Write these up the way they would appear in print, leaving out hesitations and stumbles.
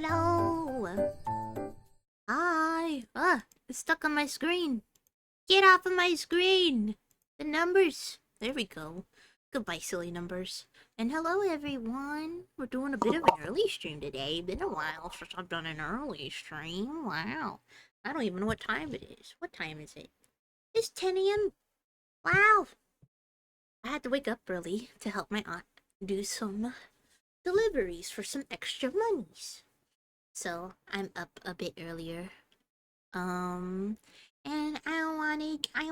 Hello. Hi. It's stuck on my screen. Get off of my screen. The numbers. There we go. Goodbye, silly numbers. And hello, everyone. We're doing a bit of an early stream today. Been a while since I've done an early stream. Wow. I don't even know what time it is. What time is it? It's 10 a.m. Wow. I had to wake up early to help my aunt do some deliveries for some extra monies. So I'm up a bit earlier. Um, and I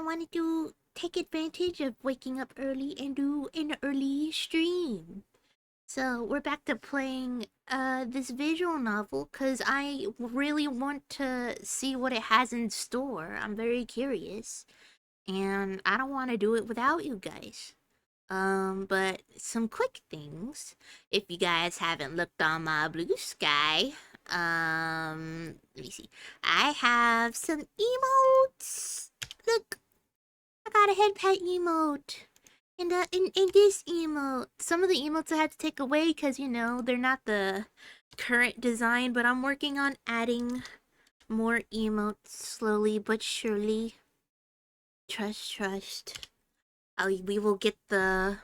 wanted to take advantage of waking up early and do an early stream. So we're back to playing this visual novel because I really want to see what it has in store. I'm very curious, and I don't want to do it without you guys. But some quick things. If you guys haven't looked on my blue sky, let me see. I have some emotes. Look, I got a head pet emote. And in this emote, some of the emotes I had to take away because they're not the current design, but I'm working on adding more emotes slowly but surely. Trust. We will get the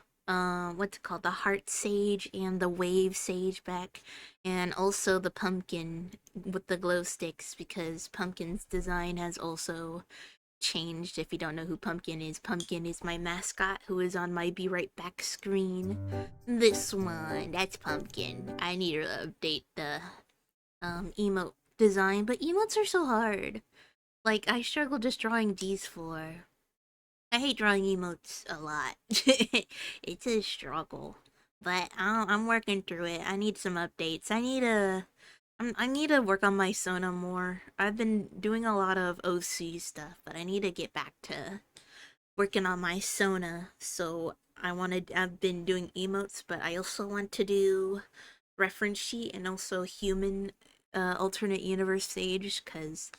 what's it called, the heart sage and the wave sage back, and also the pumpkin with the glow sticks, because Pumpkin's design has also changed. If you don't know who Pumpkin is my mascot who is on my be right back screen. This one, that's Pumpkin. I need to update the emote design, but emotes are so hard. Like, I struggle just drawing these four. I hate drawing emotes a lot. It's a struggle, but I'm working through it. I need some updates. I need to work on my Sona more. I've been doing a lot of OC stuff, but I need to get back to working on my Sona. So I've been doing emotes, but I also want to do reference sheet and also human alternate universe sage, because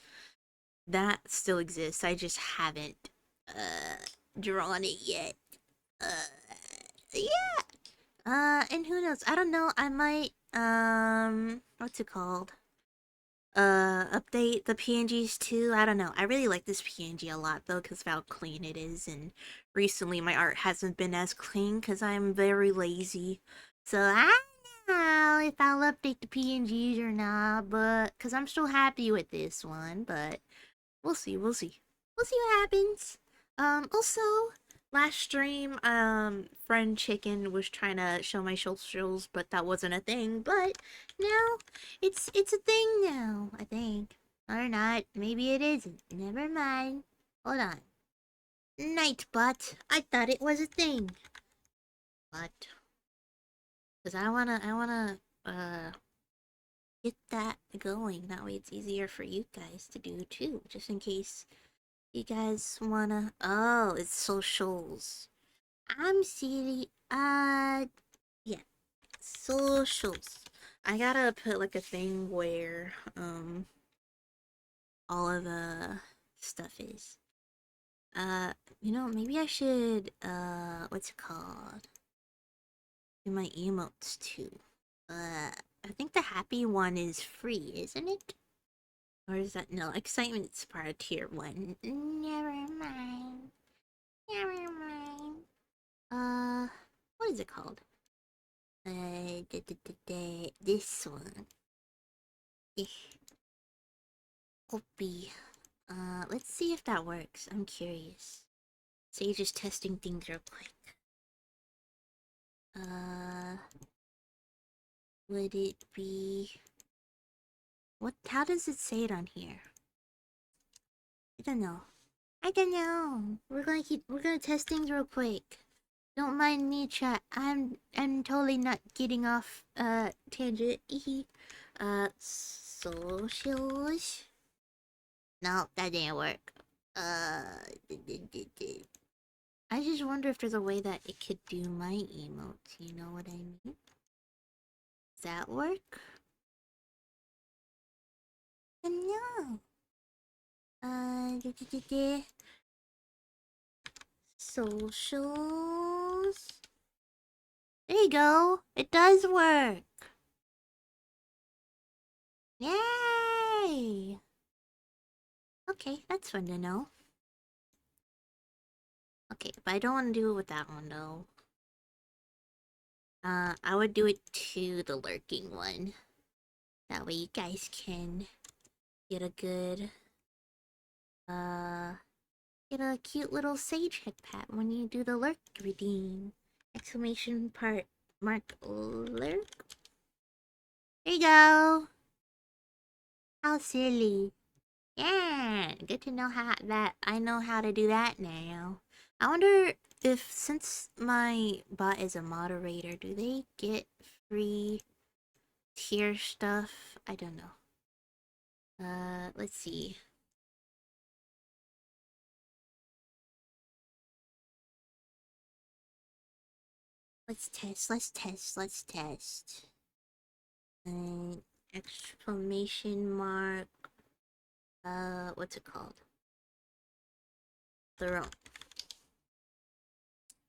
that still exists. I just haven't drawn it yet. Yeah. And who knows? I don't know. I might what's it called? Update the PNGs too. I don't know. I really like this PNG a lot though, because of how clean it is. And recently my art hasn't been as clean because I'm very lazy. So I don't know if I'll update the PNGs or not, but because I'm still happy with this one, but we'll see. We'll see what happens. Also, last stream, friend Chicken was trying to show my socials, but that wasn't a thing. But now, it's a thing now, I think. Or not. Maybe it isn't. Never mind. Hold on. Nightbot. I thought it was a thing. But, because get that going. That way it's easier for you guys to do too. Just in case you guys wanna... Oh, it's socials. I'm silly. Yeah. Socials. I gotta put like a thing where, all of the stuff is. Maybe I should, what's it called? Do my emotes too. I think the happy one is free, isn't it? Or is that... No, excitement's part of tier 1. Never mind. Never mind. What is it called? This one. Eh, Copy. Let's see if that works. I'm curious. Sage is testing things real quick. Uh, would it be... What? How does it say it on here? I don't know. I don't know. We're gonna test things real quick. Don't mind me, chat. I'm totally not getting off, tangent. Socials? No, that didn't work. I just wonder if there's a way that it could do my emotes. You know what I mean? Does that work? No. Socials. There you go. It does work. Yay! Okay, that's fun to know. Okay, but I don't want to do it with that one though. I would do it to the lurking one. That way you guys can get a good, get a cute little sage head pat when you do the lurk redeem. Exclamation part mark lurk. There you go. How silly. Yeah, good to know how that I know how to do that now. I wonder if since my bot is a moderator, do they get free tier stuff? I don't know. Let's see. Let's test. Exclamation mark. What's it called? Throne.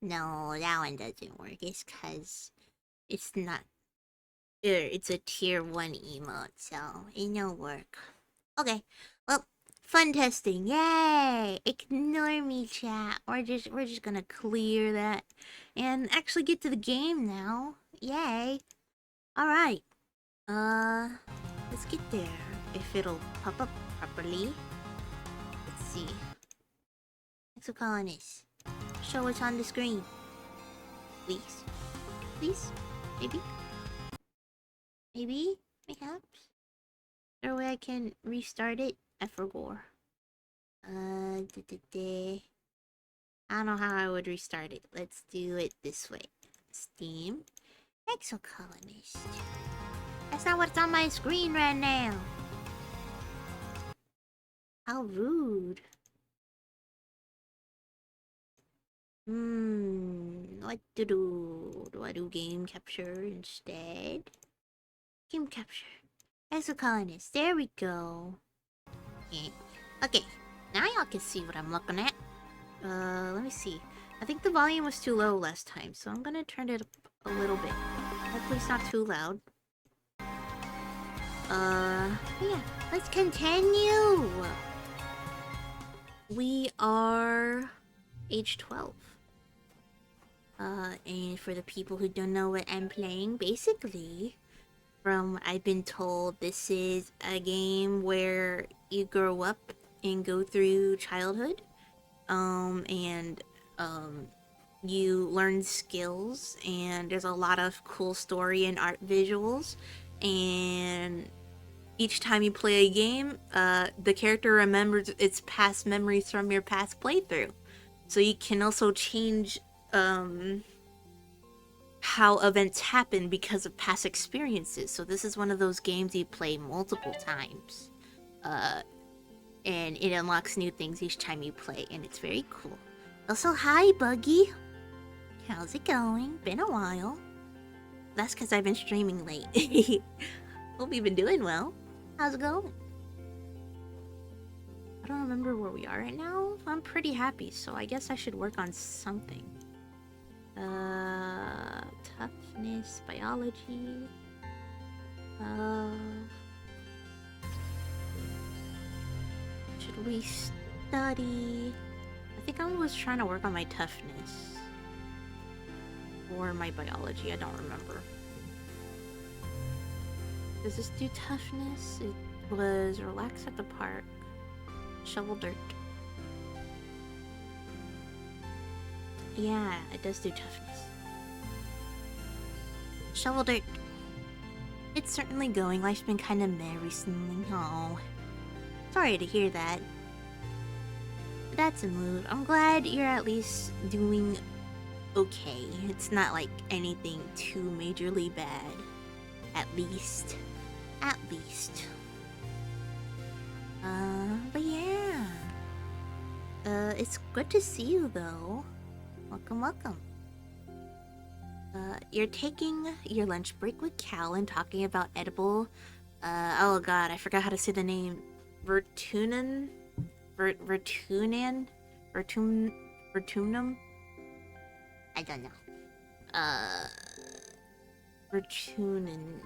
No, that one doesn't work. It's cause it's not. It's a tier 1 emote, so it no work. Okay, well, fun testing. Yay! Ignore me, chat. We're just gonna clear that and actually get to the game now. Yay! All right. Let's get there. If it'll pop up properly. Let's see. Exocolonist. Show what's on the screen. Please. Please? Maybe? Maybe? Perhaps? Is there a way I can restart it? I forgot. I don't know how I would restart it. Let's do it this way. Steam. Exocolonist. That's not what's on my screen right now. How rude. What to do? Do I do game capture instead? Game capture. Exocolonist. There we go. Yeah. Okay. Now y'all can see what I'm looking at. Let me see. I think the volume was too low last time, so I'm gonna turn it up a little bit. Hopefully it's not too loud. Yeah. Let's continue! We are age 12. And for the people who don't know what I'm playing, basically, from what I've been told, this is a game where you grow up and go through childhood. And you learn skills, and there's a lot of cool story and art visuals. And each time you play a game, the character remembers its past memories from your past playthrough. So you can also change how events happen because of past experiences. So this is one of those games you play multiple times. And it unlocks new things each time you play, and it's very cool. Also, hi, Buggy. How's it going? Been a while. That's because I've been streaming late. Hope you've been doing well. How's it going? I don't remember where we are right now. I'm pretty happy, so I guess I should work on something. Toughness, biology. Should we study? I think I was trying to work on my toughness. Or my biology, I don't remember. Does this do toughness? It was relax at the park. Shovel dirt. Yeah, it does do toughness. Shovel dirt. It's certainly going. Life's been kind of meh recently. Oh. Sorry to hear that. But that's a mood. I'm glad you're at least doing okay. It's not like anything too majorly bad. At least. At least. But yeah. It's good to see you though. Welcome, welcome. You're taking your lunch break with Cal and talking about edible, oh god, I forgot how to say the name. Vertunan? Vertunum? I don't know. Vertunan.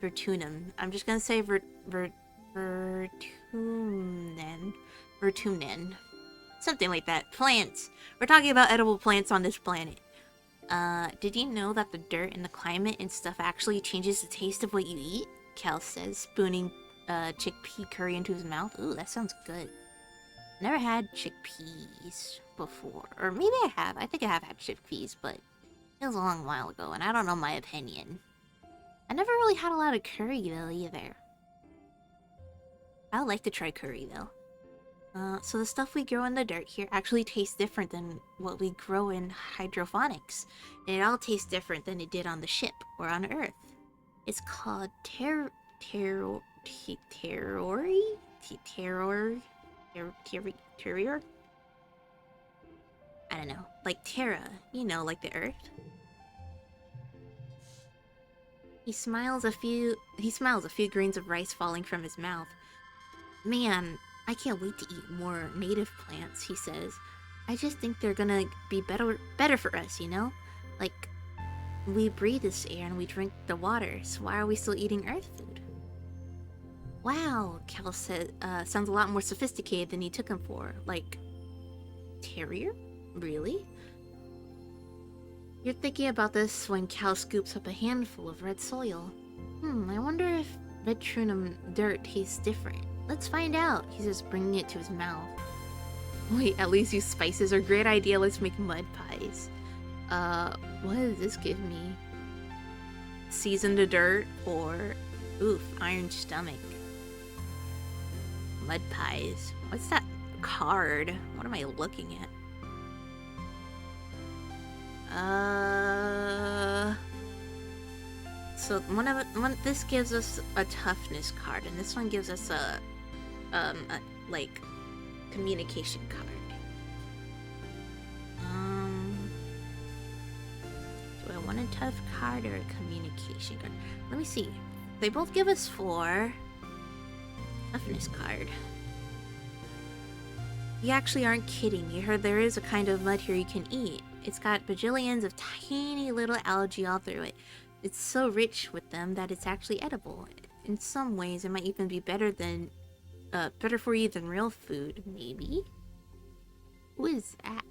Vertunum. I'm just gonna say Vertunen. Vertunen. Something like that. Plants. We're talking about edible plants on this planet. Did you know that the dirt and the climate and stuff actually changes the taste of what you eat? Cal says, spooning chickpea curry into his mouth. Ooh, that sounds good. Never had chickpeas before. Or maybe I have. I think I have had chickpeas, but it was a long while ago, and I don't know my opinion. I never really had a lot of curry, though, either. I would like to try curry, though. So the stuff we grow in the dirt here actually tastes different than what we grow in hydroponics. And it all tastes different than it did on the ship or on Earth. It's called terrory? Terrier? I don't know. Like Terra, you know, like the Earth. He smiles a few grains of rice falling from his mouth. Man, I can't wait to eat more native plants, he says. I just think they're gonna be better for us, you know? Like, we breathe this air and we drink the water, so why are we still eating Earth food? Wow, Cal said, sounds a lot more sophisticated than he took him for. Like, terrier? Really? You're thinking about this when Cal scoops up a handful of red soil. I wonder if Vertunum dirt tastes different. Let's find out, he says, bringing it to his mouth. Wait, at least these spices are a great idea. Let's make mud pies. What does this give me? Seasoned dirt or, oof, iron stomach. Mud pies. What's that card? What am I looking at? So this gives us a toughness card, and this one gives us a like communication card. Do I want a tough card or a communication card? Let me see. They both give us 4. Toughness card. You actually aren't kidding. You heard there is a kind of mud here you can eat. It's got bajillions of tiny little algae all through it. It's so rich with them that it's actually edible. In some ways, it might even be better for you than real food, maybe? Who is that?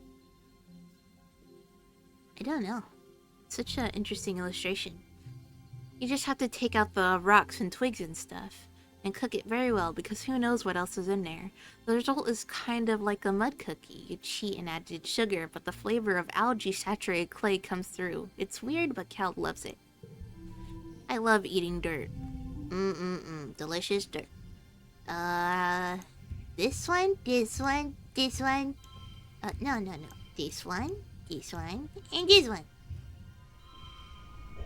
I don't know. Such an interesting illustration. You just have to take out the rocks and twigs and stuff, and cook it very well, because who knows what else is in there. The result is kind of like a mud cookie. You cheat and added sugar, but the flavor of algae-saturated clay comes through. It's weird, but Cal loves it. I love eating dirt. Delicious dirt. This one, this one, this one. No. This one, and this one.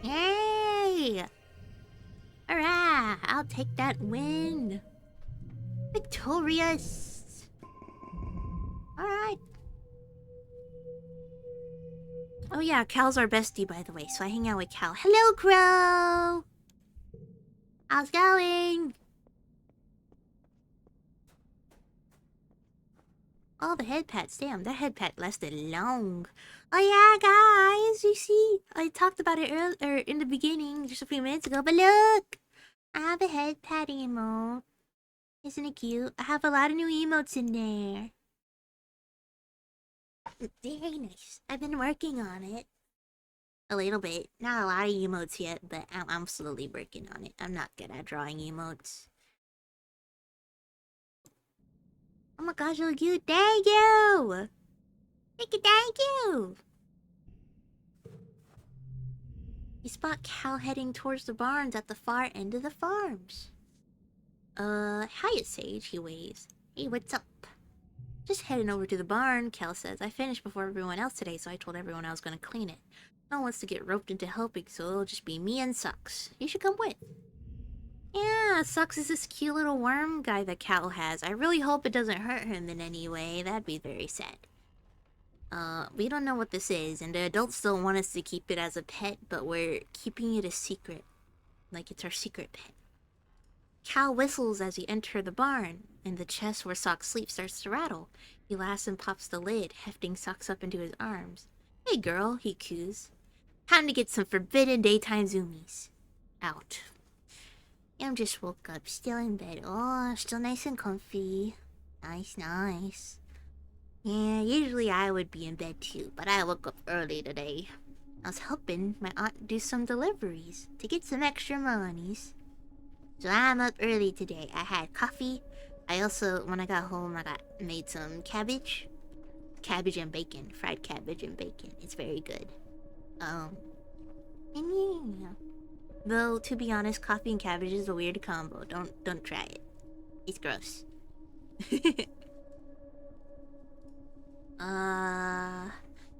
Yay! Hurrah! I'll take that win. Victorious. Alright. Oh yeah, Cal's our bestie, by the way, so I hang out with Cal. Hello, Crow! How's it going? Oh, the head pats. Damn, that head pat lasted long. Oh yeah, guys, you see, I talked about it earlier in the beginning, just a few minutes ago, but look! I have a head pat emote. Isn't it cute? I have a lot of new emotes in there. Very nice. I've been working on it. A little bit. Not a lot of emotes yet, but I'm slowly working on it. I'm not good at drawing emotes. Oh my gosh, look cute. Thank you! Thank you! You spot Cal heading towards the barns at the far end of the farms. Hiya, Sage, he waves. Hey, what's up? Just heading over to the barn, Cal says. I finished before everyone else today, so I told everyone I was gonna clean it. No one wants to get roped into helping, so it'll just be me and Sucks. You should come with. Yeah, Sucks is this cute little worm guy that Cal has. I really hope it doesn't hurt him in any way. That'd be very sad. We don't know what this is, and the adults still want us to keep it as a pet, but we're keeping it a secret. Like it's our secret pet. Cal whistles as you enter the barn, and the chest where Socks sleeps starts to rattle. He laughs and pops the lid, hefting Socks up into his arms. Hey girl, he coos. Time to get some forbidden daytime zoomies. Out. I'm just woke up, still in bed. Oh, still nice and comfy. Nice, nice. Yeah, usually I would be in bed too, but I woke up early today. I was helping my aunt do some deliveries to get some extra monies. So I'm up early today. I had coffee. I also, when I got home, I made some cabbage. Cabbage and bacon. Fried cabbage and bacon. It's very good. And yeah. Though, to be honest, coffee and cabbage is a weird combo. Don't try it. It's gross.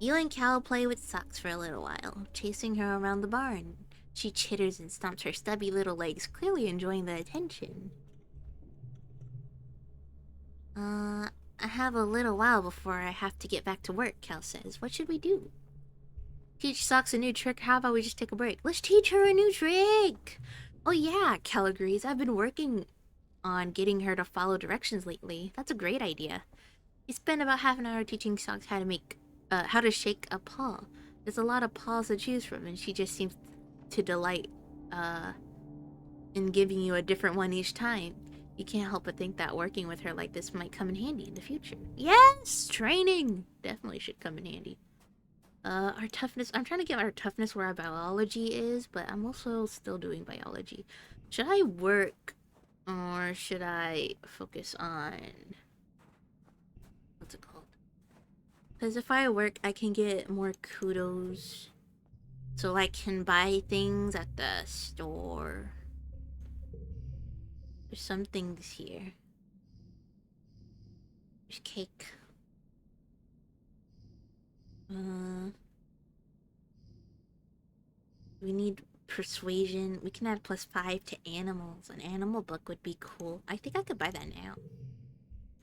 You and Cal play with Socks for a little while, chasing her around the barn. She chitters and stomps her stubby little legs, clearly enjoying the attention. I have a little while before I have to get back to work, Cal says. What should we do? Teach Socks a new trick? How about we just take a break? Let's teach her a new trick! Oh yeah, Cal agrees. I've been working on getting her to follow directions lately. That's a great idea. He spent about half an hour teaching Socks how to shake a paw. There's a lot of paws to choose from, and she just seems to delight, in giving you a different one each time. You can't help but think that working with her like this might come in handy in the future. Yes! Training! Definitely should come in handy. Our toughness... I'm trying to get our toughness where our biology is, but I'm also still doing biology. Should I work, or should I focus on... what's it called? Because if I work, I can get more kudos. So I can buy things at the store. There's some things here. There's cake. We need persuasion. We can add +5 to animals. An animal book would be cool. I think I could buy that now.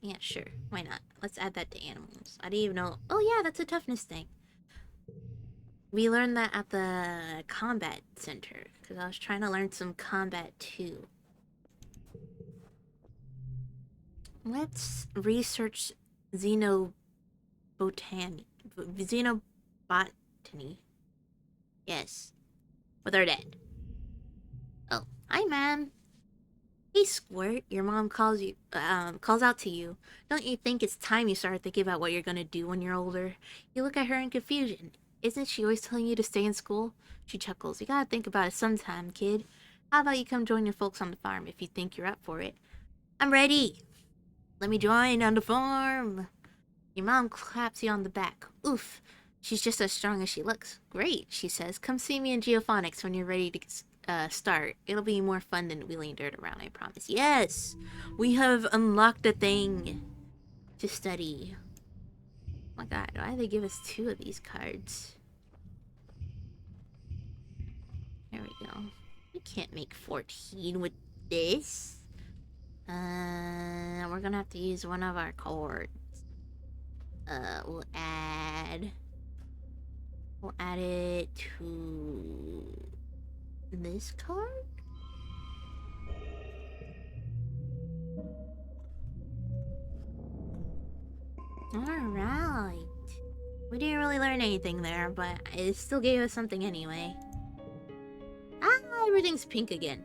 Yeah, sure. Why not? Let's add that to animals. I didn't even know. Oh yeah, that's a toughness thing. We learned that at the combat center. Because I was trying to learn some combat too. Let's research xenobotany. Yes. With our dad. Oh, hi, Mom. Hey, Squirt. Your mom calls out to you. Don't you think it's time you started thinking about what you're gonna do when you're older? You look at her in confusion. Isn't she always telling you to stay in school? She chuckles. You gotta think about it sometime, kid. How about you come join your folks on the farm if you think you're up for it? I'm ready. Let me join on the farm. Your mom claps you on the back. Oof. She's just as strong as she looks. Great, she says. Come see me in Geophonics when you're ready to start. It'll be more fun than wheeling dirt around, I promise. Yes! We have unlocked a thing to study. Oh my god, why did they give us 2 of these cards? There we go. We can't make 14 with this. We're gonna have to use one of our cards. We'll add it to this card? Alright. We didn't really learn anything there, but it still gave us something anyway. Everything's pink again.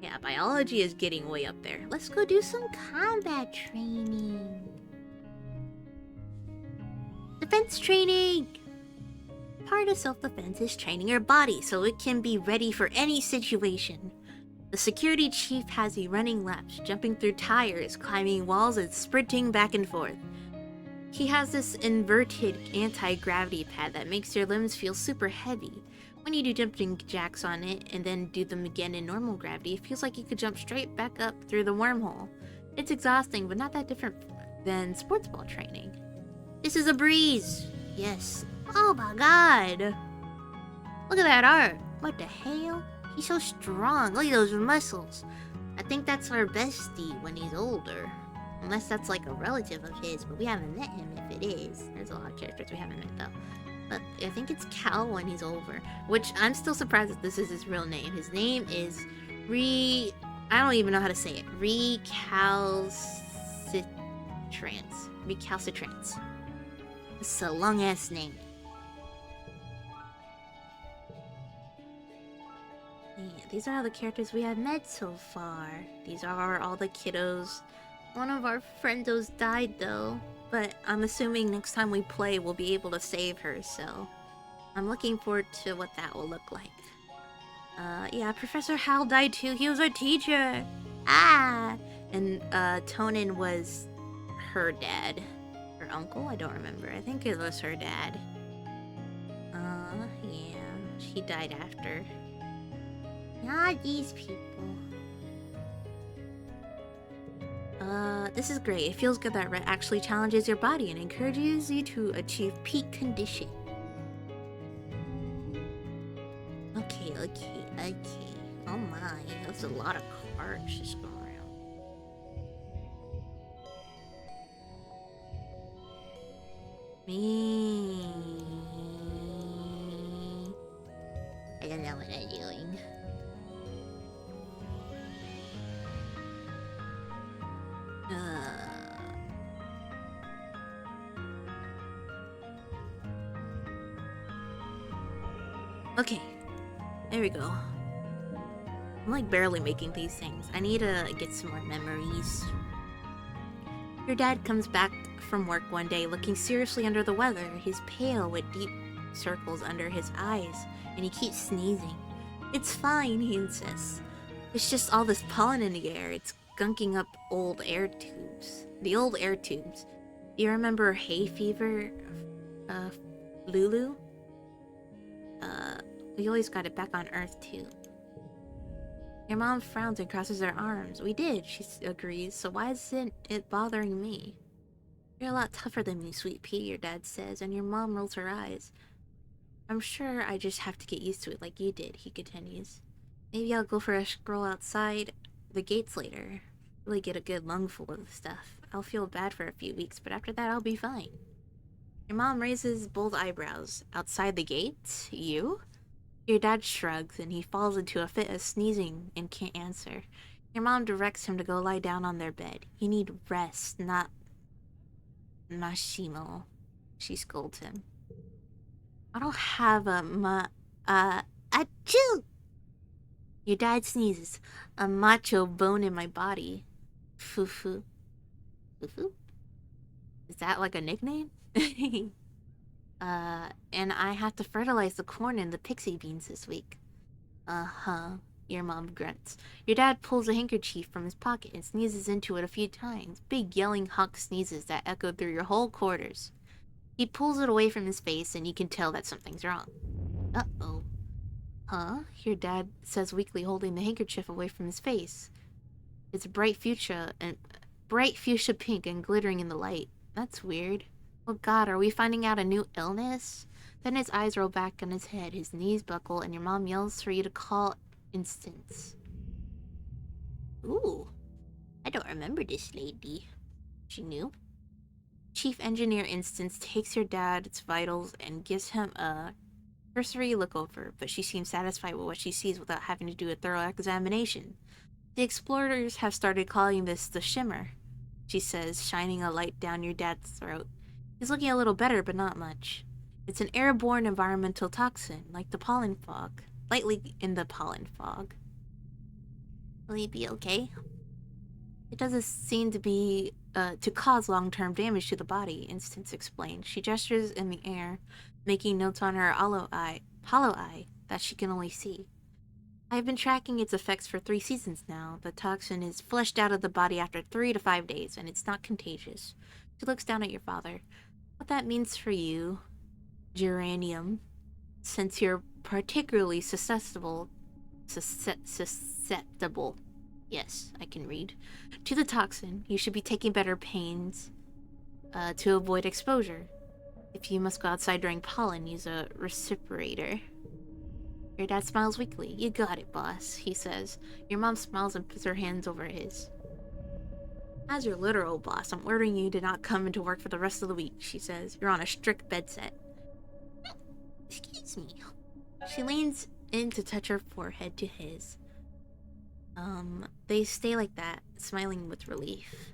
Yeah, biology is getting way up there. Let's go do some combat training. Defense training! Part of self-defense is training your body so it can be ready for any situation. The security chief has you running laps, jumping through tires, climbing walls, and sprinting back and forth. He has this inverted anti-gravity pad that makes your limbs feel super heavy. When you do jumping jacks on it and then do them again in normal gravity, it feels like you could jump straight back up through the wormhole. It's exhausting, but not that different than sports ball training. This is a breeze! Yes. Oh my god! Look at that art! What the hell? He's so strong. Look at those muscles. I think that's our bestie when he's older. Unless that's like a relative of his, but we haven't met him if it is. There's a lot of characters we haven't met though. But I think it's Cal when he's over. Which I'm still surprised that this is his real name. His name is I don't even know how to say it. Recalcitrance. It's a long ass name. Yeah, these are all the characters we have met so far. These are all the kiddos. One of our friendos died though, but I'm assuming next time we play we'll be able to save her, so I'm looking forward to what that will look like. Yeah, Professor Hal died too. He was our teacher. Ah! And, Tonin was her dad. Her uncle? I don't remember. I think it was her dad. Yeah. She died after. Not these people. This is great. It feels good that Ret actually challenges your body and encourages you to achieve peak condition. Okay. Oh my, that's a lot of cards just going around. Me. I don't know what I'm doing. Okay. There we go. I'm like barely making these things. I need to get some more memories. Your dad comes back from work one day looking seriously under the weather. He's pale with deep circles under his eyes, and he keeps sneezing. It's fine, he insists. It's just all this pollen in the air. It's gunking up old air tubes. The old air tubes. Do you remember hay fever? Lulu? We always got it back on Earth too. Your mom frowns and crosses her arms. We did, she agrees, so why isn't it bothering me? You're a lot tougher than me, sweet pea, your dad says, and your mom rolls her eyes. I'm sure I just have to get used to it like you did, he continues. Maybe I'll go for a stroll outside the gates later. Really get a good lungful of stuff. I'll feel bad for a few weeks, but after that I'll be fine. Your mom raises bold eyebrows. Outside the gates? You? Your dad shrugs, and he falls into a fit of sneezing and can't answer. Your mom directs him to go lie down on their bed. You need rest, not Mashimo. She scolds him. I don't have a achoo! Your dad sneezes. A macho bone in my body. Fufu. Fufu? Is that like a nickname? And I have to fertilize the corn and the pixie beans this week. Uh-huh, your mom grunts. Your dad pulls a handkerchief from his pocket and sneezes into it a few times. Big yelling hawk sneezes that echo through your whole quarters. He pulls it away from his face and you can tell that something's wrong. Uh-oh. Huh? Your dad says weakly, holding the handkerchief away from his face. It's bright fuchsia pink and glittering in the light. That's weird. Oh god, are we finding out a new illness? Then his eyes roll back on his head, his knees buckle, and your mom yells for you to call Instance. Ooh. I don't remember this lady. She knew. Chief Engineer Instance takes your dad's vitals and gives him a cursory look over, but she seems satisfied with what she sees without having to do a thorough examination. The explorers have started calling this the Shimmer, she says, shining a light down your dad's throat. He's looking a little better, but not much. It's an airborne environmental toxin, like the pollen fog. Lightly in the pollen fog. Will he be okay? It doesn't seem to be, to cause long-term damage to the body, Instance explained. She gestures in the air, making notes on her hollow eye that she can only see. I've been tracking its effects for 3 seasons now. The toxin is flushed out of the body after 3 to 5 days, and it's not contagious. She looks down at your father. What that means for you, geranium, since you're particularly susceptible, yes, I can read, to the toxin, you should be taking better pains to avoid exposure. If you must go outside during pollen, use a respirator. Your dad smiles weakly. You got it, boss, he says. Your mom smiles and puts her hands over his. As your literal boss, I'm ordering you to not come into work for the rest of the week, she says. You're on a strict bed set. Excuse me. She leans in to touch her forehead to his. They stay like that, smiling with relief.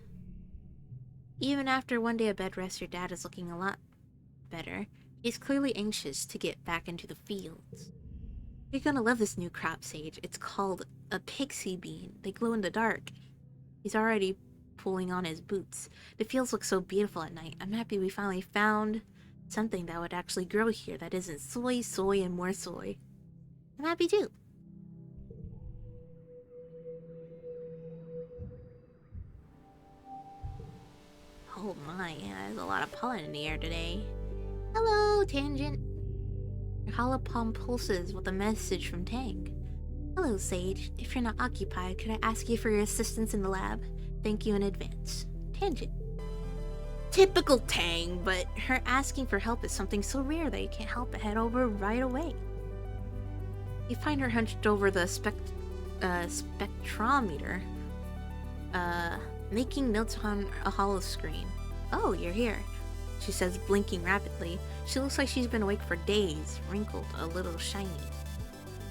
Even after one day of bed rest, your dad is looking a lot better. He's clearly anxious to get back into the fields. You're gonna love this new crop, Sage. It's called a pixie bean. They glow in the dark. He's already pulling on his boots. The fields look so beautiful at night. I'm happy we finally found something that would actually grow here that isn't soy, and more soy. I'm happy too. Oh my, yeah, there's a lot of pollen in the air today. Hello, Tangent. Your hollow palm pulses with a message from Tang. Hello, Sage. If you're not occupied, could I ask you for your assistance in the lab? Thank you in advance. Tangent. Typical Tang, but her asking for help is something so rare that you can't help but head over right away. You find her hunched over the spectrometer, making notes on a hollow screen. Oh, you're here, she says, blinking rapidly. She looks like she's been awake for days, wrinkled, a little shiny,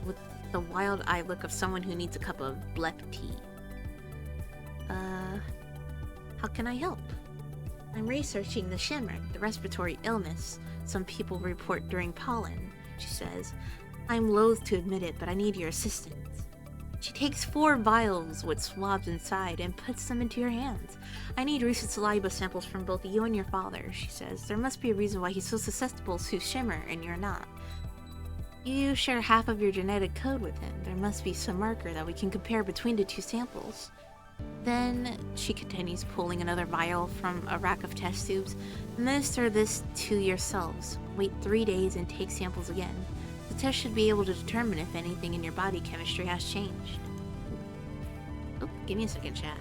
with the wild-eyed look of someone who needs a cup of blep tea. How can I help? I'm researching the shimmer, the respiratory illness some people report during pollen, she says. I'm loath to admit it, but I need your assistance. She takes 4 vials with swabs inside and puts them into your hands. I need recent saliva samples from both you and your father, she says. There must be a reason why he's so susceptible to shimmer and you're not. You share half of your genetic code with him. There must be some marker that we can compare between the 2 samples. Then, she continues, pulling another vial from a rack of test tubes. Administer this to yourselves. Wait 3 days and take samples again. The test should be able to determine if anything in your body chemistry has changed. Oh, give me a second, chat.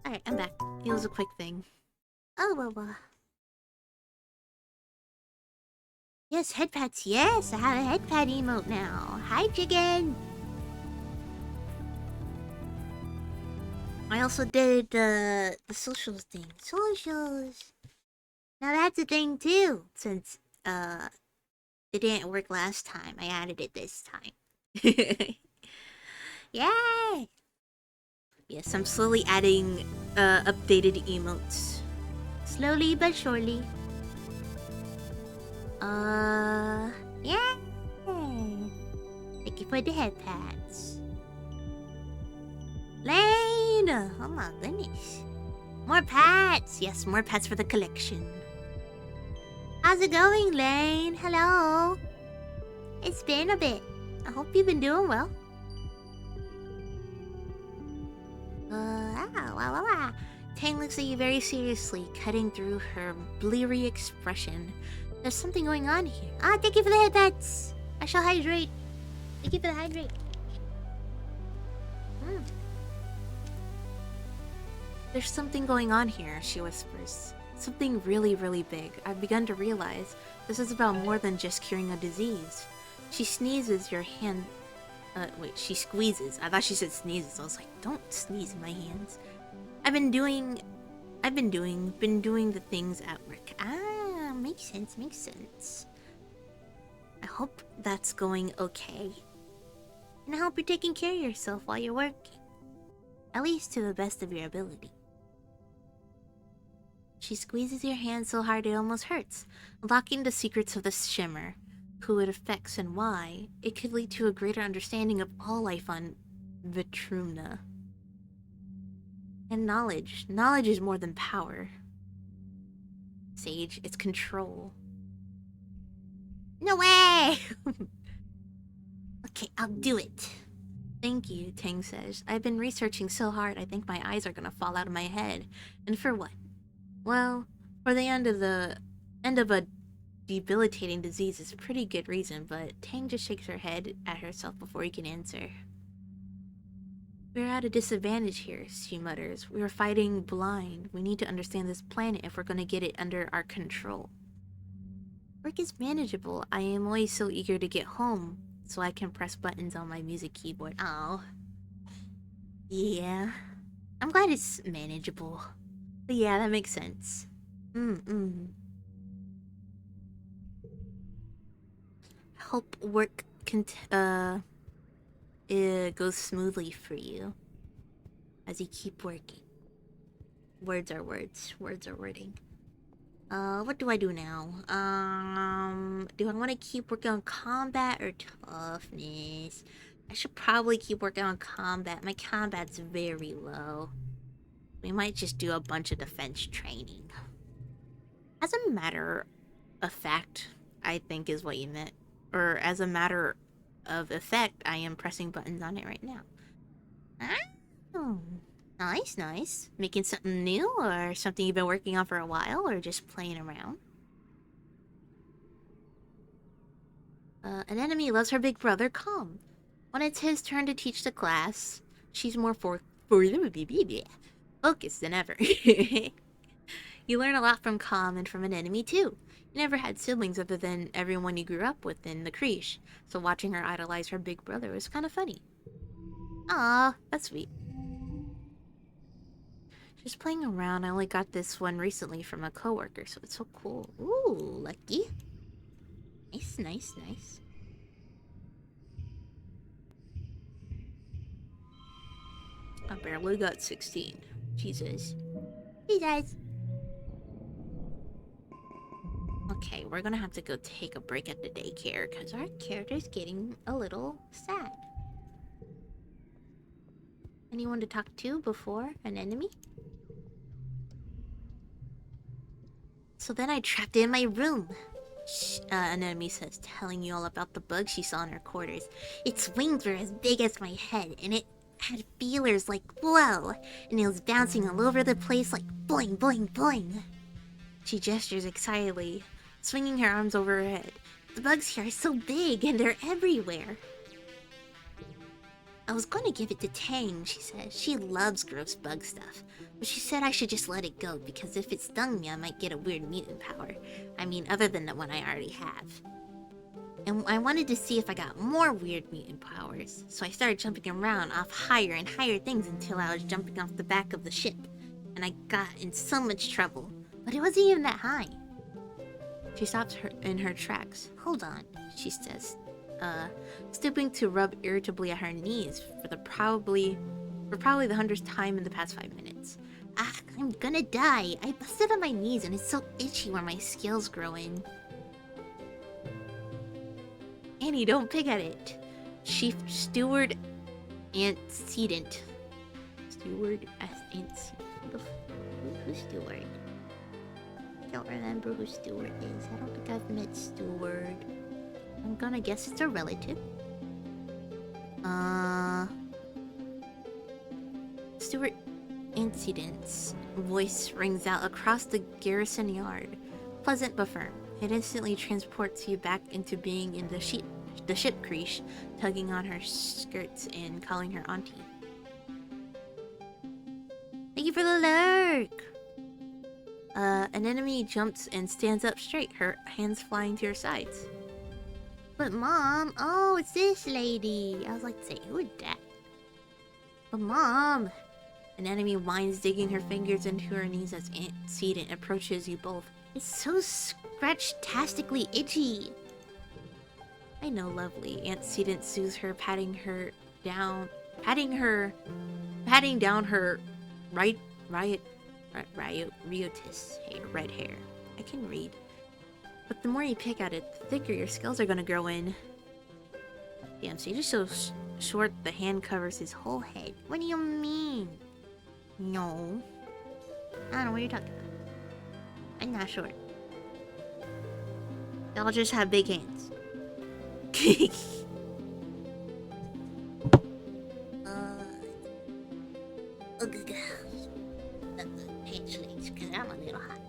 Alright, I'm back. It was a quick thing. Oh, well. Yes, headpads. Yes, I have a headpad emote now. Hi, Jigen. I also did the socials thing. Socials. Now that's a thing too. Since it didn't work last time, I added it this time. Yay! Yes, I'm slowly adding updated emotes. Slowly but surely. Yeah. Thank you for the headpads. Lane! Oh my goodness. More pets! Yes, more pets for the collection. How's it going, Lane? Hello. It's been a bit. I hope you've been doing well. Wow. Tang looks at you very seriously, cutting through her bleary expression. There's something going on here. Ah, thank you for the headpats. I shall hydrate. Thank you for the hydrate. There's something going on here, she whispers. Something really, really big. I've begun to realize this is about more than just curing a disease. She sneezes your hand... she squeezes. I thought she said sneezes. I was like, don't sneeze in my hands. Been doing the things at work. Ah, makes sense. I hope that's going okay. And I hope you're taking care of yourself while you're working. At least to the best of your ability. She squeezes your hand so hard it almost hurts, unlocking the secrets of the shimmer, who it affects and why. It could lead to a greater understanding of all life on Vitrumna. And knowledge. Knowledge is more than power. Sage, it's control. No way! Okay, I'll do it. Thank you, Tang says. I've been researching so hard I think my eyes are gonna fall out of my head. And for what? Well, for the end of a debilitating disease is a pretty good reason, but Tang just shakes her head at herself before he can answer. We're at a disadvantage here, she mutters. We are fighting blind. We need to understand this planet if we're going to get it under our control. Work is manageable. I am always so eager to get home so I can press buttons on my music keyboard. Oh. Yeah. I'm glad it's manageable. But yeah, that makes sense. Hope work it goes smoothly for you as you keep working. Words are words. Words are wording. What do I do now? Do I want to keep working on combat or toughness? I should probably keep working on combat. My combat's very low. We might just do a bunch of defense training. As a matter of fact, I think is what you meant. Or as a matter of effect, I am pressing buttons on it right now. Oh, nice, nice. Making something new or something you've been working on for a while or just playing around? An enemy loves her big brother, Calm. When it's his turn to teach the class, she's more focused than ever. You learn a lot from Calm and from an enemy too. You never had siblings other than everyone you grew up with in the creche, so watching her idolize her big brother was kind of funny. Aw, that's sweet. Just playing around, I only got this one recently from a coworker, so it's so cool. Ooh, lucky. Nice, nice, nice. I barely got 16. Jesus. Jesus. Okay, we're gonna have to go take a break at the daycare because our character's getting a little sad. Anyone to talk to before an enemy? So then I trapped it in my room. An enemy says, telling you all about the bug she saw in her quarters. Its wings were as big as my head, and it had feelers like whoa, and it was bouncing all over the place like boing, boing, boing. She gestures excitedly, swinging her arms over her head. The bugs here are so big, and they're everywhere. I was going to give it to Tang, she says. She loves gross bug stuff. But she said I should just let it go, because if it stung me, I might get a weird mutant power. I mean, other than the one I already have. And I wanted to see if I got more weird mutant powers. So I started jumping around off higher and higher things until I was jumping off the back of the ship. And I got in so much trouble. But it wasn't even that high. She stops in her tracks. Hold on, she says. Stooping to rub irritably at her knees for probably the 100th time in the past 5 minutes. Ah, I'm gonna die. I busted on my knees and it's so itchy where my scales grow in. Annie, don't pick at it. Chief Steward Antecedent. Steward Antecedent. Who's Steward? I don't remember who Steward is. I don't think I've met Steward. I'm gonna guess it's a relative. Steward Antecedent's voice rings out across the garrison yard. Pleasant but firm. It instantly transports you back into being in the ship creche, tugging on her skirts and calling her auntie. Thank you for the lurk! An enemy jumps and stands up straight, her hands flying to her sides. But Mom, oh, it's this lady. I was like, say, who is that? But Mom, an enemy whines, digging her fingers into her knees as Antecedent approaches you both. It's so scratch-tastically itchy. I know, lovely. Antecedent soothes her, patting down her riotus hair, red hair. I can read. But the more you pick at it, the thicker your scales are gonna grow in. Damn, so you're so short the hand covers his whole head. What do you mean? No. I don't know what you're talking about. I'm not short. Y'all just have big hands. Because I'm a little hot.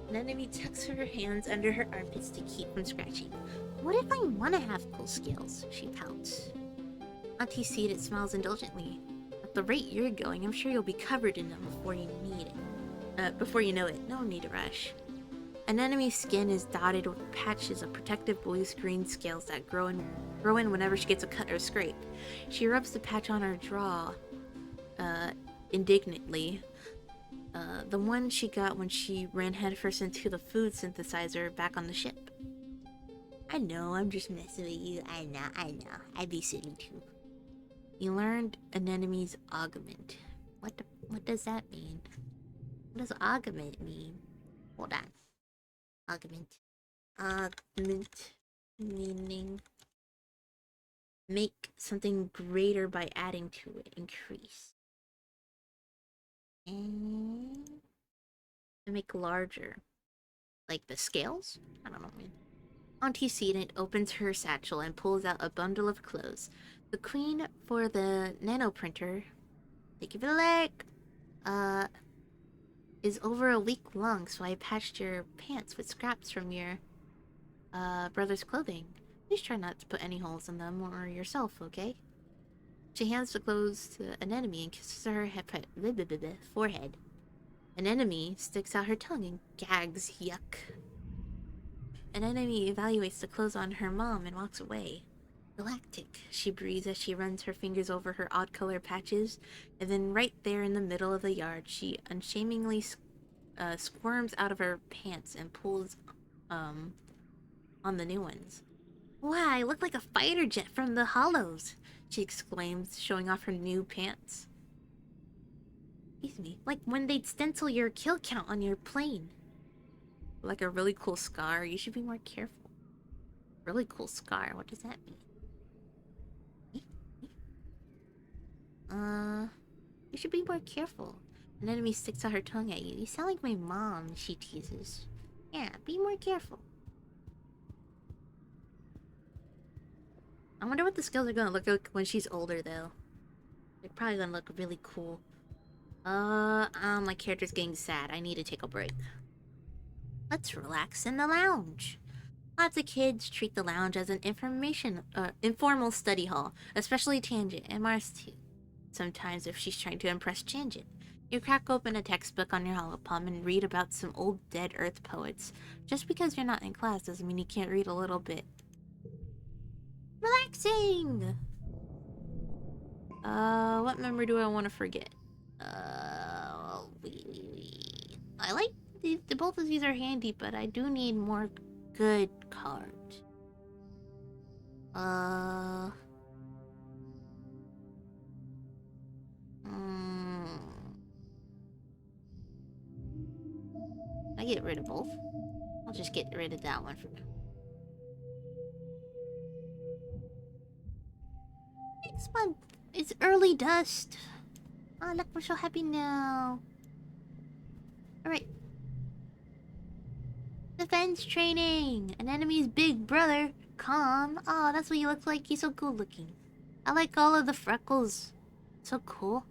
An enemy tucks her hands under her armpits to keep from scratching. What if I want to have cool skills? She pouts. Antecedent smiles indulgently. At the rate you're going, I'm sure you'll be covered in them before you know it. No need to rush. An enemy's skin is dotted with patches of protective blue-screen scales that grow in whenever she gets a cut or scrape. She rubs the patch on her jaw, indignantly. The one she got when she ran headfirst into the food synthesizer back on the ship. I know, I'm just messing with you. I know. I'd be silly too. You learned an enemy's augment. What does that mean? What does augment mean? Hold on. Augment. Augment meaning make something greater by adding to it. Increase. And make larger. Like the scales? I don't know. Auntie Seedent opens her satchel and pulls out a bundle of clothes. The queen for the nanoprinter, thank you for the like, is over a week long, so I patched your pants with scraps from your, brother's clothing. Please try not to put any holes in them or yourself, okay? She hands the clothes to an enemy and kisses her forehead. An enemy sticks out her tongue and gags. Yuck. An enemy evaluates the clothes on her mom and walks away. Galactic, she breathes as she runs her fingers over her odd color patches, and then right there in the middle of the yard, she unshamingly squirms out of her pants and pulls, on the new ones. Wow, I look like a fighter jet from the Hollows, she exclaims, showing off her new pants. Excuse me. Like when they'd stencil your kill count on your plane. Like a really cool scar, you should be more careful. Really cool scar, what does that mean? You should be more careful. An enemy sticks out her tongue at you. You sound like my mom, she teases. Yeah, be more careful. I wonder what the skills are gonna look like when she's older, though. They're probably gonna look really cool. My character's getting sad. I need to take a break. Let's relax in the lounge. Lots of kids treat the lounge as an informal study hall, especially Tangent and Mars too. Sometimes if she's trying to impress Tangent. You crack open a textbook on your holopalm and read about some old dead Earth poets. Just because you're not in class doesn't mean you can't read a little bit. Relaxing! What memory do I want to forget? I like both of these are handy, but I do need more good cards. I get rid of both. I'll just get rid of that one for now. Next month, it's early dust. Oh, look, we're so happy now. Alright. Defense training! An enemy's big brother. Calm. Oh, that's what he looks like. He's so cool looking. I like all of the freckles. So cool.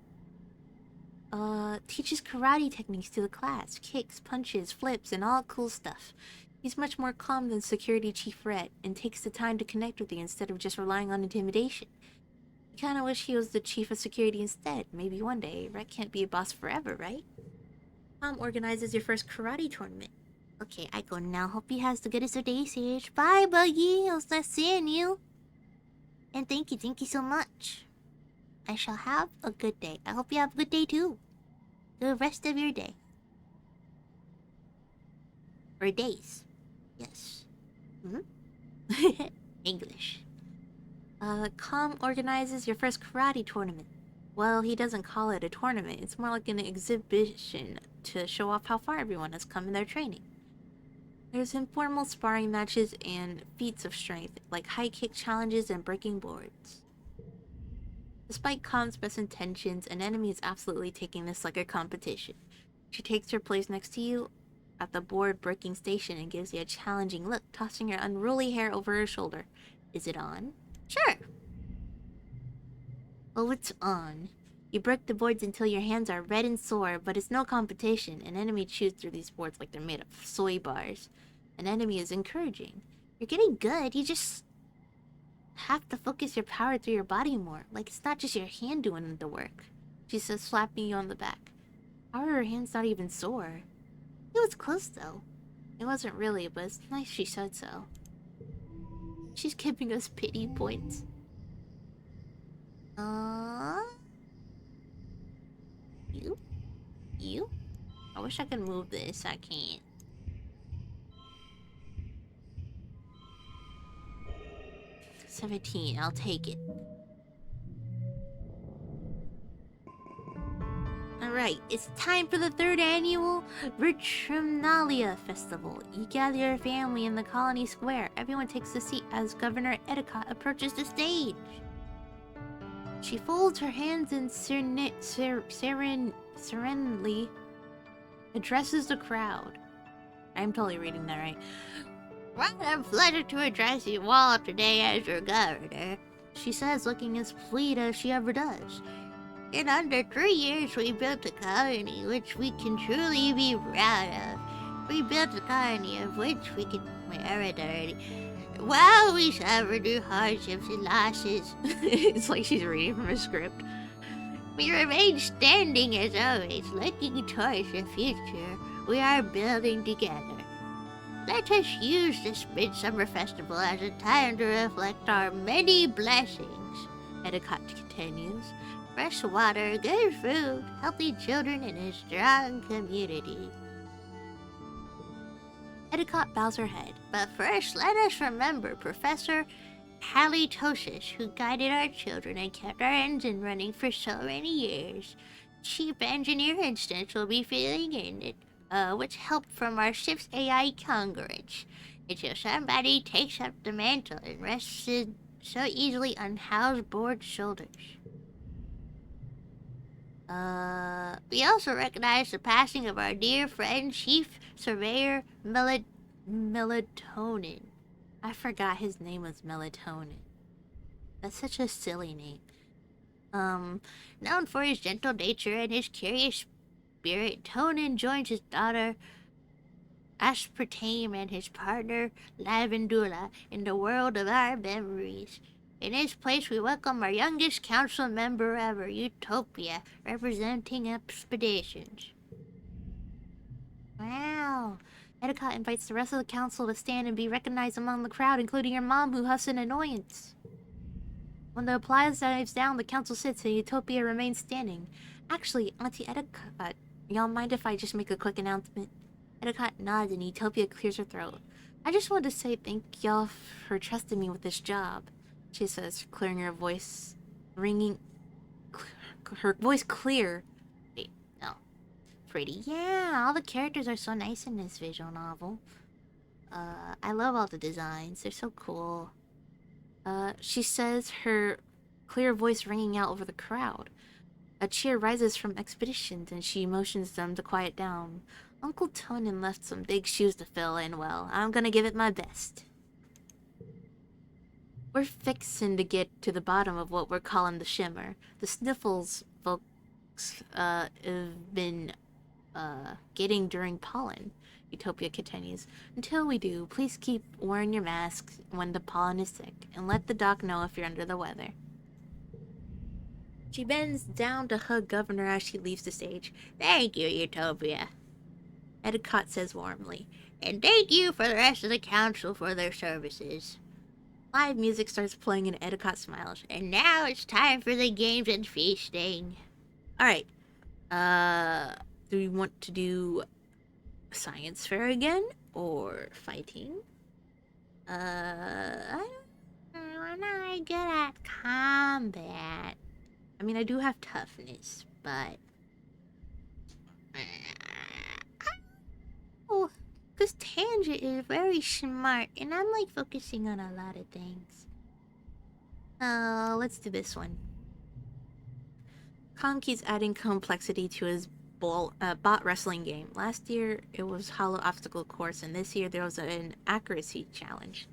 Teaches karate techniques to the class. Kicks, punches, flips, and all cool stuff. He's much more calm than Security Chief Rhett, and takes the time to connect with you instead of just relying on intimidation. I kinda wish he was the chief of security instead. Maybe one day. Rhett can't be a boss forever, right? Mom organizes your first karate tournament. Okay, I go now. Hope he has the goodest of days, Sage. Bye, Buggy. I'll start seeing you. And thank you so much. I shall have a good day. I hope you have a good day too. The rest of your day. Or days. Yes. English. Com organizes your first karate tournament. Well, he doesn't call it a tournament. It's more like an exhibition to show off how far everyone has come in their training. There's informal sparring matches and feats of strength, like high kick challenges and breaking boards. Despite Com's best intentions, an enemy is absolutely taking this like a competition. She takes her place next to you at the board breaking station and gives you a challenging look, tossing her unruly hair over her shoulder. Is it on? Sure. Oh, it's on. You break the boards until your hands are red and sore, but it's no competition. An enemy chews through these boards like they're made of soy bars. An enemy is encouraging. You're getting good, you just have to focus your power through your body more. Like it's not just your hand doing the work. She says, slapping you on the back. How are her hands not even sore? It was close though. It wasn't really, but it's nice she said so. She's giving us pity points. You? You? I wish I could move this. I can't. 17. I'll take it. Alright, it's time for the 3rd annual Virtunalia Festival. You gather your family in the Colony Square. Everyone takes a seat as Governor Edicott approaches the stage. She folds her hands and serenely addresses the crowd. I'm totally reading that right. What a pleasure to address you all today as your governor, she says, looking as pleased as she ever does. In under 3 years, we built a colony which we can truly be proud of. We built a colony of which we can merit. While we suffered through hardships and losses, it's like she's reading from a script. We remain standing as always, looking towards the future we are building together. Let us use this Midsummer Festival as a time to reflect our many blessings, Edicott continues. Fresh water, good food, healthy children, and a strong community. Edicott bows her head. But first, let us remember Professor Halitosis, who guided our children and kept our engine running for so many years. Chief Engineer Instance will be filling in, which help from our ship's AI Congress, until somebody takes up the mantle and rests it so easily on Hal's bored shoulders. We also recognize the passing of our dear friend, Chief Surveyor Melatonin. I forgot his name was Melatonin. That's such a silly name. Known for his gentle nature and his curious spirit, Tonin joins his daughter, Aspartame, and his partner, Lavendula, in the world of our memories. In his place, we welcome our youngest council member ever, Utopia, representing expeditions. Wow. Edicott invites the rest of the council to stand and be recognized among the crowd, including your mom, who huffs an annoyance. When the applause dies down, the council sits and Utopia remains standing. Actually, Auntie Edicott, y'all mind if I just make a quick announcement? Edicott nods and Utopia clears her throat. I just wanted to say thank y'all for trusting me with this job, she says, clearing her voice, her voice clear. Wait, no. Pretty. Yeah, all the characters are so nice in this visual novel. I love all the designs. They're so cool. She says, her clear voice ringing out over the crowd. A cheer rises from expeditions and she motions them to quiet down. Uncle Tonin left some big shoes to fill and, well, I'm gonna give it my best. We're fixin' to get to the bottom of what we're calling the shimmer. The sniffles folks have been getting during pollen, Utopia continues. Until we do, please keep wearing your masks when the pollen is thick, and let the doc know if you're under the weather. She bends down to hug Governor as she leaves the stage. Thank you, Utopia, Edicott says warmly. And thank you for the rest of the council for their services. Live music starts playing and Edicott smiles. And now it's time for the games and feasting. Alright. Do we want to do science fair again? Or fighting? I'm not good at combat. I mean, I do have toughness, but... Oh, because Tangent is very smart, and I'm, like, focusing on a lot of things. Let's do this one. Kong keeps adding complexity to his bot wrestling game. Last year, it was Hollow Obstacle Course, and this year there was an accuracy challenge.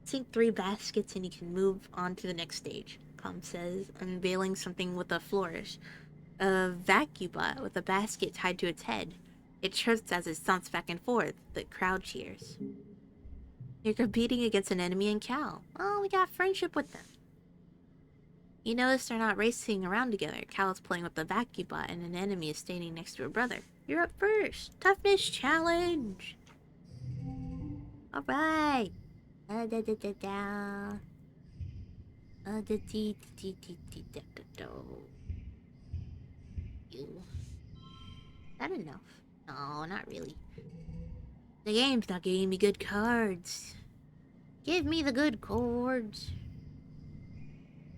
Sink 3 baskets and you can move on to the next stage, Com says, unveiling something with a flourish. A vacuum-bot with a basket tied to its head. It chirps as it stomps back and forth. The crowd cheers. You're competing against an enemy in Cal. Oh, we got friendship with them. You notice they're not racing around together. Cal is playing with the vacuum-bot and an enemy is standing next to her brother. You're up first. Toughness challenge. Alright. You. Is that enough? No, not really. The game's not giving me good cards. Give me the good cards.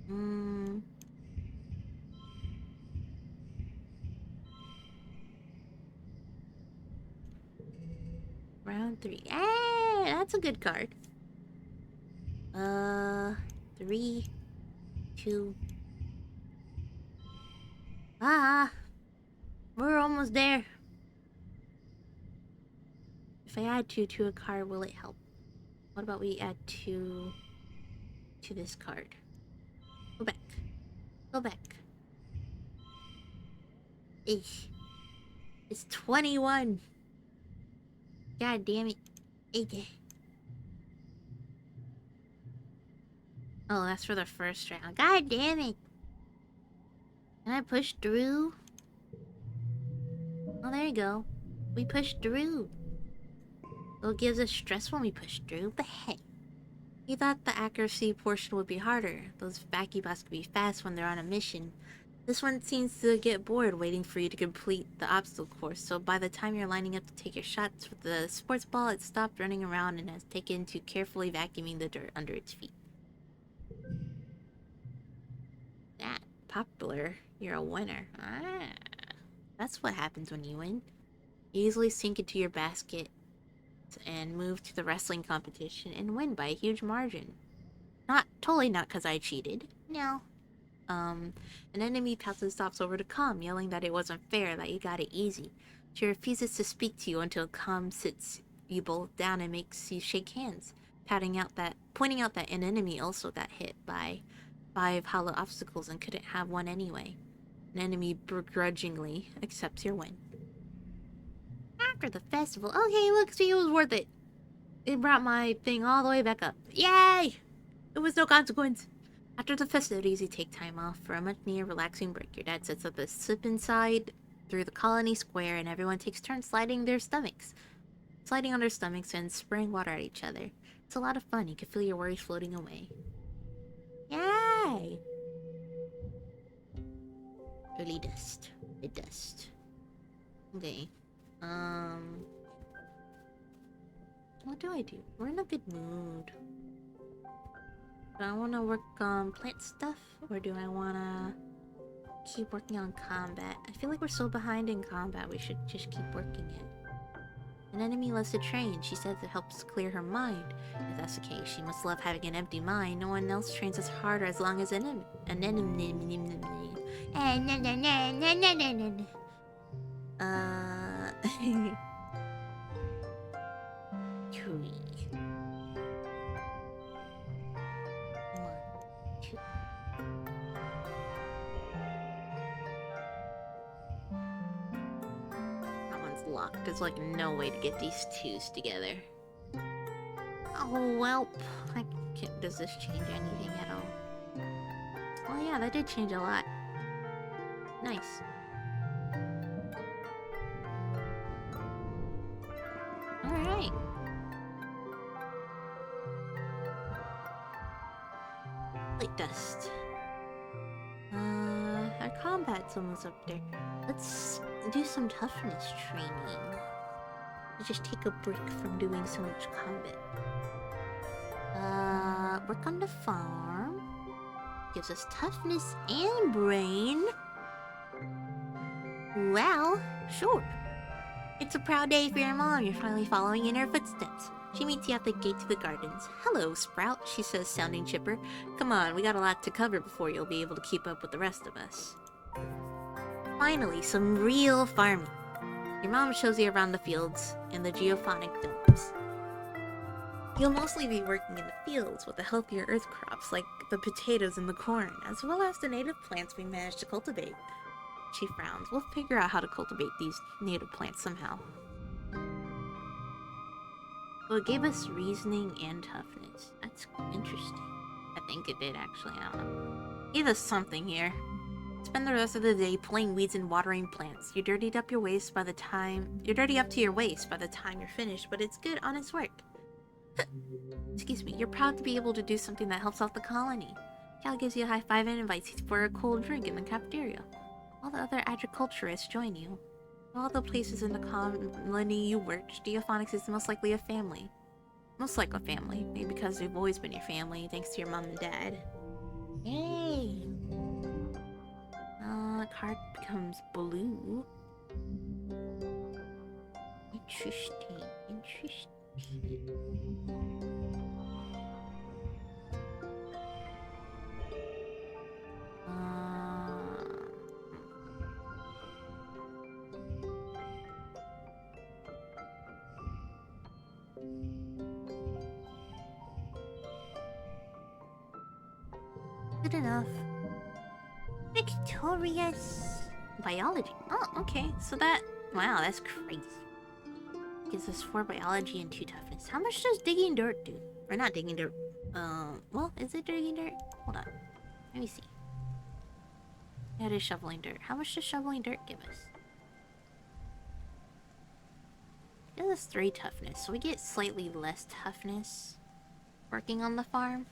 Hmm. Round 3. Hey, that's a good card. 3, 2. Ah, we're almost there. If I add 2 to a card, will it help? What about we add 2 to this card? Go back. Go back. Eesh. It's 21. God damn it. Okay. Oh, that's for the first round. God damn it. Can I push through? Oh, there you go. We pushed through. Well, it gives us stress when we push through, but hey. He thought the accuracy portion would be harder. Those vacuum bots could be fast when they're on a mission. This one seems to get bored waiting for you to complete the obstacle course, so by the time you're lining up to take your shots with the sports ball, it stopped running around and has taken to carefully vacuuming the dirt under its feet. That popular, you're a winner. Ah, that's what happens when you win. You easily sink into your basket and move to the wrestling competition and win by a huge margin. Totally not because I cheated. No. An enemy passes stops over to Calm, yelling that it wasn't fair, that you got it easy. She refuses to speak to you until Calm sits you both down and makes you shake hands, pointing out that an enemy also got hit by 5 hollow obstacles and couldn't have one anyway. An enemy begrudgingly accepts your win. After the festival, okay, look, see, it was worth it. It brought my thing all the way back up. Yay! It was no consequence. After the festivities, you take time off for a much-needed relaxing break. Your dad sets up a slip inside through the colony square, and everyone takes turns sliding on their stomachs and spraying water at each other. It's a lot of fun. You can feel your worries floating away. Yay! Early dust. Red dust. Okay. What do I do? We're in a good mood. Do I want to work on plant stuff, or do I want to keep working on combat? I feel like we're so behind in combat, we should just keep working it. An enemy loves to train. She says it helps clear her mind. If that's the case, she must love having an empty mind. No one else trains as hard or as long as an enemy. Three. 1, 2. That one's locked. There's like no way to get these twos together. Oh, well. Does this change anything at all? Well, yeah, that did change a lot. Nice. Alright. Light dust. Our combat's almost up there. Let's do some toughness training. Just take a break from doing so much combat. Work on the farm. Gives us toughness and brain. Well, sure. It's a proud day for your mom. You're finally following in her footsteps. She meets you at the gate to the gardens. Hello, Sprout, she says, sounding chipper. Come on, we got a lot to cover before you'll be able to keep up with the rest of us. Finally, some real farming. Your mom shows you around the fields and the geophonic domes. You'll mostly be working in the fields with the healthier earth crops like the potatoes and the corn, as well as the native plants we managed to cultivate. She frowns. We'll figure out how to cultivate these native plants somehow. Well, it gave us reasoning and toughness. That's interesting. I think it did, actually. I don't know. Gave us something here. Spend the rest of the day pulling weeds and watering plants. You're dirtied up to your waist by the time you're finished, but it's good, honest work. Excuse me. You're proud to be able to do something that helps out the colony. Cal gives you a high five and invites you for a cold drink in the cafeteria. All the other agriculturists join you. All the places in the colony you worked, Geophonics is most likely a family. Most like a family. Maybe because they've always been your family, thanks to your mom and dad. Yay! Card becomes blue. Interesting. Good enough. Victorious biology. Oh, okay. So that wow, that's crazy. Gives us 4 biology and 2 toughness. How much does digging dirt do? Or not digging dirt. Well, is it digging dirt? Hold on. Let me see. Yeah, it is shoveling dirt. How much does shoveling dirt give us? It gives us 3 toughness, so we get slightly less toughness working on the farm.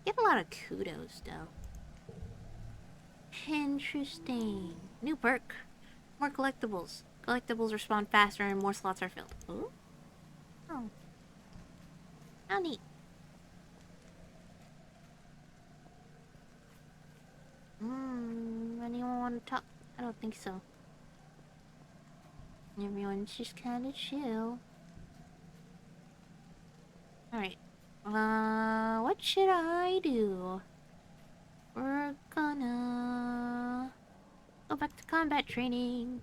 Get a lot of kudos, though. Interesting. New perk. More collectibles. Collectibles respond faster and more slots are filled. Ooh. Oh. How neat. Anyone want to talk? I don't think so. Everyone's just kind of chill. Alright. What should I do? We're gonna go back to combat training.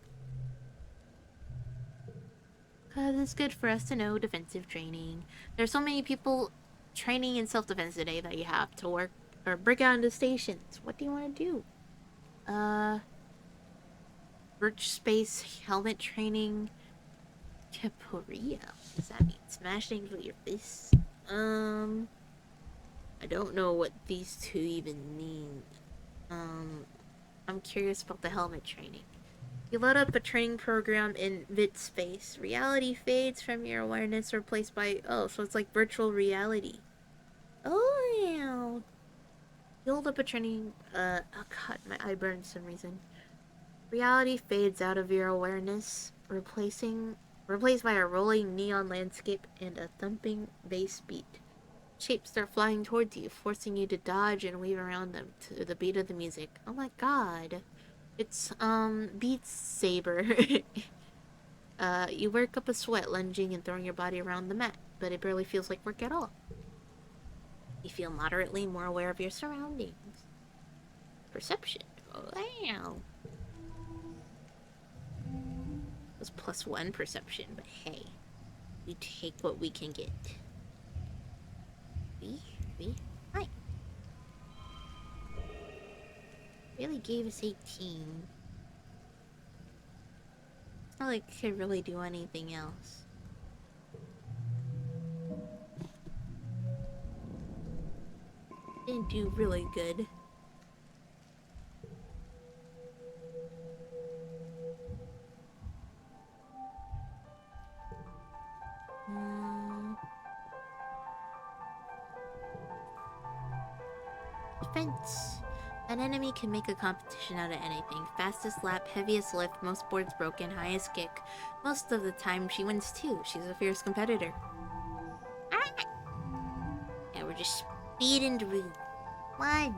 Cause it's good for us to know defensive training. There's so many people training in self-defense today that you have to work or break out into stations. What do you want to do? Birch space helmet training. Capoeira. What does that mean? Smash things with your fists. I don't know what these two even mean. I'm curious about the helmet training. You load up a training program in VidSpace. Reality fades from your awareness, replaced by... Oh, so it's like virtual reality. Oh, yeah. You load up a training... Oh, God, my eye burned for some reason. Reality fades out of your awareness, replaced by a rolling neon landscape and a thumping bass beat. Shapes start flying towards you, forcing you to dodge and weave around them to the beat of the music. Oh my god. It's, Beat Saber. You work up a sweat, lunging and throwing your body around the mat, but it barely feels like work at all. You feel moderately more aware of your surroundings. Perception. Wow. It was +1 perception, but hey. We take what we can get. Hi. Really gave us 18. It's not like I could really do anything else. Didn't do really good. Defense. An enemy can make a competition out of anything. Fastest lap, heaviest lift, most boards broken, highest kick. Most of the time she wins too. She's a fierce competitor. Yeah, we're just speeding through. 1,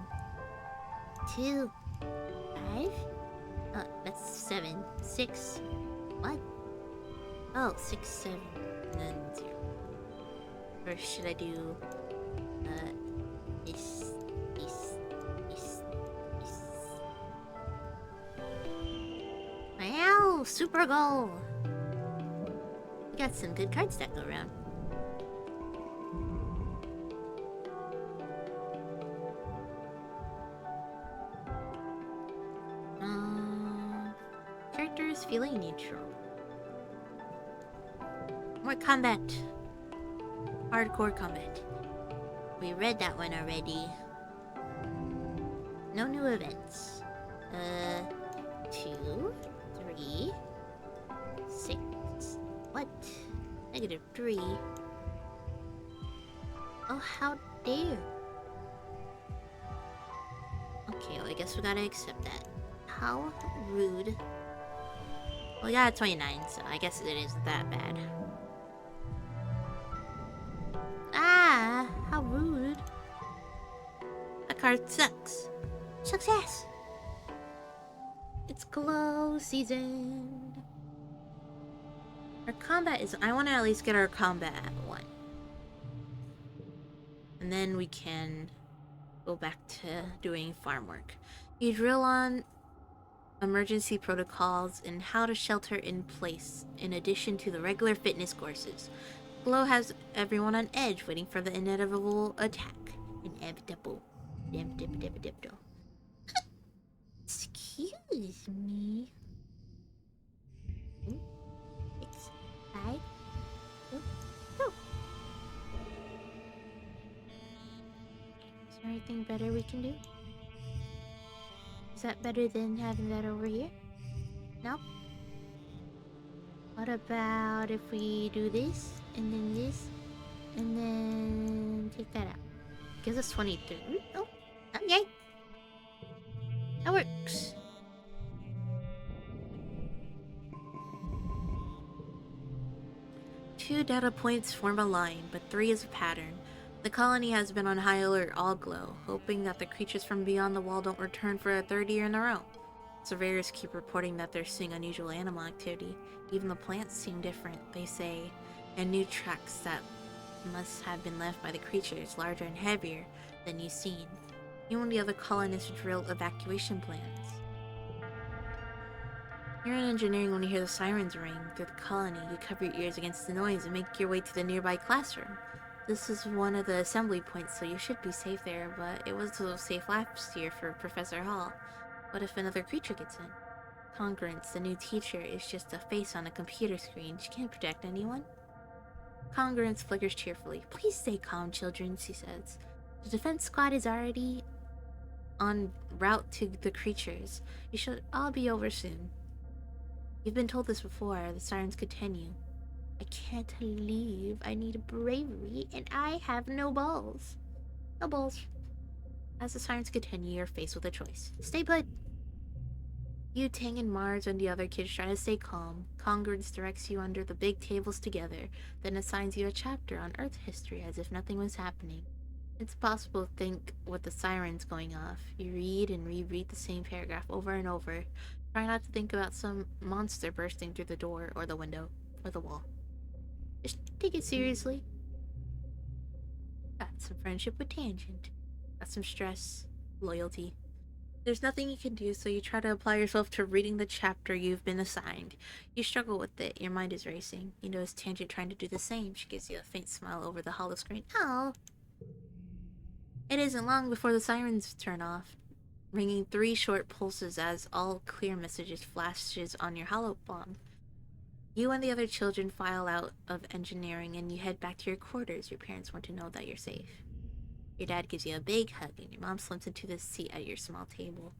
2, 5. Oh, that's 7. 6. What? Oh, 6, 7. And then 0. Or should I do... this. Wow, super goal! We got some good cards that go around. Characters feeling neutral. More combat. Hardcore combat. We read that one already. No new events. 2, 3, 6. What? -3. Oh, how dare. Okay, well, I guess we gotta accept that. How rude. Well, we got a 29, so I guess it isn't that bad. Ah, how rude. That part sucks. Success! It's glow season. Our combat is... I want to at least get our combat at 1. And then we can go back to doing farm work. You drill on emergency protocols and how to shelter in place, in addition to the regular fitness courses. Glow has everyone on edge, waiting for the inevitable attack. Inevitable. Excuse me. 6, 5, 2, 2. Is there anything better we can do? Is that better than having that over here? No? What about if we do this, and then this, and then take that out? Gives us 23. Oh, okay. That works. Two data points form a line, but 3 is a pattern. The colony has been on high alert all glow, hoping that the creatures from beyond the wall don't return for a 3rd year in a row. Surveyors keep reporting that they're seeing unusual animal activity. Even the plants seem different, they say, and new tracks that must have been left by the creatures, larger and heavier than you've seen. You and the other colonists drill evacuation plans. You're in engineering when you hear the sirens ring through the colony. You cover your ears against the noise and make your way to the nearby classroom. This is one of the assembly points, so you should be safe there, but it was so safe last year for Professor Hall. What if another creature gets in? Congruence, the new teacher, is just a face on a computer screen. She can't protect anyone. Congruence flickers cheerfully. Please stay calm, children, she says. The defense squad is already en route to the creatures. You should all be over soon. You've been told this before. The sirens continue. I can't leave. I need bravery, and I have no balls. No balls. As the sirens continue, you're faced with a choice. Stay put. You, Tang, and Mars and the other kids try to stay calm. Congruence directs you under the big tables together, then assigns you a chapter on Earth history as if nothing was happening. It's possible to think with the sirens going off. You read and reread the same paragraph over and over. Try not to think about some monster bursting through the door or the window or the wall. Just take it seriously. Got some friendship with Tangent. Got some stress, loyalty. There's nothing you can do, so you try to apply yourself to reading the chapter you've been assigned. You struggle with it. Your mind is racing. You notice Tangent trying to do the same. She gives you a faint smile over the hollow screen. Oh. It isn't long before the sirens turn off, ringing 3 short pulses as all clear messages flashes on your holopon. You and the other children file out of engineering and you head back to your quarters. Your parents want to know that you're safe. Your dad gives you a big hug and your mom slips into the seat at your small table.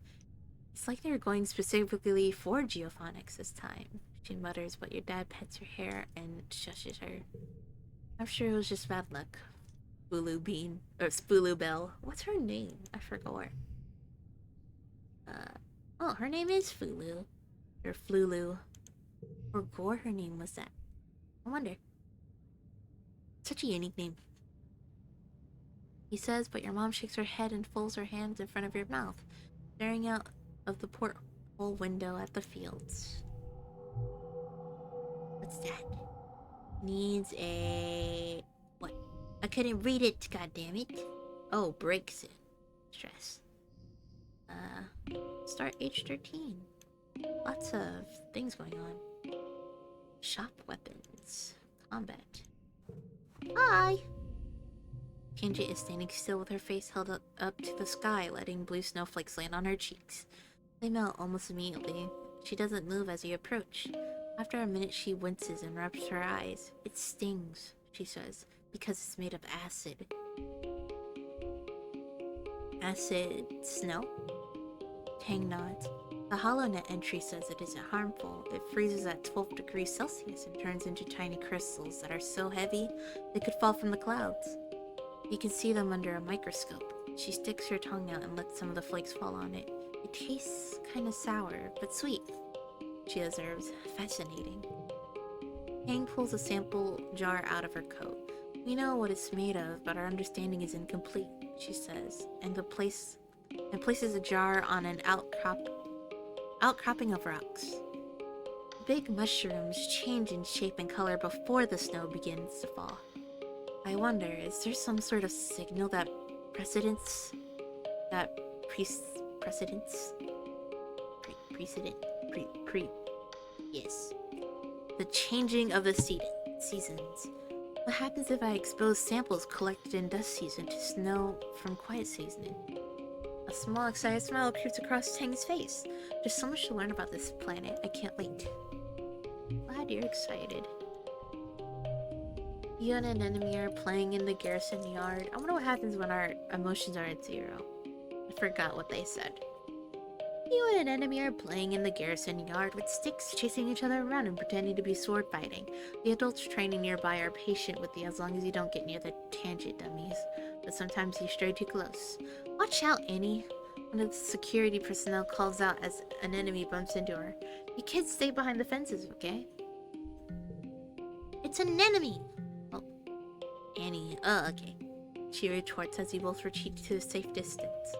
It's like they're going specifically for geophonics this time. She mutters, but your dad pets her hair and shushes her. I'm sure it was just bad luck. Spulu Bean. Or Spulu Bell. What's her name? I forgot. Oh, her name is Fulu. Or Flulu. Or Gore, her name was that. I wonder. Such a unique name. He says, but your mom shakes her head and folds her hands in front of your mouth, staring out of the porthole window at the fields. What's that? Needs a... what? I couldn't read it, goddammit. Oh, breaks it. Stress. Start age 13. Lots of things going on. Shop weapons. Combat. Hi! Kenji is standing still with her face held up to the sky, letting blue snowflakes land on her cheeks. They melt almost immediately. She doesn't move as you approach. After a minute, she winces and rubs her eyes. It stings, she says, because it's made of acid. Acid snow? Tang nods. The HoloNet entry says it isn't harmful. It freezes at 12 degrees Celsius and turns into tiny crystals that are so heavy they could fall from the clouds. You can see them under a microscope. She sticks her tongue out and lets some of the flakes fall on it. It tastes kinda sour, but sweet, she observes. Fascinating. Tang pulls a sample jar out of her coat. We know what it's made of, but our understanding is incomplete, she says, and places a jar on an outcropping of rocks. Big mushrooms change in shape and color before the snow begins to fall. I wonder, is there some sort of signal that precedence, that precedence, precedent, yes, the changing of the seasons. What happens if I expose samples collected in dust season to snow from quiet seasoning? A small, excited smile appears across Tang's face. There's so much to learn about this planet. I can't wait. Glad you're excited. You and an enemy are playing in the garrison yard. I wonder what happens when our emotions are at 0. I forgot what they said. You and an enemy are playing in the garrison yard with sticks, chasing each other around and pretending to be sword fighting. The adults training nearby are patient with you as long as you don't get near the tangent dummies, but sometimes you stray too close. Watch out, Annie. One of the security personnel calls out as an enemy bumps into her. You kids stay behind the fences, okay? It's an enemy! Oh, Annie, okay. She retorts as you both retreat to a safe distance.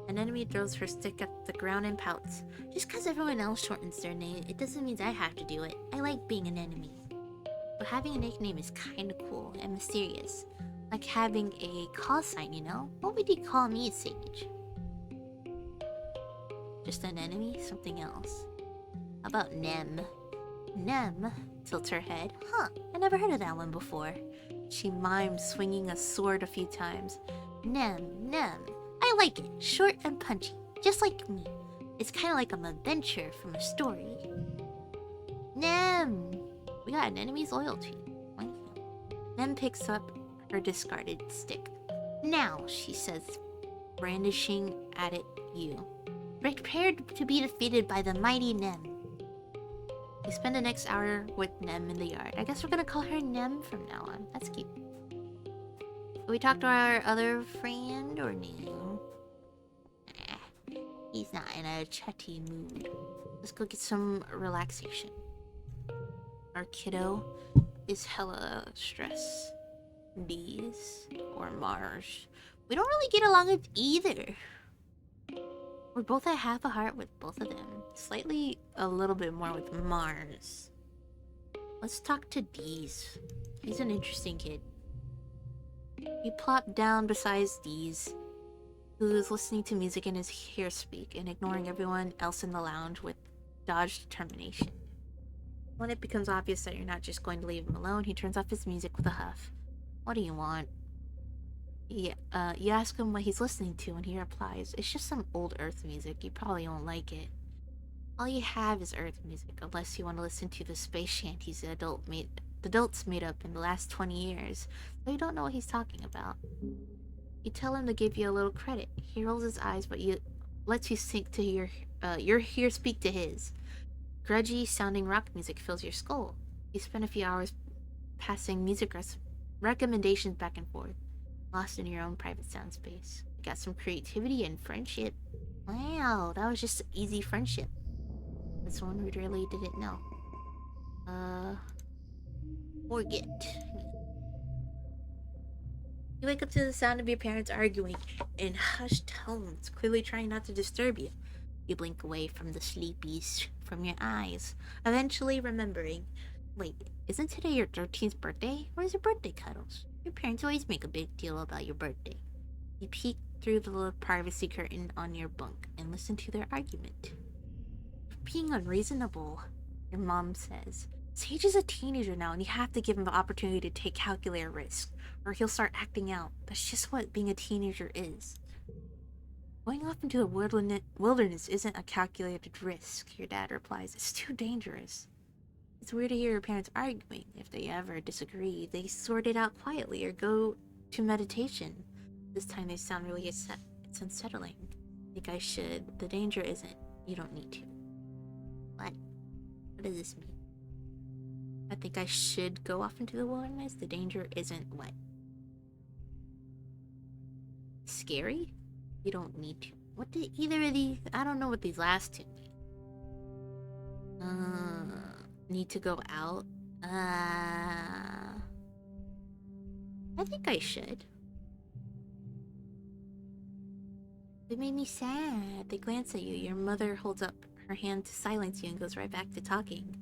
An enemy throws her stick at the ground and pouts. Just because everyone else shortens their name, it doesn't mean I have to do it. I like being an enemy. But having a nickname is kinda cool and mysterious. Like having a call sign, you know? What would you call me, Sage? Just an enemy? Something else. How about Nem? Nem tilts her head. Huh, I never heard of that one before. She mimes swinging a sword a few times. Nem. I like it. Short and punchy. Just like me. It's kind of like an adventure from a story. Nem! We got an enemy's loyalty. Nem picks up her discarded stick. Now, she says, brandishing at it you. Prepared to be defeated by the mighty Nem. We spend the next hour with Nem in the yard. I guess we're gonna call her Nem from now on. That's cute. Can we talk to our other friend or no? He's not in a chatty mood. Let's go get some relaxation. Our kiddo is hella stressed. D's or Mars. We don't really get along with either. We're both at half a heart with both of them. Slightly a little bit more with Mars. Let's talk to D's. He's an interesting kid. He plopped down beside D's, who's listening to music in his ear speak and ignoring everyone else in the lounge with dogged determination. When it becomes obvious that you're not just going to leave him alone, he turns off his music with a huff. What do you want? You ask him what he's listening to, and he replies, it's just some old Earth music. You probably won't like it. All you have is Earth music, unless you want to listen to the space shanties the adults made up in the last 20 years, so you don't know what he's talking about. You tell him to give you a little credit. He rolls his eyes, but lets you sync to your ear speak to his. Grudgy sounding rock music fills your skull. You spend a few hours passing music recommendations back and forth, lost in your own private sound space. You got some creativity and friendship. Wow, that was just easy friendship. This one we really didn't know. Forget. You wake up to the sound of your parents arguing in hushed tones, clearly trying not to disturb you. You blink away from the sleepies from your eyes, eventually remembering, wait, isn't today your 13th birthday? Where's your birthday cuddles? Your parents always make a big deal about your birthday. You peek through the little privacy curtain on your bunk and listen to their argument. You're being unreasonable, your mom says. Sage is a teenager now, and you have to give him the opportunity to take calculated risk, or he'll start acting out. That's just what being a teenager is. Going off into the wilderness isn't a calculated risk, your dad replies. It's too dangerous. It's weird to hear your parents arguing. If they ever disagree, they sort it out quietly or go to meditation. This time they sound really it's unsettling. I think I should. The danger isn't. You don't need to. What? What does this mean? I think I should go off into the wilderness. The danger isn't what? Scary? You don't need to. What did either of these... I don't know what these last two mean. Need to go out? I think I should. It made me sad. They glance at you. Your mother holds up her hand to silence you and goes right back to talking.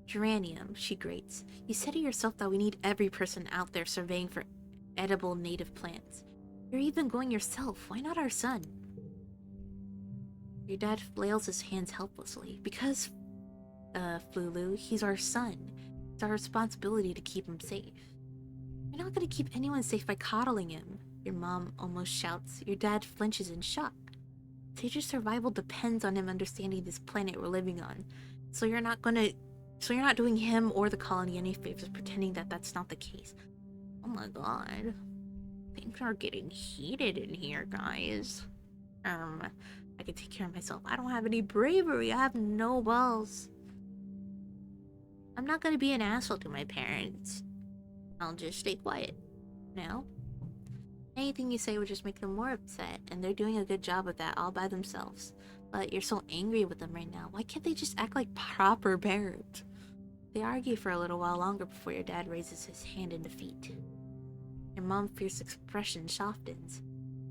Geranium, she grates. You said to yourself that we need every person out there surveying for edible native plants. You're even going yourself. Why not our son? Your dad flails his hands helplessly. Because, Flulu, he's our son. It's our responsibility to keep him safe. You're not gonna keep anyone safe by coddling him. Your mom almost shouts. Your dad flinches in shock. Sage's survival depends on him understanding this planet we're living on. So you're not doing him or the colony any favors pretending that that's not the case. Oh my god. Things are getting heated in here, guys. I can take care of myself. I don't have any bravery. I have no balls. I'm not gonna be an asshole to my parents. I'll just stay quiet. Now? Anything you say would just make them more upset, and they're doing a good job of that all by themselves. But you're so angry with them right now. Why can't they just act like proper parents? They argue for a little while longer before your dad raises his hand in defeat. Your mom's fierce expression softens.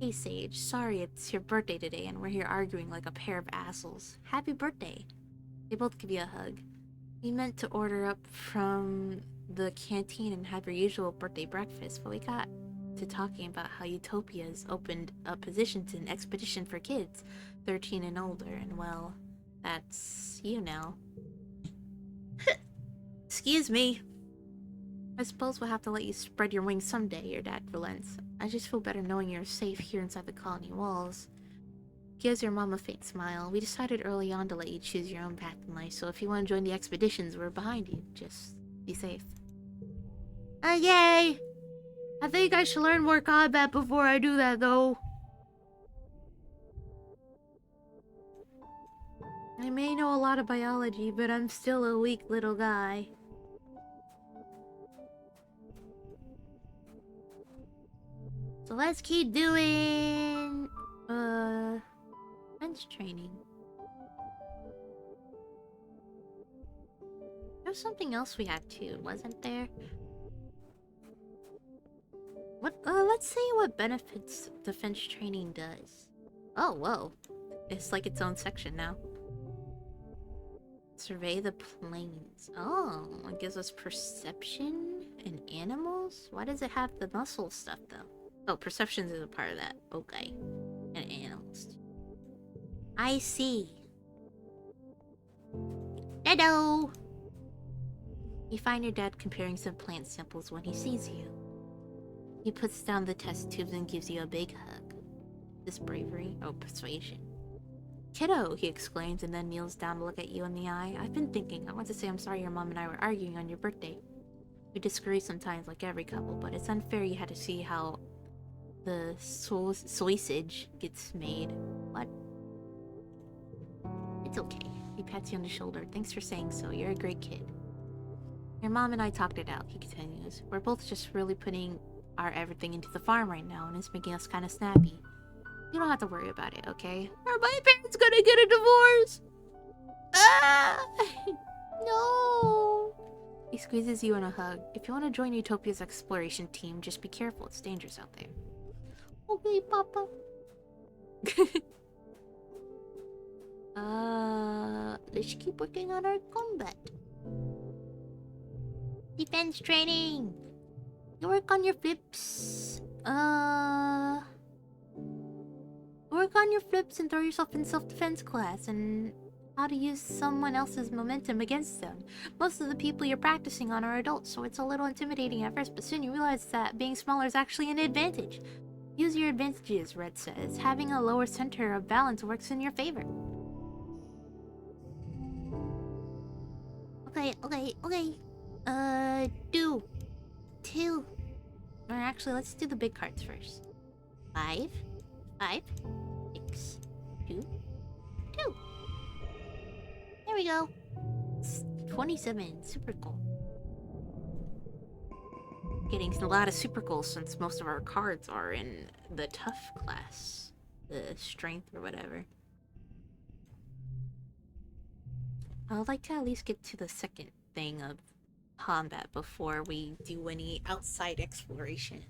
Hey Sage, sorry it's your birthday today and we're here arguing like a pair of assholes. Happy birthday! They both give you a hug. We meant to order up from the canteen and have your usual birthday breakfast, but we got to talking about how Utopia's opened a positions in Expedition for Kids, 13 and older, and well, that's you now. Excuse me. I suppose we'll have to let you spread your wings someday, your dad relents. I just feel better knowing you're safe here inside the colony walls. Gives your mom a faint smile. We decided early on to let you choose your own path in life, so if you want to join the expeditions, we're behind you. Just be safe. Yay! I think I should learn more combat before I do that, though. I may know a lot of biology, but I'm still a weak little guy. So let's keep doing... defense training. There was something else we had too, wasn't there? What? Let's see what benefits defense training does. Oh, whoa. It's like its own section now. Survey the plains. Oh, it gives us perception and animals? Why does it have the muscle stuff though? Oh, perception is a part of that. Okay. And animals. I see. Hello! You find your dad comparing some plant samples when he sees you. He puts down the test tubes and gives you a big hug. This bravery? Oh, persuasion. Kiddo, he exclaims and then kneels down to look at you in the eye. I've been thinking. I want to say I'm sorry your mom and I were arguing on your birthday. We disagree sometimes like every couple, but it's unfair you had to see how the sausage gets made. What? It's okay. He pats you on the shoulder. Thanks for saying so. You're a great kid. Your mom and I talked it out, he continues. We're both just really putting our everything into the farm right now, and it's making us kind of snappy. You don't have to worry about it, okay? Are my parents gonna get a divorce? Ah! No! He squeezes you in a hug. If you want to join Utopia's exploration team, just be careful. It's dangerous out there. Okay, Papa. Let's keep working on our combat. Defense training! You work on your flips. Work on your flips and throw yourself in self-defense class and how to use someone else's momentum against them. Most of the people you're practicing on are adults, so it's a little intimidating at first, but soon you realize that being smaller is actually an advantage. Use your advantages, Red says. Having a lower center of balance works in your favor. Okay. Do. 2. Or actually, let's do the big cards first. 5, 6, 2, 2. There we go. It's 27. Super cool. Getting a lot of super goals since most of our cards are in the tough class. The strength or whatever. I would like to at least get to the second thing of combat before we do any outside exploration.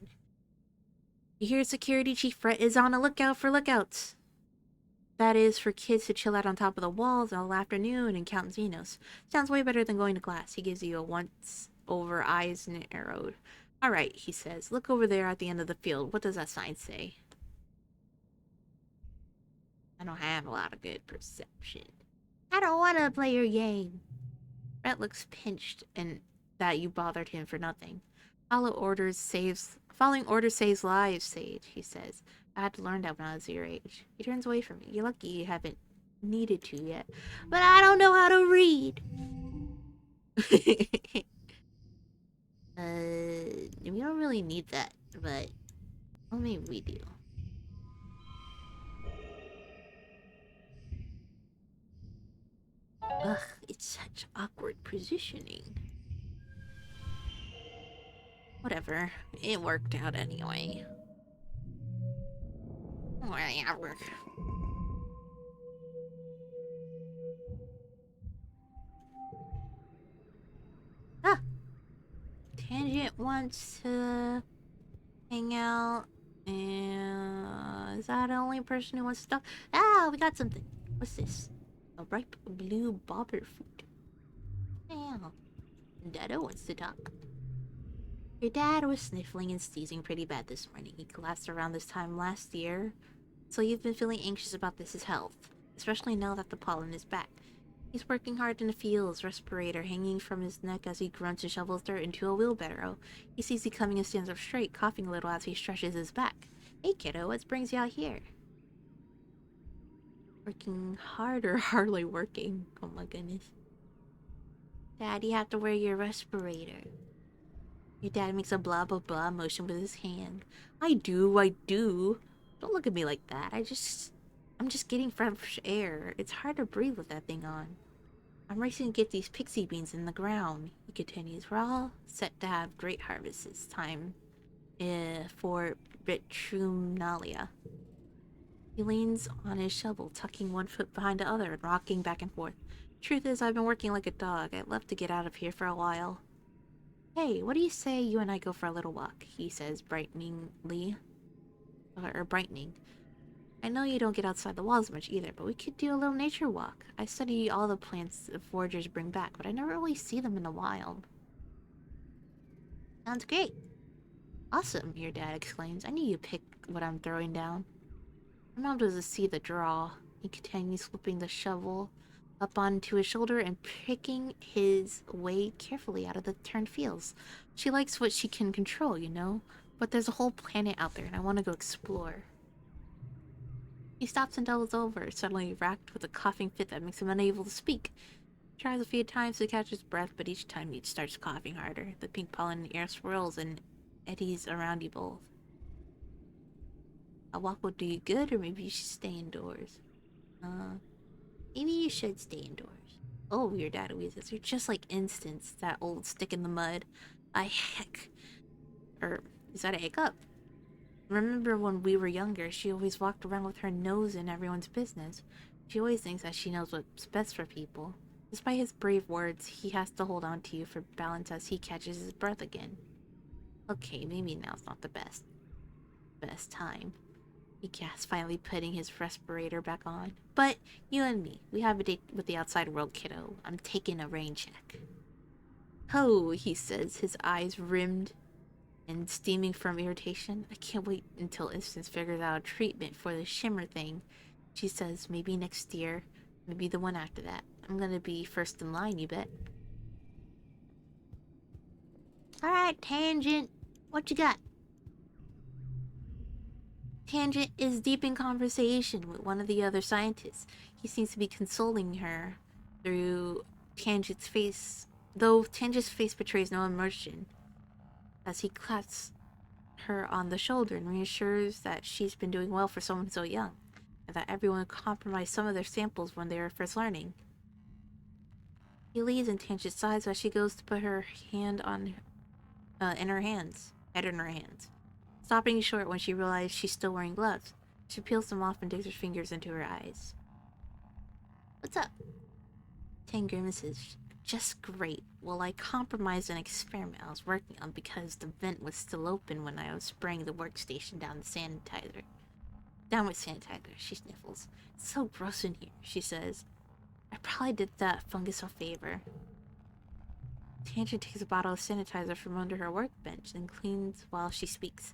You hear security chief Brett is on a lookout for lookouts. That is for kids to chill out on top of the walls all afternoon and count Xenos. Sounds way better than going to class. He gives you a once over eyes and arrowed. Alright, he says. Look over there at the end of the field. What does that sign say? I don't have a lot of good perception. I don't want to play your game. Brett looks pinched and that you bothered him for nothing. Following orders saves lives, Sage, he says. I had to learn that when I was your age. He turns away from me. You're lucky you haven't needed to yet. But I don't know how to read. We don't really need that, but well, maybe we do. Ugh, it's such awkward positioning. Whatever, it worked out anyway. Whatever. Ah! Tangent wants to hang out, and is that the only person who wants to talk? Ah, we got something. What's this? A ripe blue bobber fruit. Yeah. Dado wants to talk. Your dad was sniffling and sneezing pretty bad this morning. He collapsed around this time last year, so you've been feeling anxious about his health, especially now that the pollen is back. He's working hard in the fields, respirator hanging from his neck as he grunts and shovels dirt into a wheelbarrow. He sees you coming and stands up straight, coughing a little as he stretches his back. Hey kiddo, what brings you out here? Working hard or hardly working? Oh my goodness. Dad, you have to wear your respirator. Your dad makes a blah blah blah motion with his hand. I do. Don't look at me like that. I'm just getting fresh air. It's hard to breathe with that thing on. I'm racing to get these pixie beans in the ground. He continues. We're all set to have great harvests this time for Vitrumalia. He leans on his shovel, tucking one foot behind the other and rocking back and forth. Truth is, I've been working like a dog. I'd love to get out of here for a while. Hey, what do you say you and I go for a little walk? He says, brighteningly. Or brightening. I know you don't get outside the walls much either, but we could do a little nature walk. I study all the plants the foragers bring back, but I never really see them in the wild. Sounds great. Awesome, your dad exclaims. I knew you'd pick what I'm throwing down. My mom doesn't see the draw. He continues flipping the shovel up onto his shoulder and picking his way carefully out of the turned fields. She likes what she can control, you know? But there's a whole planet out there and I want to go explore. He stops and doubles over, suddenly racked with a coughing fit that makes him unable to speak. He tries a few times to catch his breath, but each time he starts coughing harder. The pink pollen in the air swirls and eddies around you both. A walk will do you good, or maybe you should stay indoors. Maybe you should stay indoors. Oh, your dad wheezes. You're just like Instance, that old stick in the mud. I heck. Or, is that a hiccup? Remember when we were younger, she always walked around with her nose in everyone's business. She always thinks that she knows what's best for people. Despite his brave words, he has to hold on to you for balance as he catches his breath again. Okay, maybe now's not the best time. He gasps, finally putting his respirator back on. But you and me, we have a date with the outside world, kiddo. I'm taking a rain check. Oh, he says, his eyes rimmed and steaming from irritation. I can't wait until Instance figures out a treatment for the shimmer thing. She says, maybe next year, maybe the one after that. I'm gonna be first in line, you bet. Alright, Tangent, what you got? Tangent is deep in conversation with one of the other scientists. He seems to be consoling her through Tangent's face, though Tangent's face betrays no emotion, as he claps her on the shoulder and reassures that she's been doing well for someone so young, and that everyone compromised some of their samples when they were first learning. He leaves and Tangent sighs as she goes to put her hand on, head in her hands, stopping short when she realizes she's still wearing gloves. She peels them off and digs her fingers into her eyes. What's up? Tang grimaces. Just great. Well, I compromised an experiment I was working on because the vent was still open when I was spraying the workstation down with sanitizer. Down with sanitizer, she sniffles. It's so gross in here, she says. I probably did that fungus a favor. Tangent takes a bottle of sanitizer from under her workbench and cleans while she speaks.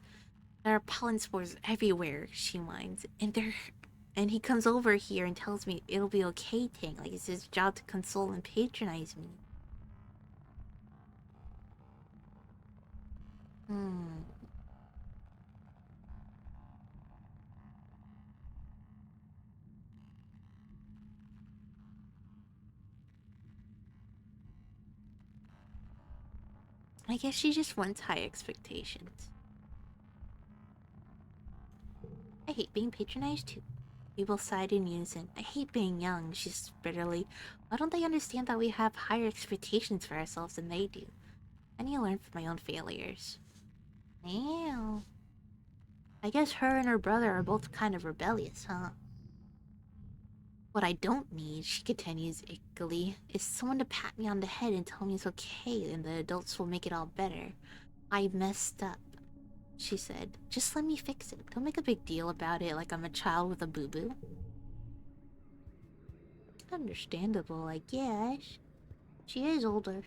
There are pollen spores everywhere, she whines, and he comes over here and tells me it'll be okay, Tang, like it's his job to console and patronize me. I guess she just wants high expectations. I hate being patronized too. We both sighed in unison. I hate being young, she says bitterly. Why don't they understand that we have higher expectations for ourselves than they do? I need to learn from my own failures. Ew. I guess her and her brother are both kind of rebellious, huh? What I don't need, she continues ickily, is someone to pat me on the head and tell me it's okay and the adults will make it all better. I messed up, she said. Just let me fix it. Don't make a big deal about it like I'm a child with a boo-boo. Understandable, I guess. She is older.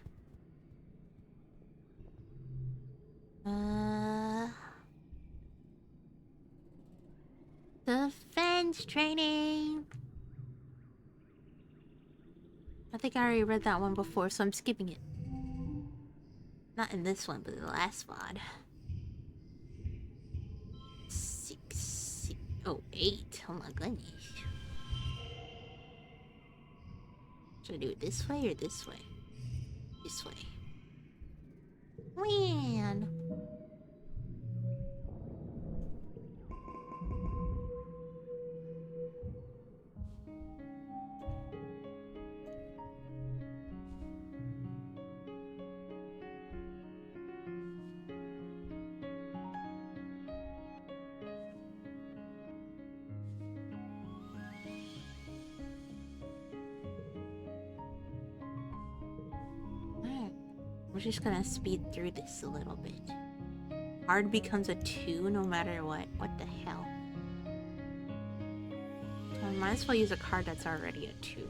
Defense training! I think I already read that one before, so I'm skipping it. Not in this one, but in the last VOD. 8. Oh my goodness. Should I do it this way or this way? This way. Man. We're just gonna speed through this a little bit. Hard becomes a 2 no matter what. What the hell? I might as well use a card that's already a 2.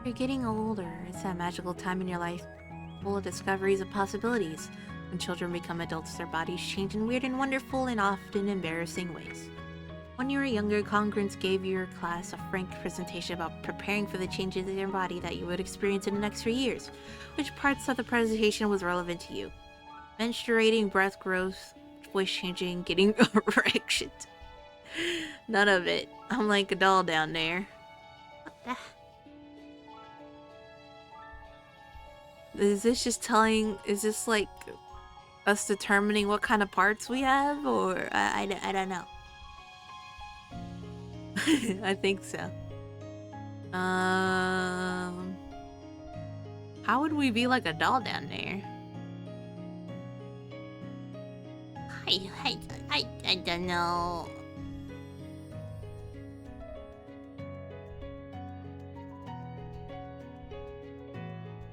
You're getting older. It's that magical time in your life full of discoveries and possibilities. When children become adults, their bodies change in weird and wonderful and often embarrassing ways. When you were younger, Congruence gave your class a frank presentation about preparing for the changes in your body that you would experience in the next 3 years. Which parts of the presentation was relevant to you? Menstruating, breath growth, voice changing, getting erections. None of it. I'm like a doll down there. What the... Is this just telling... Is this like us determining what kind of parts we have? Or... I don't know. I think so. How would we be like a doll down there? I don't know.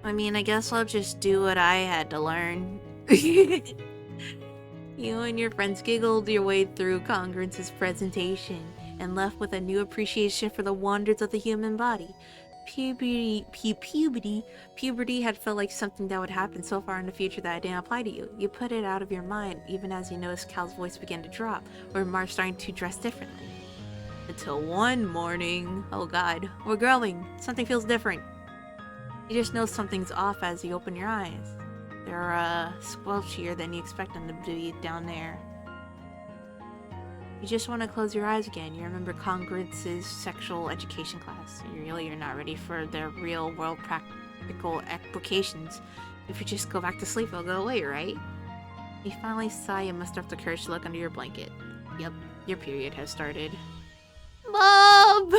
I mean, I guess I'll just do what I had to learn. You and your friends giggled your way through Congruence's presentation and left with a new appreciation for the wonders of the human body. Puberty had felt like something that would happen so far in the future that it didn't apply to you. You put it out of your mind, even as you noticed Cal's voice began to drop, or Mark starting to dress differently. Until one morning, oh god, we're growing. Something feels different. You just know something's off as you open your eyes. They're squelchier than you expect them to be down there. You just want to close your eyes again. You remember Congruence's sexual education class. You're not ready for their real world practical applications. If you just go back to sleep, it'll go away, right? You finally sigh and muster up the courage to look under your blanket. Yep, your period has started. Mom!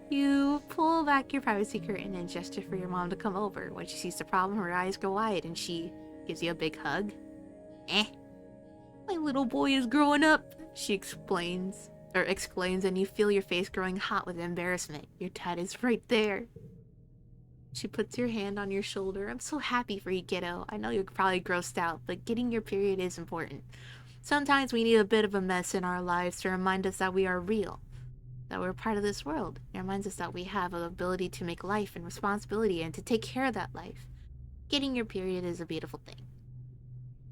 You pull back your privacy curtain and gesture for your mom to come over. When she sees the problem, her eyes go wide and she gives you a big hug. My little boy is growing up, she explains, exclaims, and you feel your face growing hot with embarrassment. Your dad is right there. She puts your hand on your shoulder. I'm so happy for you, kiddo. I know you're probably grossed out, but getting your period is important. Sometimes we need a bit of a mess in our lives to remind us that we are real, that we're part of this world. It reminds us that we have an ability to make life and responsibility and to take care of that life. Getting your period is a beautiful thing.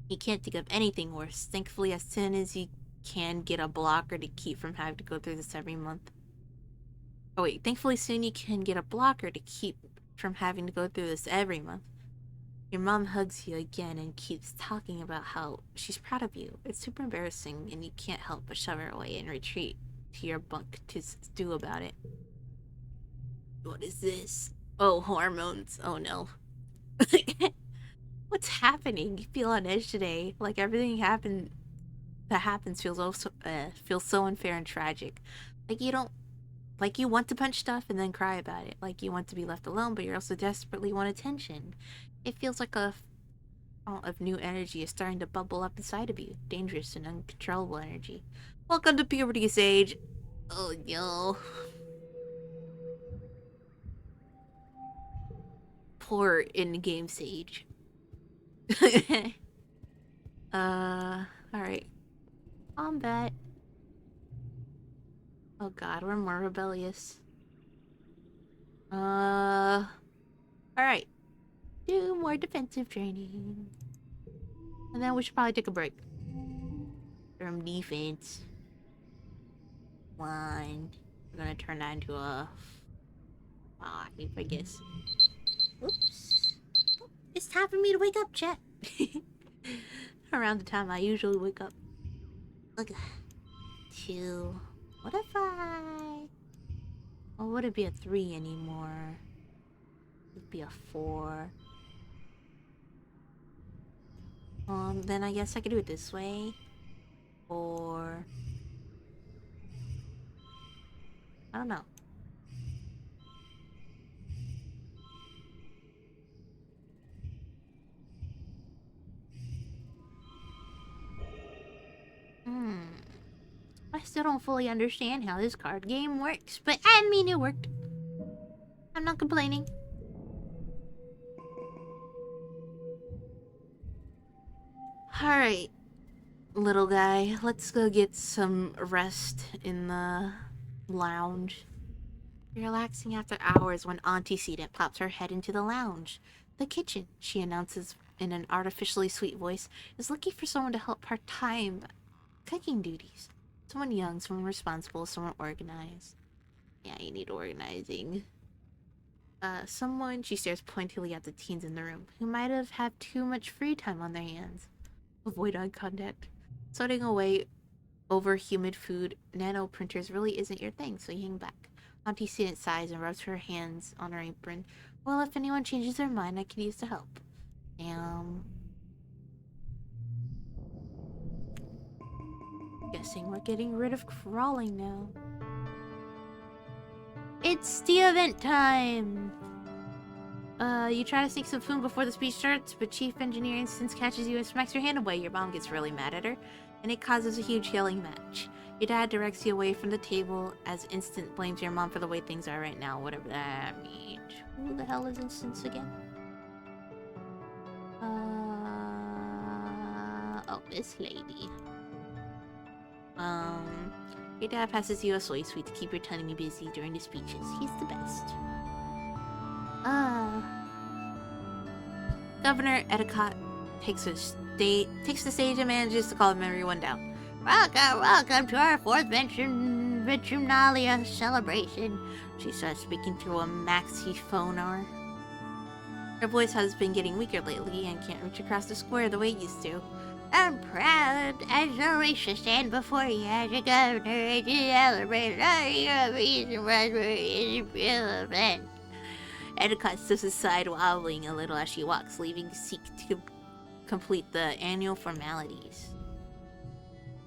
You can't think of anything worse. Thankfully, as soon as you can get a blocker to keep from having to go through this every month. Oh wait, thankfully soon you can get a blocker to keep from having to go through this every month. Your mom hugs you again and keeps talking about how she's proud of you. It's super embarrassing and you can't help but shove her away and retreat to your bunk to stew about it. What is this? Oh, hormones. Oh no. What's happening? You feel on edge today. Like everything that happens feels so unfair and tragic. Like you want to punch stuff and then cry about it. Like you want to be left alone, but you also desperately want attention. It feels like a fount of new energy is starting to bubble up inside of you. Dangerous and uncontrollable energy. Welcome to puberty, Sage. Oh no. Poor in-game Sage. Alright. Combat. Oh god, we're more rebellious. Alright. Do more defensive training. And then we should probably take a break. From defense. One. We're gonna turn that into a 5, I guess. Oops. Oh, it's time for me to wake up, chat. Around the time I usually wake up. Look. 2. What if I... Oh, would it be a 3 anymore? It'd be a 4. Then I guess I could do it this way. Or... I don't know. I still don't fully understand how this card game works, but I mean it worked. I'm not complaining. Alright, little guy, let's go get some rest in the lounge. You're relaxing after hours when Auntie Sedent pops her head into the lounge. The kitchen, she announces in an artificially sweet voice, is looking for someone to help part-time cooking duties. Someone young, someone responsible, someone organized. Yeah, you need organizing. Someone, she stares pointedly at the teens in the room, who might have had too much free time on their hands. Avoid eye contact. Sorting away over humid food, nano printers really isn't your thing, so you hang back. Auntie Sedent sighs and rubs her hands on her apron. Well, if anyone changes their mind, I could use the help. Guessing we're getting rid of crawling now. It's the event time! You try to sneak some food before the speech starts, but Chief Engineer Instance catches you and smacks your hand away. Your mom gets really mad at her, and it causes a huge yelling match. Your dad directs you away from the table as Instant blames your mom for the way things are right now, whatever that means. Who the hell is Instance again? Oh, this lady. Your dad passes you a soy sweet to keep your tummy busy during the speeches. He's the best. Governor Etiquette takes the stage and manages to calm everyone down. Welcome to our 4th Ventunalia celebration. She starts speaking through a maxi phonar. Her voice has been getting weaker lately and can't reach across the square the way it used to. I'm proud as a race to stand before you as a governor and to celebrate our reason Etiquette steps aside, wobbling a little as she walks, leaving Seek to complete the annual formalities.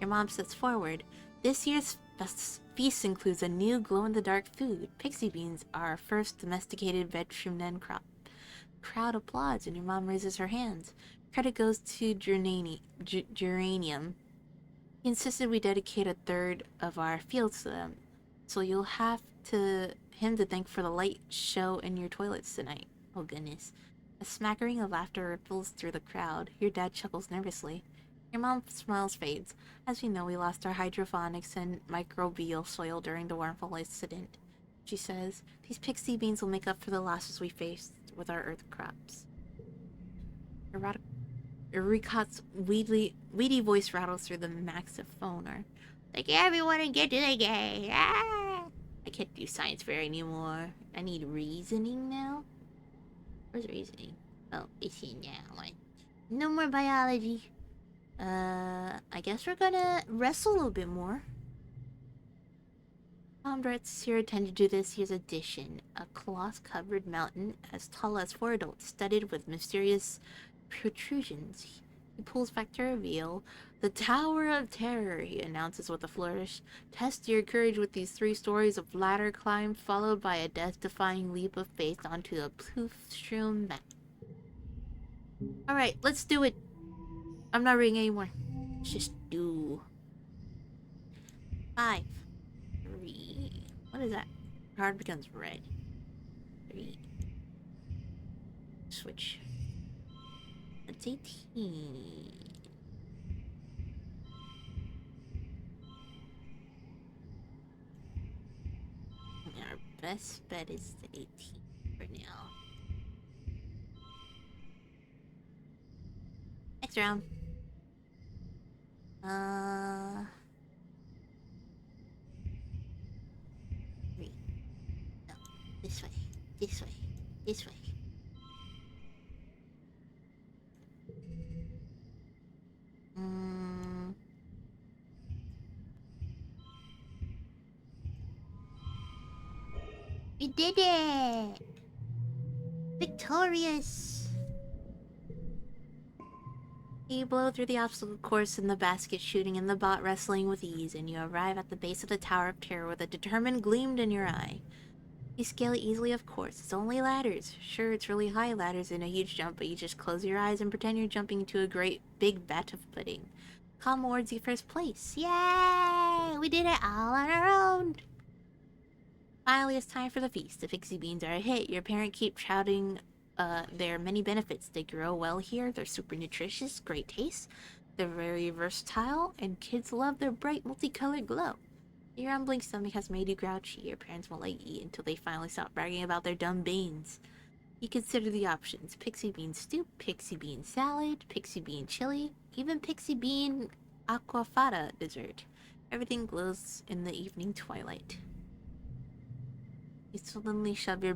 Your mom steps forward. This year's feast includes a new glow-in-the-dark food. Pixie beans are our first domesticated bedroom den crop. Crowd applauds and your mom raises her hands. Credit goes to Geranium. He insisted we dedicate a third of our fields to them, so you'll have him to thank for the light show in your toilets tonight. Oh goodness. A smattering of laughter ripples through the crowd. Your dad chuckles nervously. Your mom's smiles fades. As we know, we lost our hydroponics and microbial soil during the wormhole incident. She says, these pixie beans will make up for the losses we faced with our earth crops. Eureka's weedy voice rattles through the maxophoner. Thank everyone and get to the game. Ah! I can't do science fair anymore. I need reasoning now. Where's reasoning? Oh, it's in that one. No more biology. I guess we're gonna wrestle a little bit more. Tom directs your attention to this year's edition. A cloth-covered mountain as tall as 4 adults, studded with mysterious protrusions. He pulls back to reveal the Tower of Terror, he announces with a flourish. Test your courage with these 3 stories of ladder climb, followed by a death-defying leap of faith onto the poof-strewn map. Alright, let's do it. I'm not reading anymore. Let's just do. 5, 3. What is that? Card becomes red. 3. Switch. That's 18. Our best bet is the 18 for now. Next round. Three. No. This way. This way. This way. We did it! Victorious! You blow through the obstacle course in the basket shooting and the bot wrestling with ease, and you arrive at the base of the Tower of Terror with a determined gleam in your eye. You scale it easily, of course. It's only ladders. Sure, it's really high ladders and a huge jump, but you just close your eyes and pretend you're jumping into a great big vat of pudding. Calm awards you first place. Yay! We did it all on our own! Finally, it's time for the feast. The pixie beans are a hit. Your parent keeps shouting their many benefits. They grow well here, they're super nutritious, great taste, they're very versatile, and kids love their bright, multicolored glow. Your rumbling stomach has made you grouchy. Your parents won't let you eat until they finally stop bragging about their dumb beans. You consider the options. Pixie bean soup, pixie bean salad, pixie bean chili, even pixie bean aquafaba dessert. Everything glows in the evening twilight. You suddenly shove your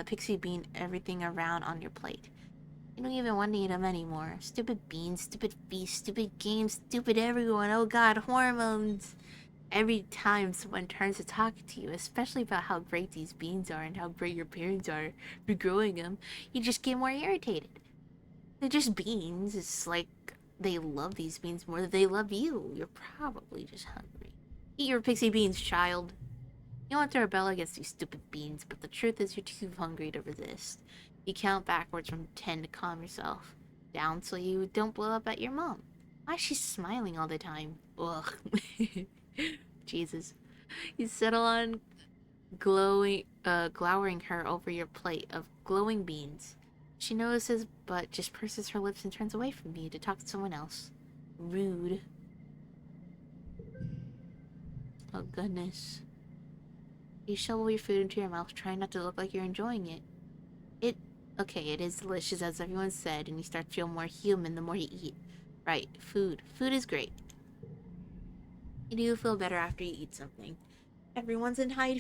pixie bean everything around on your plate. You don't even want to eat them anymore. Stupid beans, stupid feast, stupid games, stupid everyone. Oh god, hormones. Every time someone turns to talk to you, especially about how great these beans are and how great your parents are for growing them, you just get more irritated. They're just beans. It's like they love these beans more than they love you. You're probably just hungry. Eat your pixie beans, child. You want to rebel against these stupid beans, but the truth is you're too hungry to resist. You count backwards from 10 to calm yourself down so you don't blow up at your mom. Why is she smiling all the time? Ugh. Jesus. You settle on glowering her over your plate of glowing beans. She notices, but just purses her lips and turns away from you to talk to someone else. Rude. Oh goodness. You shovel your food into your mouth, trying not to look like you're enjoying it. Okay, it is delicious, as everyone said, and you start to feel more human the more you eat. Right, food. Food is great. You do feel better after you eat something. Everyone's in high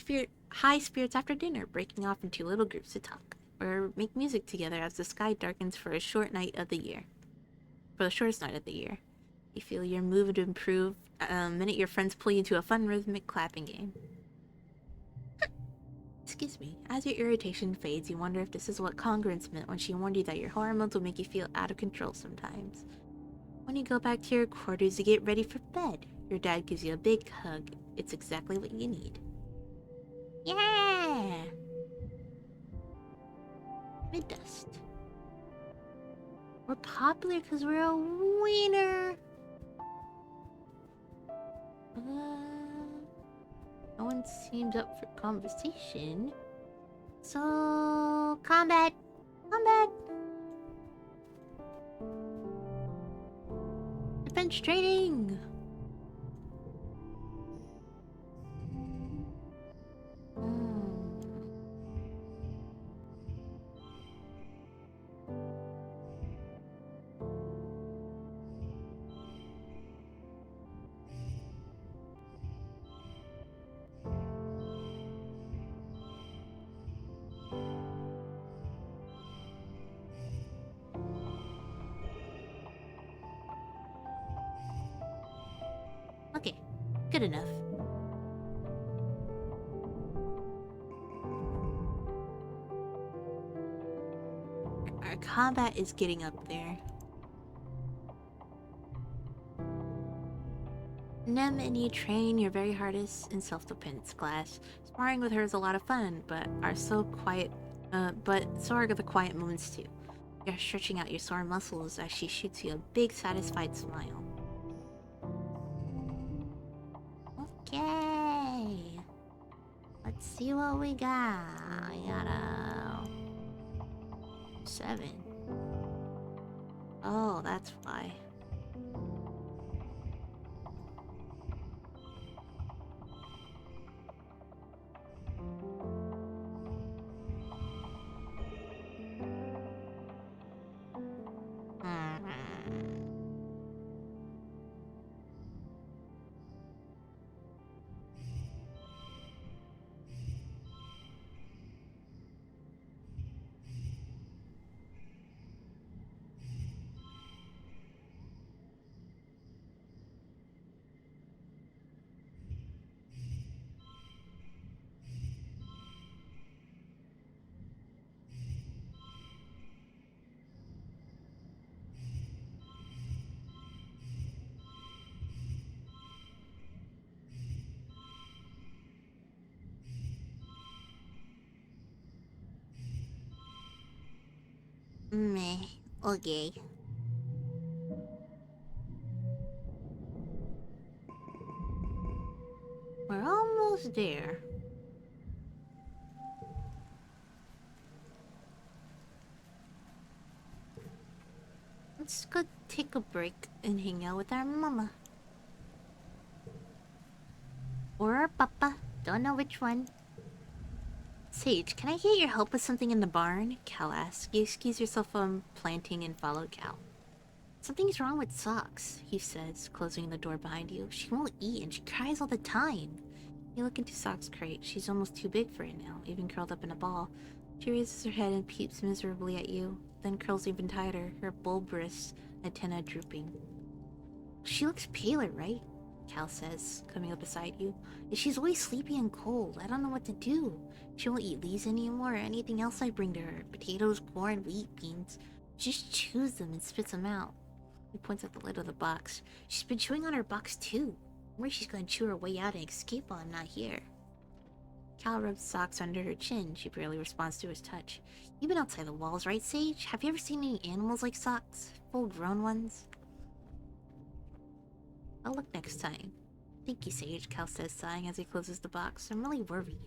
spirits after dinner, breaking off into little groups to talk, or make music together as the sky darkens for a short night of the year. For the shortest night of the year. You feel your mood improve the minute your friends pull you into a fun rhythmic clapping game. excuse me. As your irritation fades, you wonder if this is what congruence meant when she warned you that your hormones will make you feel out of control sometimes. When you go back to your quarters to get ready for bed, your dad gives you a big hug. It's exactly what you need. Yeah! Mid-dust. We're popular because we're a wiener. No one seems up for conversation. So, combat! Combat! Defense training! Okay, good enough. Our combat is getting up there. Nem and you train your very hardest in self-defense class. Sparring with her is a lot of fun, but so are the quiet moments too. You're stretching out your sore muscles as she shoots you a big satisfied smile. Okay. Let's see what we got. I got a 7. Oh, that's why. Meh. Okay. We're almost there. Let's go take a break and hang out with our mama. Or our papa. Don't know which one. Sage, can I get your help with something in the barn? Cal asks. You excuse yourself from planting and follow Cal. Something's wrong with Socks, he says, closing the door behind you. She won't eat and she cries all the time. You look into Socks' crate. She's almost too big for it now, even curled up in a ball. She raises her head and peeps miserably at you, then curls even tighter, her bulbous antenna drooping. She looks paler, right? Cal says, coming up beside you. She's always sleepy and cold. I don't know what to do. She won't eat leaves anymore or anything else I bring to her. Potatoes, corn, wheat, beans. She just chews them and spits them out. He points at the lid of the box. She's been chewing on her box too. I'm worried she's gonna chew her way out and escape while I'm not here. Cal rubs Socks under her chin. She barely responds to his touch. You've been outside the walls, right, Sage? Have you ever seen any animals like Socks? Full-grown ones? I'll look next time. Thank you, Sage, Cal says, sighing as he closes the box. I'm really worried.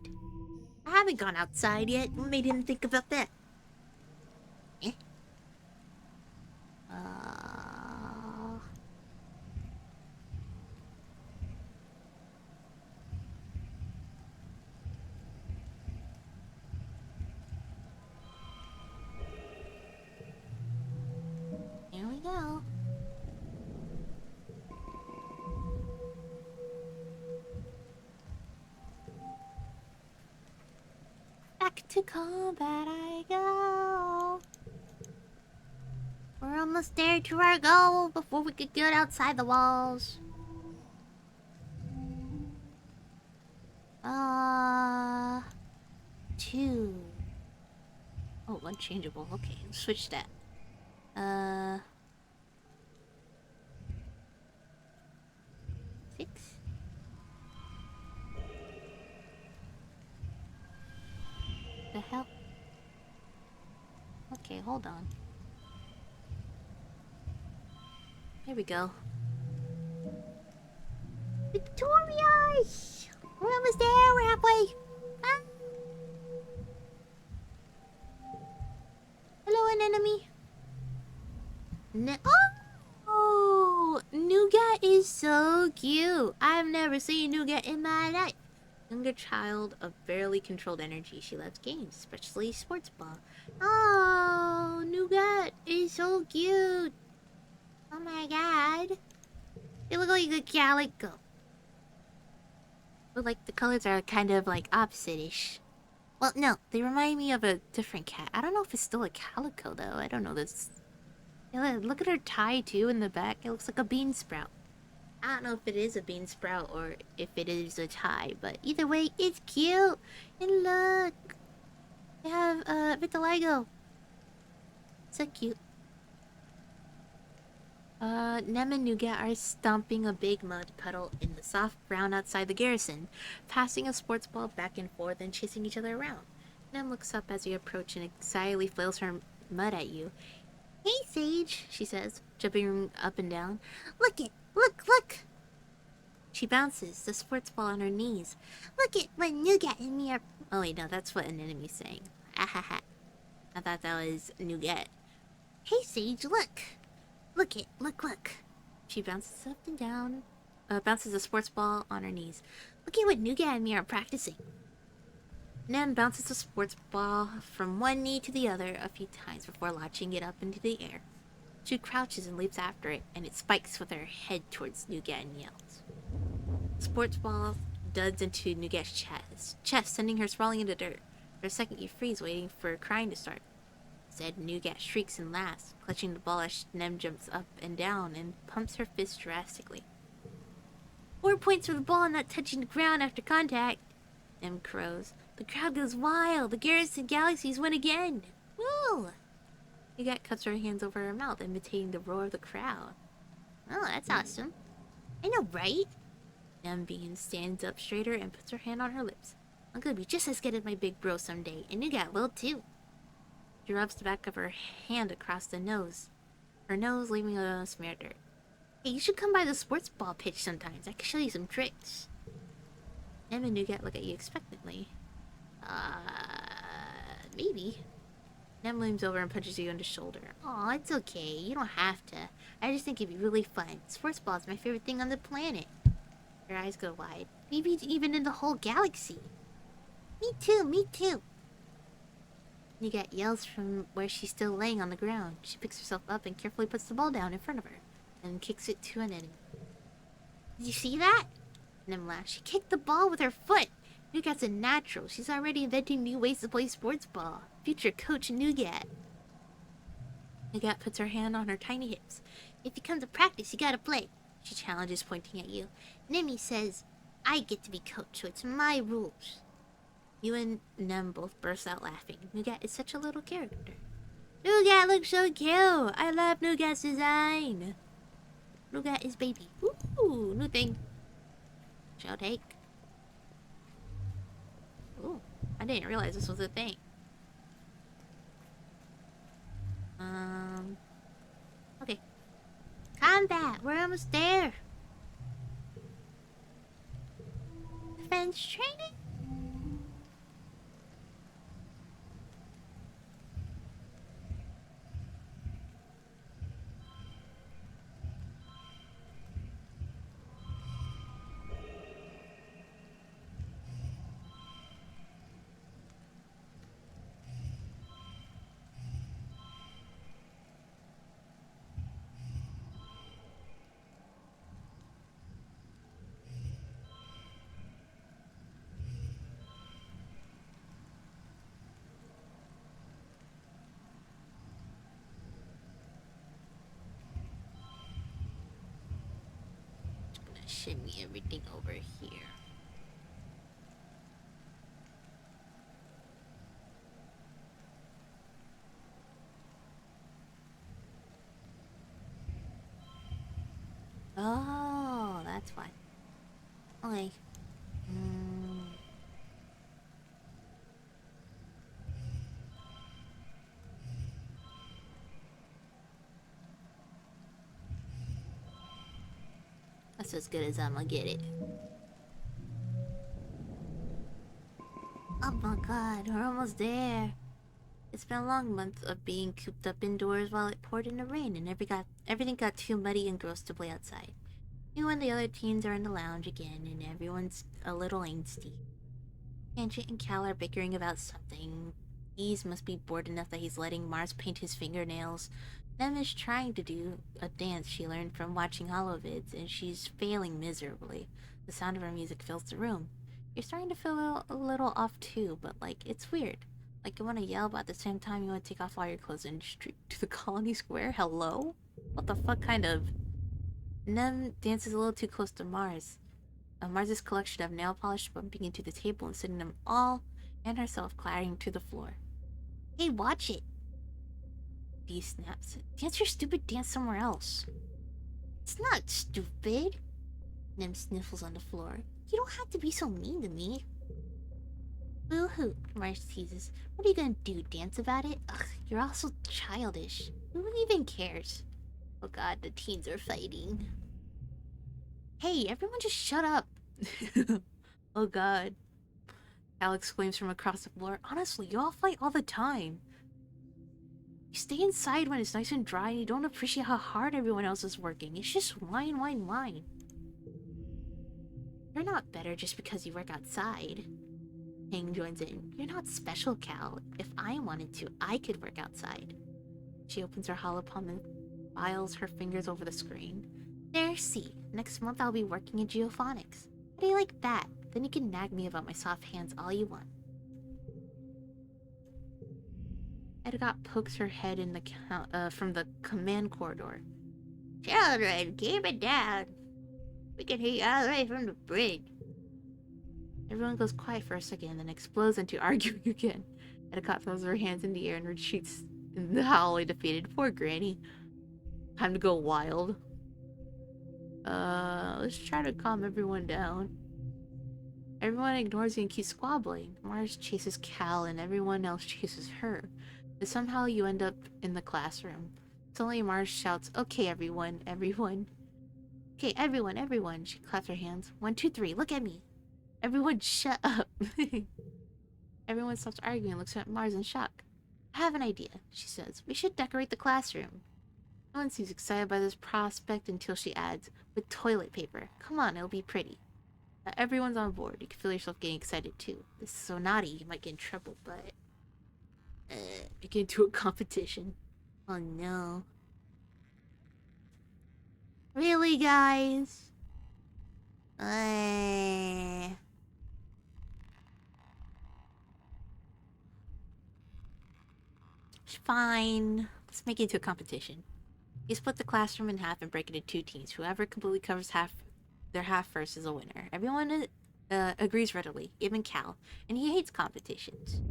I haven't gone outside yet. What made him think about that? Eh? Here we go. Back to combat I go. We're almost there to our goal before we could get outside the walls. 2. Oh, unchangeable. Okay, let's switch that. 6? The hell? Okay, hold on. Here we go. Victorious! We're almost there, we're halfway! Ah. Hello, an enemy. Oh! Nougat is so cute! I've never seen Nougat in my life. Younger child of barely controlled energy, she loves games, especially sports ball. Oh, Nougat is so cute! Oh my god. They look like a calico. But like the colors are kind of like opposite-ish. Well, no, they remind me of a different cat. I don't know if it's still a calico though. I don't know this. Yeah, look at her tie too in the back. It looks like a bean sprout. I don't know if it is a bean sprout or if it is a tie, but either way, it's cute. And look, they have vitiligo. So cute. Nem and Nougat are stomping a big mud puddle in the soft ground outside the garrison, passing a sports ball back and forth and chasing each other around. Nem looks up as you approach and excitedly flails her mud at you. Hey, Sage, she says, jumping up and down. Look it! Look! She bounces, the sports ball on her knees. Look at what Nougat and me are... Oh wait, no, that's what an enemy's saying. Ahaha. I thought that was Nougat. Hey, Sage, look! Look it, look. She bounces up and down, bounces a sports ball on her knees. Look at what Nougat and me are practicing. Nem bounces the sports ball from one knee to the other a few times before launching it up into the air. She crouches and leaps after it, and it spikes with her head towards Nougat and yells. The sports ball duds into Nougat's chest, sending her sprawling into dirt. For a second, you freeze, waiting for crying to start. Instead, Nougat shrieks and laughs, clutching the ball as Nem jumps up and down and pumps her fist drastically. 4 points for the ball not touching the ground after contact, Nem crows. The crowd goes wild. The Garrison Galaxies win again. Woo! Nougat cups her hands over her mouth, imitating the roar of the crowd. Oh, that's awesome. I know, right? Nem stands up straighter and puts her hand on her lips. I'm gonna be just as good as my big bro someday, and Nougat will too. She rubs the back of her hand across the nose. Her nose leaving a smear of dirt. Hey, you should come by the sports ball pitch sometimes. I can show you some tricks. Nem and Nougat look at you expectantly. Maybe. Nem leans over and punches you on the shoulder. Aw, it's okay. You don't have to. I just think it'd be really fun. Sports ball is my favorite thing on the planet. Her eyes go wide. Maybe even in the whole galaxy. Me too. Nougat yells from where she's still laying on the ground. She picks herself up and carefully puts the ball down in front of her, and kicks it to an enemy. Did you see that? Nem laughs. She kicked the ball with her foot. Nougat's a natural. She's already inventing new ways to play sports ball. Future coach Nougat. Nougat puts her hand on her tiny hips. If you come to practice, you gotta play. She challenges, pointing at you. Nemi says, I get to be coach, so it's my rules. You and Nem both burst out laughing. Nougat is such a little character. Nougat looks so cute! I love Nougat's design! Nougat is baby. Ooh, new thing. Shall take. Ooh, I didn't realize this was a thing. Okay. Combat! We're almost there! Defense training? Shimmy everything over here. Oh, that's why. Okay. Mm. That's as good as I'm gonna get it. Oh my god, we're almost there. It's been a long month of being cooped up indoors while it poured in the rain and everything got too muddy and gross to play outside. You and the other teens are in the lounge again and everyone's a little angsty. Tangent and Cal are bickering about something. Ease must be bored enough that he's letting Mars paint his fingernails. Nem is trying to do a dance she learned from watching holovids, and she's failing miserably. The sound of her music fills the room. You're starting to feel a little off too, but like, it's weird. Like, you want to yell, but at the same time, you want to take off all your clothes and streak to the colony square? Hello? What the fuck kind of. Nem dances a little too close to Mars. Mars's collection of nail polish bumping into the table and sending them all and herself clattering to the floor. Hey, watch it! Dee snaps. Dance your stupid dance somewhere else. It's not stupid. Nem sniffles on the floor. You don't have to be so mean to me. Boo-hoo, Mars teases. What are you gonna do, dance about it? Ugh, you're all so childish. Who even cares? Oh god, the teens are fighting. Hey, everyone just shut up. Oh god. Cal exclaims from across the floor. Honestly, you all fight all the time. You stay inside when it's nice and dry and you don't appreciate how hard everyone else is working. It's just whine, whine, whine. You're not better just because you work outside. Hang joins in. You're not special, Cal. If I wanted to, I could work outside. She opens her holopalm and files her fingers over the screen. There, see. Next month I'll be working in geophonics. How do you like that? Then you can nag me about my soft hands all you want. Edgot pokes her head in the from the command corridor. Children, keep it down. We can hear you all the way from the bridge. Everyone goes quiet for a second, then explodes into arguing again. Edgot throws her hands in the air and retreats in the howlingly defeated. Poor Granny. Time to go wild. Let's try to calm everyone down. Everyone ignores you and keeps squabbling. Mars chases Cal and everyone else chases her. But somehow you end up in the classroom. Suddenly Mars shouts, okay everyone, everyone. Okay, everyone, everyone. She claps her hands. 1, 2, 3, look at me. Everyone shut up. Everyone stops arguing and looks at Mars in shock. I have an idea, she says. We should decorate the classroom. No one seems excited by this prospect until she adds, with toilet paper. Come on, it'll be pretty. Now everyone's on board. You can feel yourself getting excited too. This is so naughty, you might get in trouble, but... you get into a competition. Oh no. Really, guys? Fine. Let's make it into a competition. You split the classroom in half and break it into 2 teams. Whoever completely covers their half first is a winner. Everyone agrees readily, even Cal, and he hates competitions.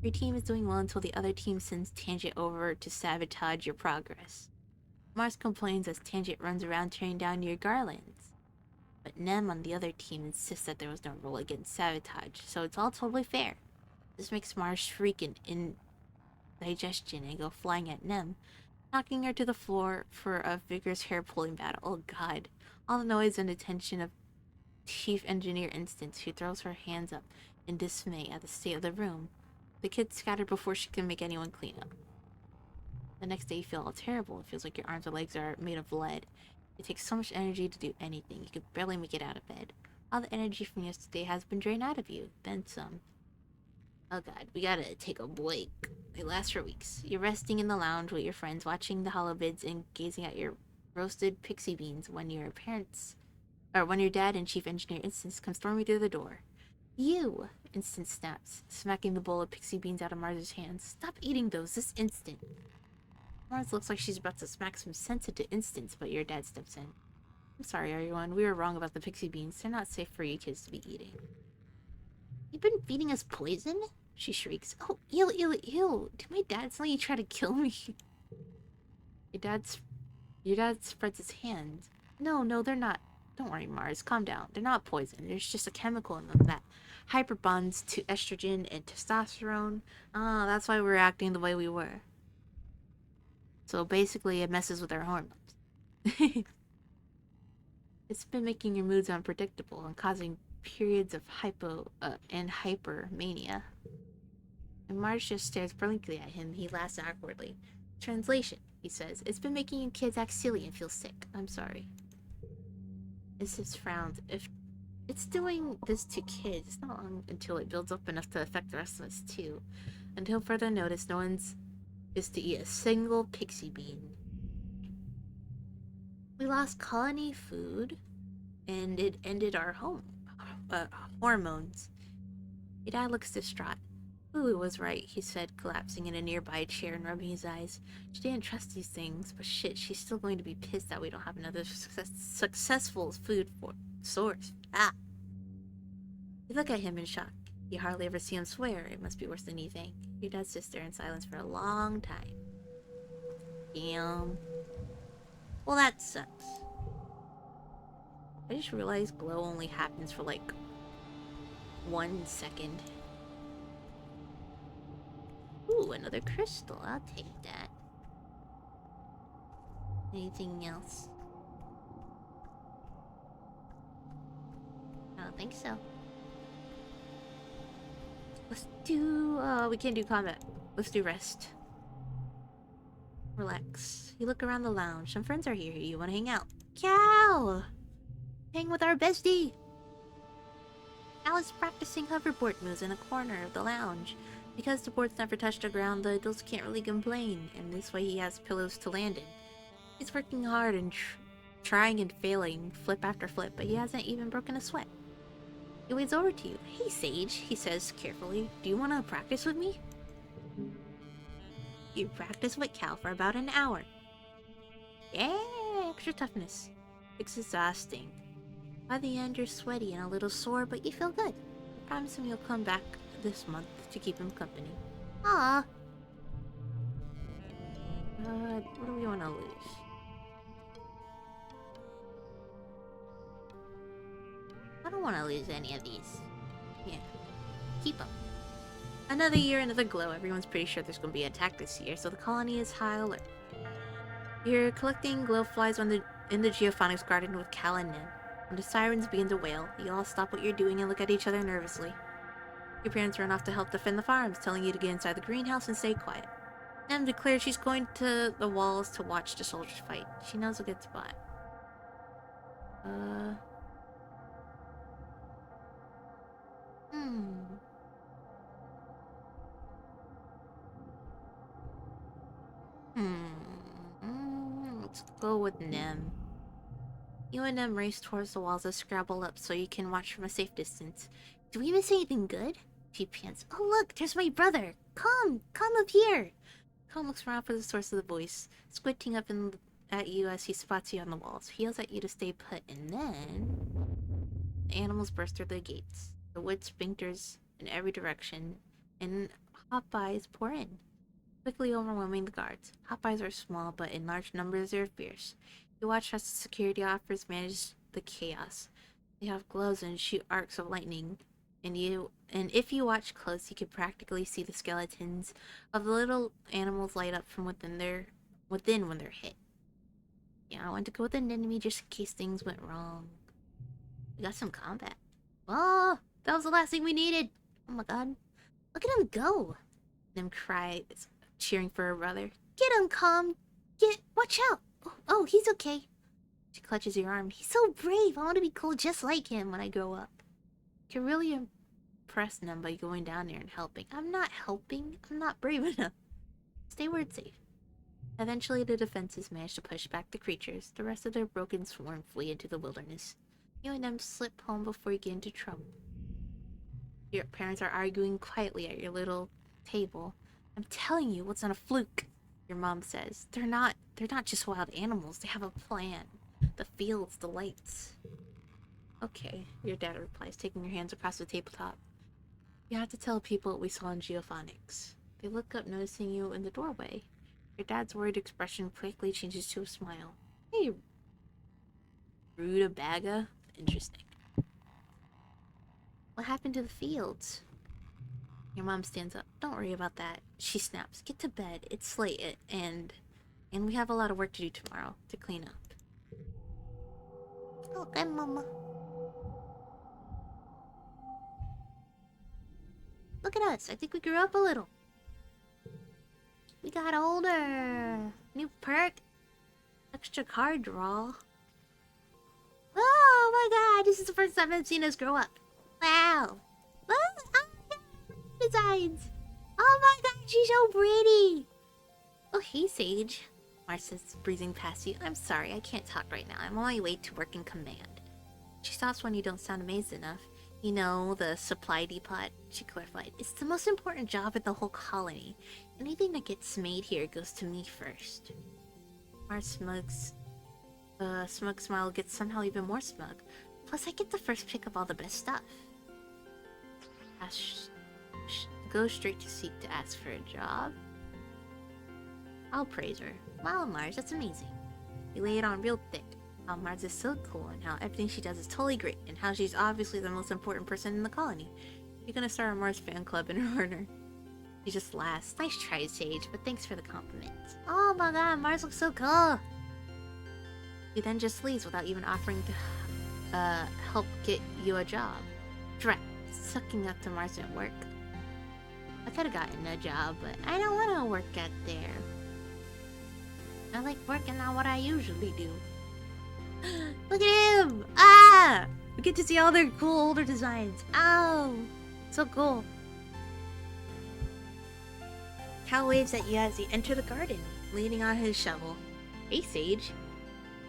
Your team is doing well until the other team sends Tangent over to sabotage your progress. Mars complains as Tangent runs around tearing down your garlands. But Nem on the other team insists that there was no rule against sabotage, so it's all totally fair. This makes Mars shriek in indigestion and go flying at Nem, knocking her to the floor for a vigorous hair-pulling battle. Oh god. All the noise and attention of Chief Engineer Instance, who throws her hands up in dismay at the state of the room. The kids scatter before she can make anyone clean up. The next day you feel all terrible. It feels like your arms or legs are made of lead. It takes so much energy to do anything. You could barely make it out of bed. All the energy from yesterday has been drained out of you. Then some. Oh god, we gotta take a break. They last for weeks. You're resting in the lounge with your friends, watching the holovids and gazing at your roasted pixie beans when your dad and Chief Engineer Instance come storming through the door. You! Instance snaps, smacking the bowl of pixie beans out of Mars's hands. Stop eating those this instant. Mars looks like she's about to smack some sense into Instance, but your dad steps in. I'm sorry, everyone. We were wrong about the pixie beans. They're not safe for you kids to be eating. You've been feeding us poison? She shrieks. Oh, ew, ew, ew. Did my dad suddenly try to kill me? Your dad spreads his hands. No, they're not. Don't worry, Mars. Calm down. They're not poison. There's just a chemical in them that hyperbonds to estrogen and testosterone. Ah, that's why we're acting the way we were. So basically, it messes with our hormones. It's been making your moods unpredictable and causing periods of hypo and hypermania. And Mars just stares blankly at him. He laughs awkwardly. Translation, he says. It's been making you kids act silly and feel sick. I'm sorry. Isis frowns. If it's doing this to kids, it's not long until it builds up enough to affect the rest of us too. Until further notice, no one's is to eat a single pixie bean. We lost colony food, and it ended our hormones. Your dad looks distraught. Lulu was right, he said, collapsing in a nearby chair and rubbing his eyes. She didn't trust these things, but shit, she's still going to be pissed that we don't have another successful food source. Ah! You look at him in shock. You hardly ever see him swear. It must be worse than you think. Your dad sits there in silence for a long time. Damn. Well, that sucks. I just realized glow only happens for like 1 second. Ooh, another crystal. I'll take that. Anything else? I don't think so. Let's do... we can't do combat. Let's do rest. Relax. You look around the lounge. Some friends are here. You want to hang out? Cal! Hang with our bestie! Cal is practicing hoverboard moves in a corner of the lounge. Because the boards never touch the ground, the adults can't really complain, and this way he has pillows to land in. He's working hard and trying and failing, flip after flip, but he hasn't even broken a sweat. He waits over to you. Hey, Sage, he says carefully. Do you want to practice with me? You practice with Cal for about an hour. Yeah, extra toughness. It's exhausting. By the end, you're sweaty and a little sore, but you feel good. I promise him you'll come back this month to keep him company. Ah. What do we want to lose? I don't want to lose any of these. Yeah. Keep them. Another year, another glow. Everyone's pretty sure there's going to be an attack this year, so the colony is high alert. You're collecting glow flies in the geophonics garden with Cal and Nim. When the sirens begin to wail, you all stop what you're doing and look at each other nervously. Your parents run off to help defend the farms, telling you to get inside the greenhouse and stay quiet. Nim declares she's going to the walls to watch the soldiers fight. She knows a good spot. Let's go with Nim. You and Nim race towards the walls and scrabble up so you can watch from a safe distance. Do we miss anything good? She pants. Oh look, there's my brother! Come up here! Come looks around for the source of the voice, squinting up at you as he spots you on the walls. He yells at you to stay put, and then... The animals burst through the gates. The wood splinters in every direction, and hot-eyes pour in, quickly overwhelming the guards. Hot-eyes are small, but in large numbers they're fierce. You watch as the security officers manage the chaos. They have gloves and shoot arcs of lightning, and if you watch close, you can practically see the skeletons of the little animals light up from within when they're hit. Yeah, I want to go with an enemy just in case things went wrong. We got some combat. Oh, that was the last thing we needed. Oh my god. Look at him go. Nim cries, cheering for her brother. Get him, Calm. Watch out. Oh, he's okay. She clutches your arm. He's so brave. I want to be cool just like him when I grow up. You can really impress Nim by going down there and helping. I'm not helping. I'm not brave enough. Stay where it's safe. Eventually, the defenses manage to push back the creatures. The rest of their broken swarm flee into the wilderness. You and them slip home before you get into trouble. Your parents are arguing quietly at your little table. I'm telling you, what's on a fluke, your mom says. They're not just wild animals. They have a plan. The fields, the lights. Okay, your dad replies, taking your hands across the tabletop. You have to tell people what we saw in geophonics. They look up, noticing you in the doorway. Your dad's worried expression quickly changes to a smile. Hey, Rutabaga? Interesting. What happened to the fields? Your mom stands up. Don't worry about that. She snaps. Get to bed. It's late and we have a lot of work to do tomorrow to clean up. Okay, Mama. Look at us. I think we grew up a little. We got older. New perk. Extra card draw. Oh my god, this is the first time I've seen us grow up. Wow. Designs. Oh my god, she's so pretty. Oh, hey, Sage. Marcy's breezing past you. I'm sorry, I can't talk right now. I'm on my way to work in command. She stops when you don't sound amazed enough. You know, the supply depot, she clarified. It's the most important job in the whole colony. Anything that gets made here goes to me first. Mars smug smile gets somehow even more smug. Plus, I get the first pick of all the best stuff. Go straight to seek to ask for a job. I'll praise her. Wow, Mars, that's amazing. You lay it on real thick. How Mars is so cool and how everything she does is totally great and how she's obviously the most important person in the colony. You're gonna start a Mars fan club in her honor. She just laughs. Nice try, Sage, but thanks for the compliment. Oh my god, Mars looks so cool. He then just leaves without even offering to help get you a job. Drat, sucking up to Mars at work. I could've gotten a job, but I don't wanna work at there. I like working on what I usually do. Look at him! Ah! We get to see all their cool older designs. Ow! So cool. Cal waves at you as you enter the garden, leaning on his shovel. Hey, Sage.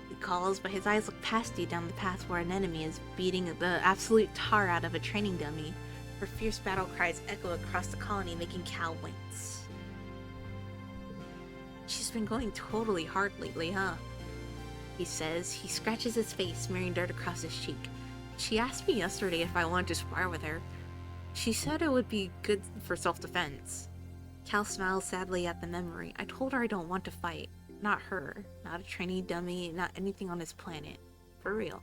He calls, but his eyes look past you down the path where an enemy is beating the absolute tar out of a training dummy. Her fierce battle cries echo across the colony, making Cal wince. She's been going totally hard lately, huh? He says. He scratches his face, smearing dirt across his cheek. She asked me yesterday if I wanted to spar with her. She said it would be good for self-defense. Cal smiles sadly at the memory. I told her I don't want to fight. Not her. Not a trainee dummy. Not anything on this planet. For real.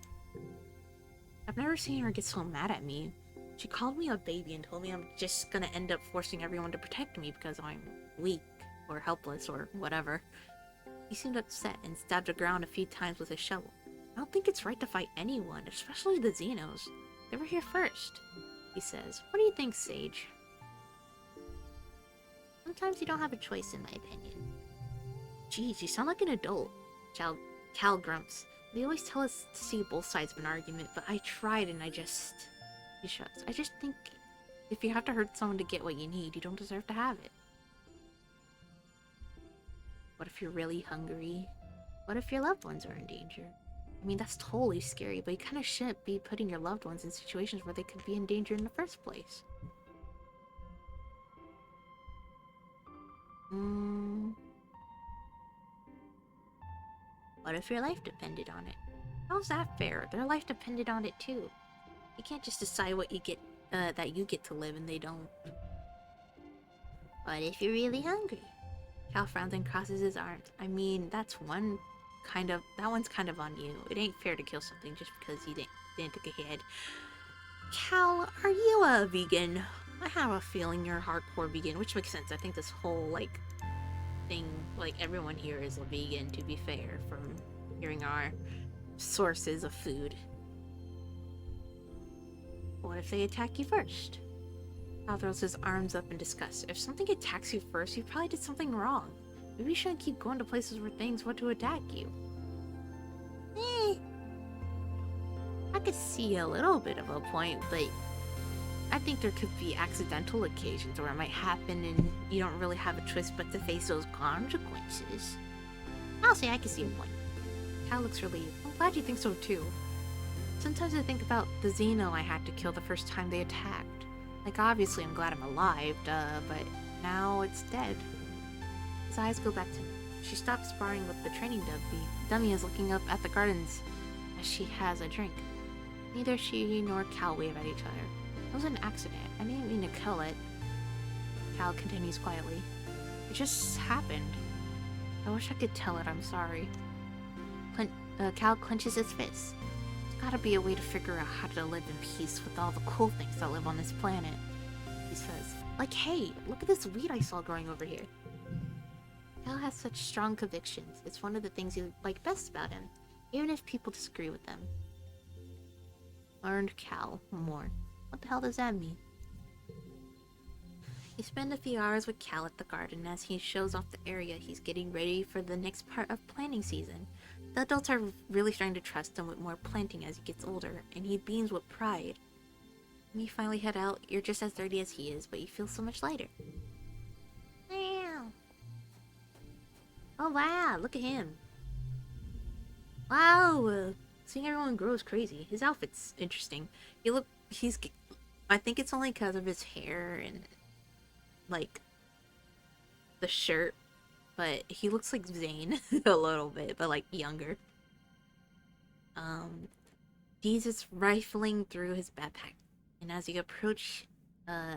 I've never seen her get so mad at me. She called me a baby and told me I'm just gonna end up forcing everyone to protect me because I'm weak or helpless or whatever. He seemed upset and stabbed the ground a few times with his shovel. I don't think it's right to fight anyone, especially the Xenos. They were here first, he says. What do you think, Sage? Sometimes you don't have a choice, in my opinion. Geez, you sound like an adult. Cal grumps. They always tell us to see both sides of an argument, but I tried and He shrugs. I just think if you have to hurt someone to get what you need, you don't deserve to have it. What if you're really hungry? What if your loved ones are in danger? I mean, that's totally scary, but you kind of shouldn't be putting your loved ones in situations where they could be in danger in the first place. What if your life depended on it? How's that fair? Their life depended on it too. You can't just decide what you get, that you get to live and they don't. What if you're really hungry? Cal frowns and crosses his arms. I mean, that one's kind of on you. It ain't fair to kill something just because you didn't take a hit. Cal, are you a vegan? I have a feeling you're a hardcore vegan, which makes sense. I think this whole, thing, everyone here is a vegan, to be fair, from hearing our sources of food. What if they attack you first? Cal throws his arms up in disgust. If something attacks you first, you probably did something wrong. Maybe you shouldn't keep going to places where things want to attack you. I could see a little bit of a point, but I think there could be accidental occasions where it might happen and you don't really have a choice but to face those consequences. I'll say I can see a point. Cal looks relieved. I'm glad you think so too. Sometimes I think about the Xeno I had to kill the first time they attacked. Obviously I'm glad I'm alive, but now it's dead. His eyes go back to me. She stops sparring with the training dummy. Dummy is looking up at the gardens as she has a drink. Neither she nor Cal wave at each other. It was an accident. I didn't mean to kill it. Cal continues quietly. It just happened. I wish I could tell it I'm sorry. Cal clenches his fist. Gotta be a way to figure out how to live in peace with all the cool things that live on this planet, he says. Like, hey, look at this weed I saw growing over here. Cal has such strong convictions. It's one of the things you like best about him, even if people disagree with them. Learned Cal more. What the hell does that mean? You spend a few hours with Cal at the garden as he shows off the area he's getting ready for the next part of planting season. The adults are really starting to trust him with more planting as he gets older, and he beams with pride. When you finally head out, you're just as dirty as he is, but you feel so much lighter. Wow. Oh wow, look at him. Wow, seeing everyone grow is crazy. His outfit's interesting. I think it's only because of his hair and, like, the shirt, but he looks like Zane a little bit, but, like, younger. Deez is rifling through his backpack, and as you approach,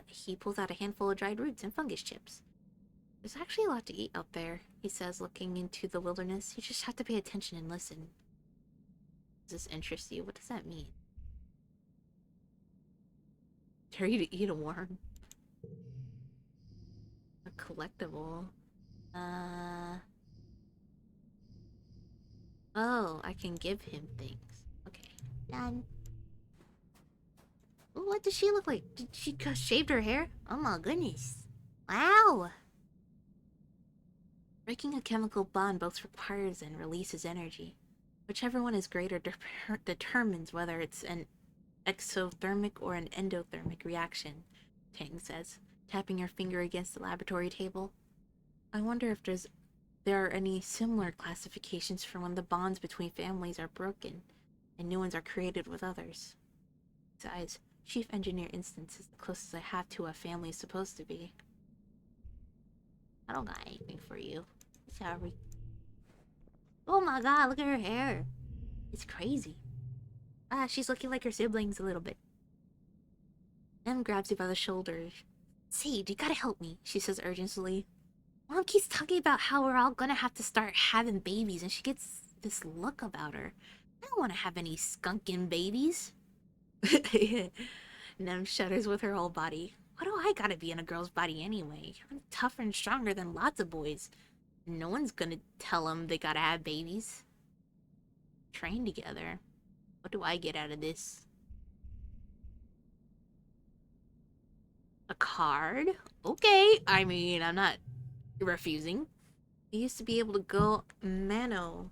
he pulls out a handful of dried roots and fungus chips. There's actually a lot to eat out there, he says, looking into the wilderness. You just have to pay attention and listen. Does this interest you? What does that mean? Dare you to eat a worm? A collectible. Oh, I can give him things. Okay, done. Ooh, what does she look like? Did she shaved her hair? Oh my goodness. Wow. Breaking a chemical bond both requires and releases energy. Whichever one is greater determines whether it's an exothermic or an endothermic reaction, Tang says, tapping her finger against the laboratory table. I wonder if there are any similar classifications for when the bonds between families are broken and new ones are created with others. Besides, Chief Engineer Instance is the closest I have to a family is supposed to be. I don't got anything for you. Sorry. Oh my god, look at her hair. It's crazy. She's looking like her siblings a little bit. Em grabs you by the shoulders. Sage, you gotta help me, she says urgently. Mom keeps talking about how we're all gonna have to start having babies, and she gets this look about her. I don't want to have any skunking babies. Nem shudders with her whole body. Why do I gotta be in a girl's body anyway? I'm tougher and stronger than lots of boys. No one's gonna tell them they gotta have babies. Train together. What do I get out of this? A card? Okay, I mean, I'm not refusing. I used to be able to go a mano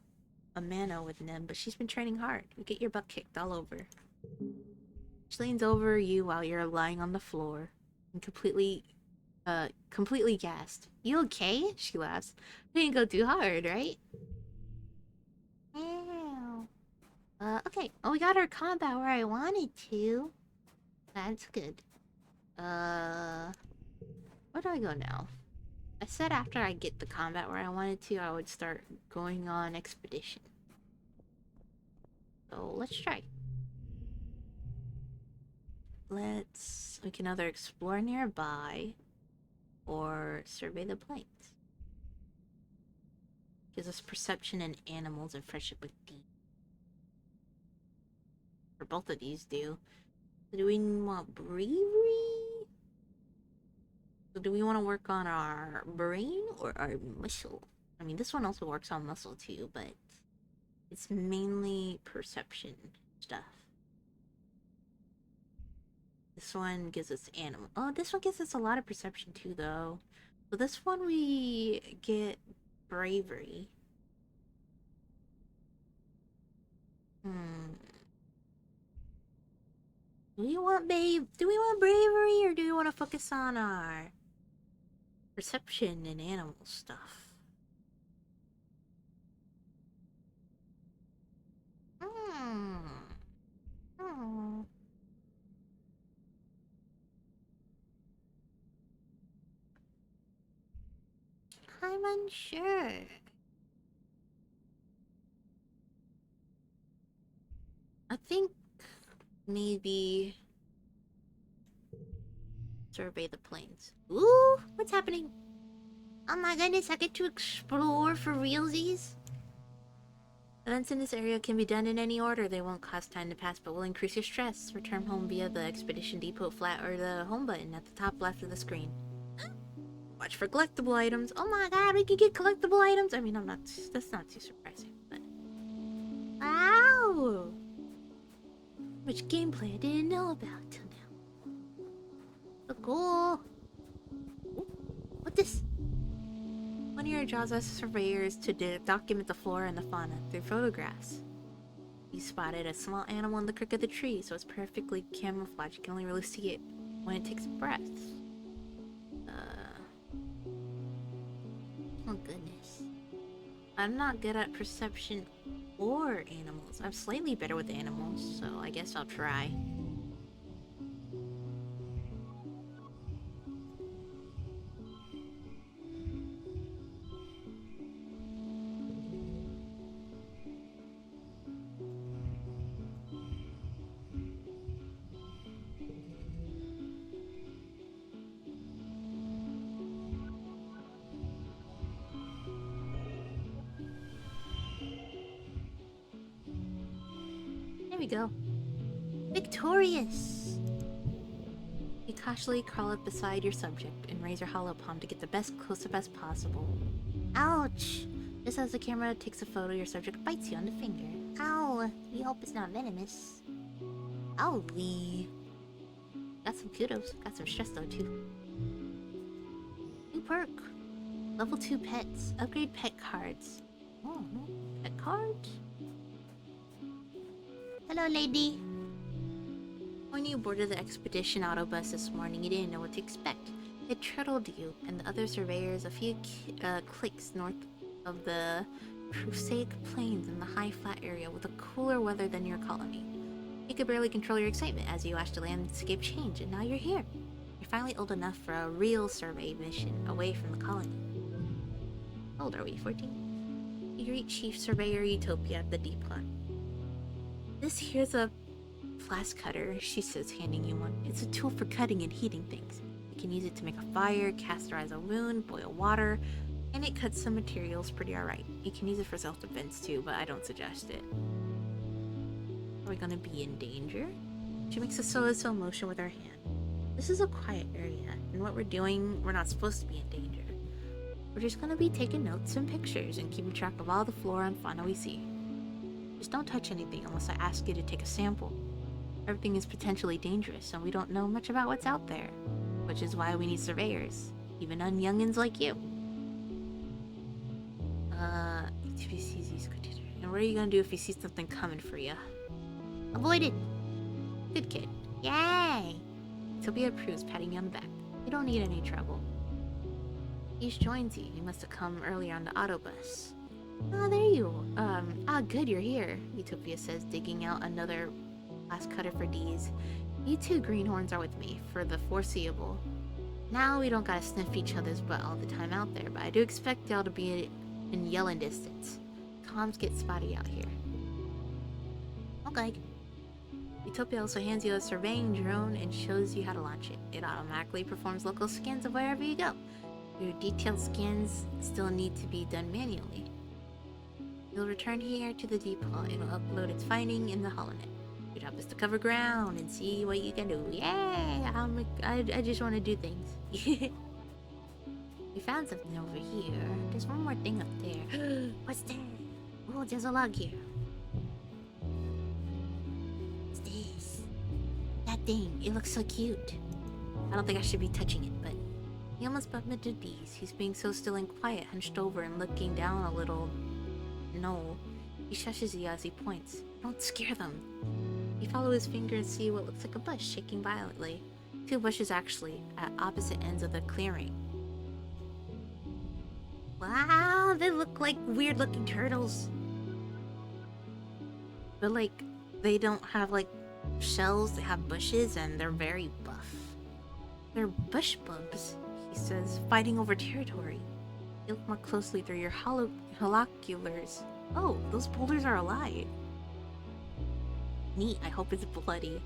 with Nem, but she's been training hard. You get your butt kicked all over. She leans over you while you're lying on the floor and completely gassed. You okay? She laughs. I didn't go too hard, right? Ew. Okay. Oh, we got our combat where I wanted to. That's good. Where do I go now? I said after I get the combat where I wanted to, I would start going on expedition. So let's try. We can either explore nearby or survey the plains. Gives us perception in animals and friendship with Deez. Or both of these do. So do we want bravery? So do we want to work on our brain or our muscle? I mean, this one also works on muscle too, but it's mainly perception stuff. This one gives us animal. Oh, this one gives us a lot of perception too, though. So this one we get bravery. Do we want bravery, or do we want to focus on our perception and animal stuff? I'm unsure. I think maybe survey the plains. Ooh, what's happening? Oh my goodness, I get to explore for realsies? Events in this area can be done in any order. They won't cause time to pass, but will increase your stress. Return home via the Expedition Depot flat or the home button at the top left of the screen. Watch for collectible items. Oh my god, we can get collectible items! I mean, that's not too surprising, but... Ow! Much gameplay I didn't know about till now. So cool! Ooh, what this? One of your jobs as a surveyor is to document the flora and the fauna through photographs. You spotted a small animal in the crook of the tree, so it's perfectly camouflaged. You can only really see it when it takes a breath. Oh goodness. I'm not good at perception or animals. I'm slightly better with animals, so I guess I'll try. There we go. Victorious! You cautiously crawl up beside your subject and raise your hollow palm to get the best close-up as possible. Ouch! Just as the camera takes a photo, your subject bites you on the finger. Ow! We hope it's not venomous. Owly! Got some kudos. Got some stress though too. New perk. Level 2 pets. Upgrade pet cards. Oh, pet cards? Hello, lady. When you boarded the Expedition Autobus this morning, you didn't know what to expect. It treadled you and the other surveyors a few clicks north of the Prosaic Plains in the high flat area with a cooler weather than your colony. You could barely control your excitement as you watched the landscape change, and now you're here. You're finally old enough for a real survey mission away from the colony. How old are we? 14? You greet Chief Surveyor Utopia at the depot. This here's a flask cutter, she says, handing you one. It's a tool for cutting and heating things. You can use it to make a fire, casterize a wound, boil water, and it cuts some materials pretty alright. You can use it for self-defense too, but I don't suggest it. Are we gonna be in danger? She makes a so-so motion with her hand. This is a quiet area, and what we're doing, we're not supposed to be in danger. We're just gonna be taking notes and pictures and keeping track of all the flora and fauna we see. Just don't touch anything unless I ask you to take a sample. Everything is potentially dangerous, and we don't know much about what's out there. Which is why we need surveyors, even on youngins like you. And what are you gonna do if you see something coming for you? Avoid it! Good kid. Yay! Utopia approves, patting you on the back. You don't need any trouble. Ish joins you. You must have come earlier on the autobus. Ah, there you. Good, you're here. Utopia says, digging out another glass cutter for D's. You two greenhorns are with me for the foreseeable. Now we don't gotta sniff each other's butt all the time out there, but I do expect y'all to be in yelling distance. Comms get spotty out here. Okay. Utopia also hands you a surveying drone and shows you how to launch it. It automatically performs local scans of wherever you go. Your detailed scans still need to be done manually. You'll return here to the depot. It'll upload its finding in the holonet. Your job is to cover ground and see what you can do. Yay! I just want to do things. We found something over here. There's one more thing up there. What's there? Oh, there's a log here. What's this? That thing. It looks so cute. I don't think I should be touching it, but... He almost bumped into D's. He's being so still and quiet, hunched over and looking down a little... No. He shushes you as he points. Don't scare them. You follow his finger and see what looks like a bush shaking violently. 2 bushes actually, at opposite ends of the clearing. Wow, they look like weird looking turtles. But like, they don't have like shells, they have bushes and they're very buff. They're bush bugs, he says, fighting over territory. You look more closely through your holoculars. Oh, those boulders are alive. Neat, I hope it's bloody.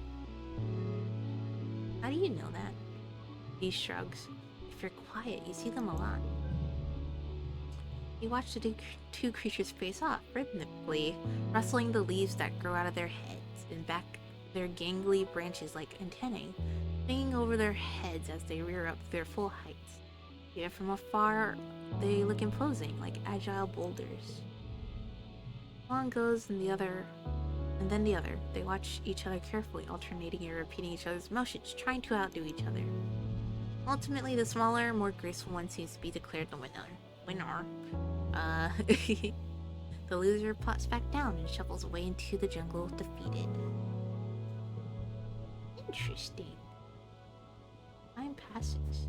How do you know that? He shrugs. If you're quiet, you see them a lot. You watch the two creatures face off, rhythmically rustling the leaves that grow out of their heads and back their gangly branches like antennae, hanging over their heads as they rear up their full heights. Even from afar, they look imposing, like agile boulders. One goes and the other, and then the other. They watch each other carefully, alternating and repeating each other's motions, trying to outdo each other. Ultimately, the smaller, more graceful one seems to be declared the winner. The loser plops back down and shuffles away into the jungle defeated. Interesting. Time passes.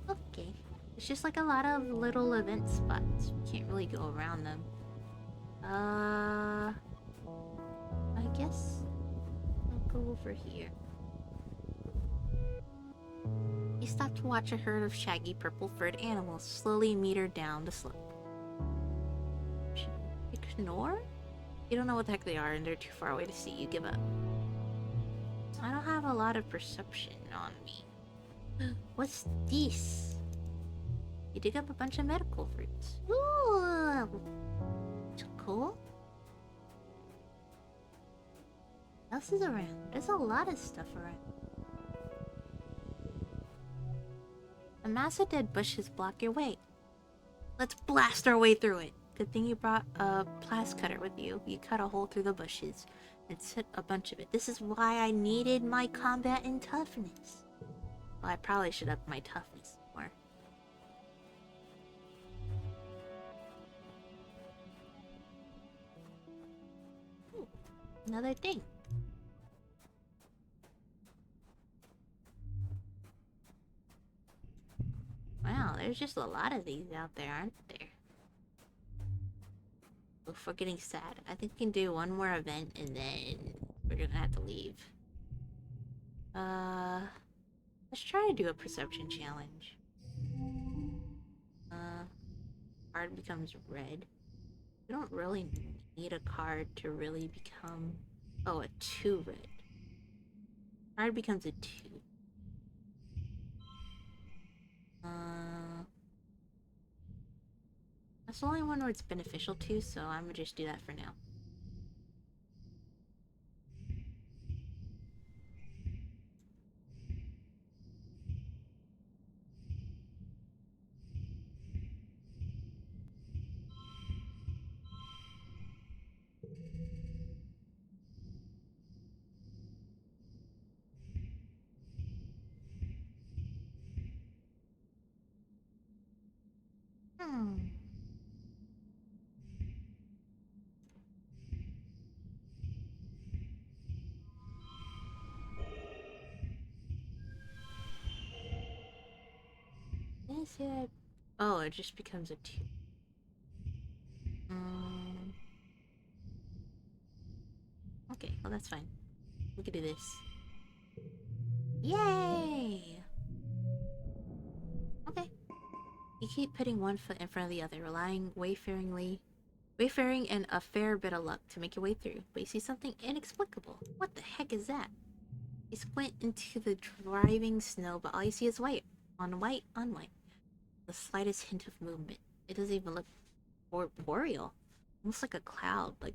Okay. It's just like a lot of little event spots. We can't really go around them. I guess I'll go over here. You stop to watch a herd of shaggy purple-furred animals slowly meter down the slope. Ignore? You don't know what the heck they are and they're too far away to see. You give up. I don't have a lot of perception on me. What's this? You dig up a bunch of medical fruits. Ooh! Cool. What else is around? There's a lot of stuff around. A mass of dead bushes block your way. Let's blast our way through it. Good thing you brought a plas cutter with you. You cut a hole through the bushes and set a bunch of it. This is why I needed my combat and toughness. Well, I probably should up my toughness more. Ooh, another thing. Wow, there's just a lot of these out there, aren't there? Oof, we're getting sad. I think we can do one more event and then we're gonna have to leave. Let's try to do a perception challenge. Card becomes red. You don't really need a card to really become... Oh, a 2 red. Card becomes a 2. That's the only one where it's beneficial to, so I'm gonna just do that for now. Is it? Oh, it just becomes a 2. Okay, well that's fine. We can do this. Yay! Okay. You keep putting one foot in front of the other, relying wayfaring and a fair bit of luck to make your way through. But you see something inexplicable. What the heck is that? You squint into the driving snow, but all you see is white. On white, on white. The slightest hint of movement. It doesn't even look boreal. Almost like a cloud, like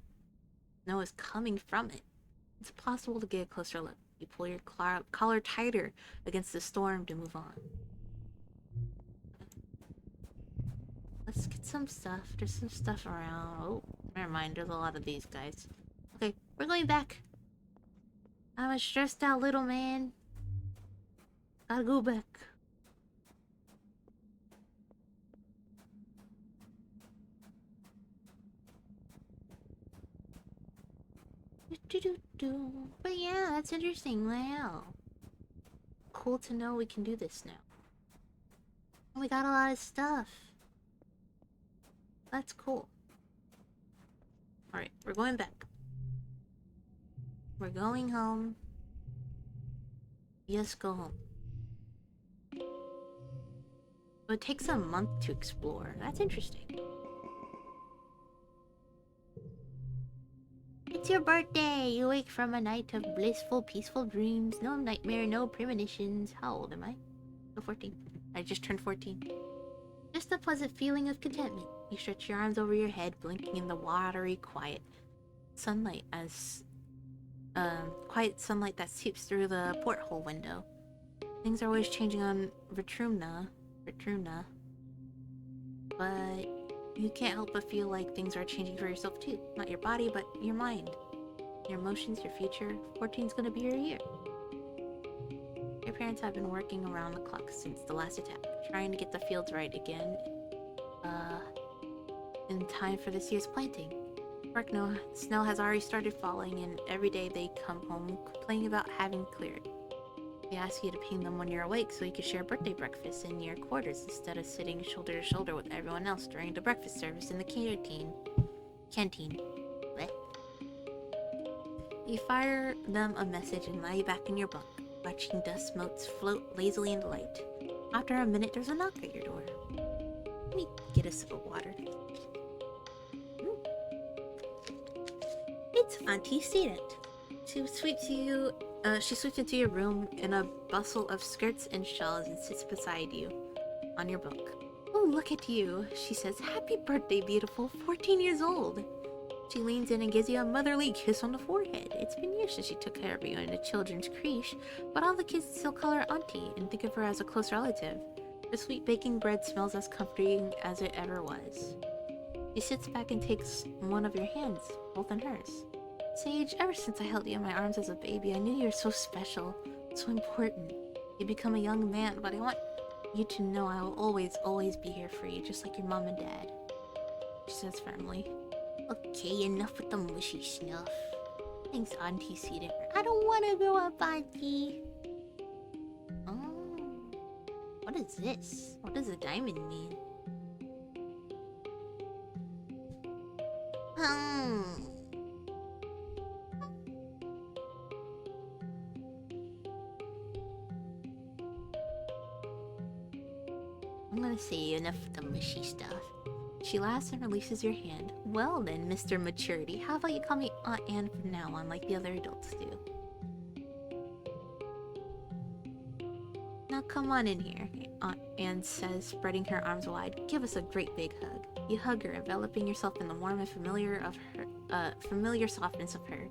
snow is coming from it. It's possible to get a closer look. You pull your collar tighter against the storm to move on. Let's get some stuff. There's some stuff around. Oh, never mind. There's a lot of these guys. Okay, we're going back. I'm a stressed out little man. Gotta go back. But yeah, that's interesting. Wow. Cool to know we can do this now. We got a lot of stuff. That's cool. Alright, we're going back. We're going home. Yes, go home. But it takes a month to explore. That's interesting. It's your birthday! You wake from a night of blissful, peaceful dreams. No nightmare, no premonitions. How old am I? Oh, 14. I just turned 14. Just a pleasant feeling of contentment. You stretch your arms over your head, blinking in the watery quiet sunlight as quiet sunlight that seeps through the porthole window. Things are always changing on Vitrumna, but you can't help but feel like things are changing for yourself too. Not your body, but your mind. Your emotions, your future. 14's gonna be your year. Your parents have been working around the clock since the last attack, trying to get the fields right again, in time for this year's planting. Snow has already started falling, and every day they come home complaining about having cleared. They ask you to ping them when you're awake so you can share birthday breakfast in your quarters instead of sitting shoulder to shoulder with everyone else during the breakfast service in the canteen. What? You fire them a message and lie back in your bunk, watching dust motes float lazily in the light. After a minute, there's a knock at your door. Let me get a sip of water. It's Auntie Student. She sweeps into your room in a bustle of skirts and shawls and sits beside you on your bunk. Oh, look at you, she says. Happy birthday, beautiful. 14 years old. She leans in and gives you a motherly kiss on the forehead. It's been years since she took care of you in a children's creche, but all the kids still call her Auntie and think of her as a close relative. The sweet baking bread smells as comforting as it ever was. She sits back and takes one of your hands, both in hers. Sage, ever since I held you in my arms as a baby, I knew you were so special, so important. You become a young man, but I want you to know I will always, always be here for you, just like your mom and dad. She says firmly. Okay, enough with the mushy snuff. Thanks, Auntie Cedar. I don't want to grow up, Auntie. Oh. What is this? What does a diamond mean? I'm gonna say enough with the mushy stuff. She laughs and releases your hand. Well then, Mr. Maturity, how about you call me Aunt Anne from now on, like the other adults do? Now come on in here, Aunt Anne says, spreading her arms wide. Give us a great big hug. You hug her, enveloping yourself in the warm and familiar softness of her.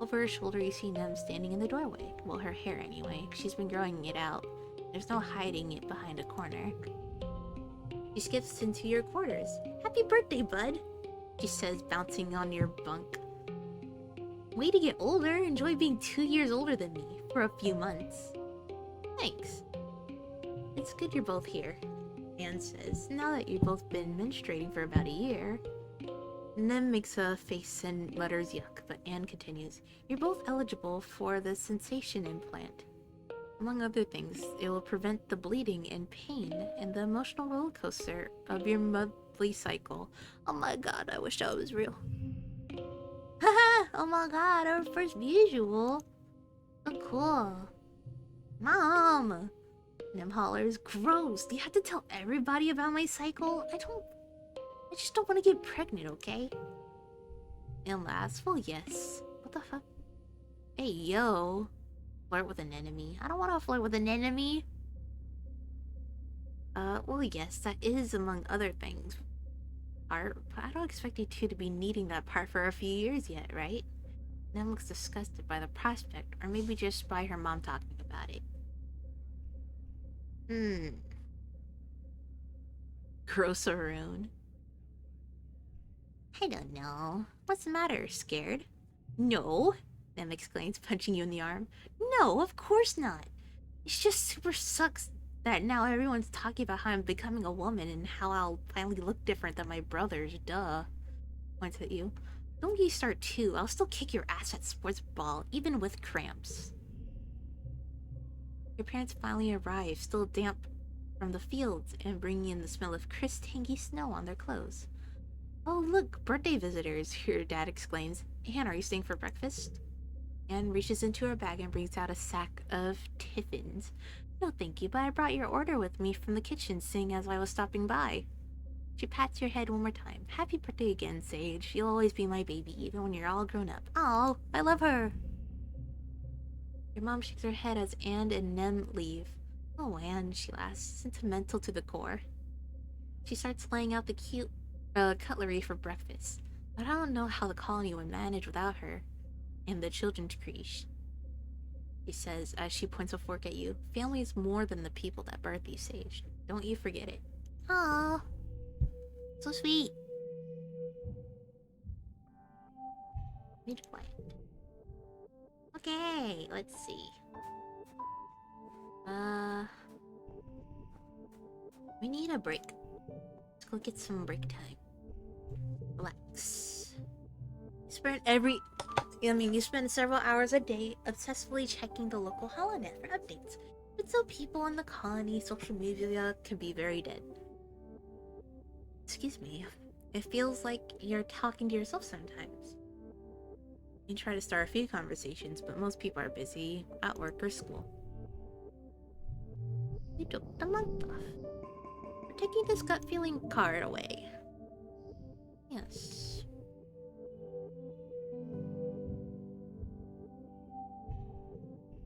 Over her shoulder, you see Nem standing in the doorway. Well, her hair anyway. She's been growing it out. There's no hiding it behind a corner. She skips into your quarters. Happy birthday, bud, she says, bouncing on your bunk. Way to get older. Enjoy being 2 years older than me for a few months. Thanks. It's good you're both here, Anne says, now that you've both been menstruating for about a year. Nem makes a face and mutters yuck, but Anne continues. You're both eligible for the sensation implant. Among other things, it will prevent the bleeding and pain and the emotional roller coaster of your monthly cycle. Oh my god, I wish that was real. Haha! Oh my god, our first visual. So cool. Mom! Nem hollers. Gross! Do you have to tell everybody about my cycle? I just don't want to get pregnant, okay? And laughs. Well, yes. What the fuck? Hey, yo. Flirt with an enemy. I don't want to flirt with an enemy. Well, yes, that is among other things. Art, but I don't expect you two to be needing that part for a few years yet, right? Nem looks disgusted by the prospect, or maybe just by her mom talking about it. Grossaroon. I don't know. What's the matter? Scared? No, Nem exclaims, punching you in the arm. No, of course not. It's just super sucks that now everyone's talking about how I'm becoming a woman and how I'll finally look different than my brothers. Duh. Points at you. Don't you start too. I'll still kick your ass at sports ball, even with cramps. Your parents finally arrive, still damp from the fields, and bringing in the smell of crisp, tangy snow on their clothes. Oh, look, birthday visitors, your dad exclaims. Anne, are you staying for breakfast? Anne reaches into her bag and brings out a sack of tiffins. No, thank you, but I brought your order with me from the kitchen, seeing as I was stopping by. She pats your head one more time. Happy birthday again, Sage. You'll always be my baby, even when you're all grown up. Oh, I love her. Your mom shakes her head as Anne and Nem leave. Oh, Anne, she laughs, sentimental to the core. She starts laying out the cute cutlery for breakfast. But I don't know how the colony would manage without her. And the children's creche. She says as she points a fork at you. Family is more than the people that birth you, Sage. Don't you forget it. Aww. So sweet. Need to play. Okay, let's see. We need a break. Let's go get some break time. Relax. You spend several hours a day obsessively checking the local holonet for updates. But so people in the colony, social media can be very dead. Excuse me. It feels like you're talking to yourself sometimes. You try to start a few conversations, but most people are busy at work or school. You took the month off. We're taking this gut feeling card away. Yes.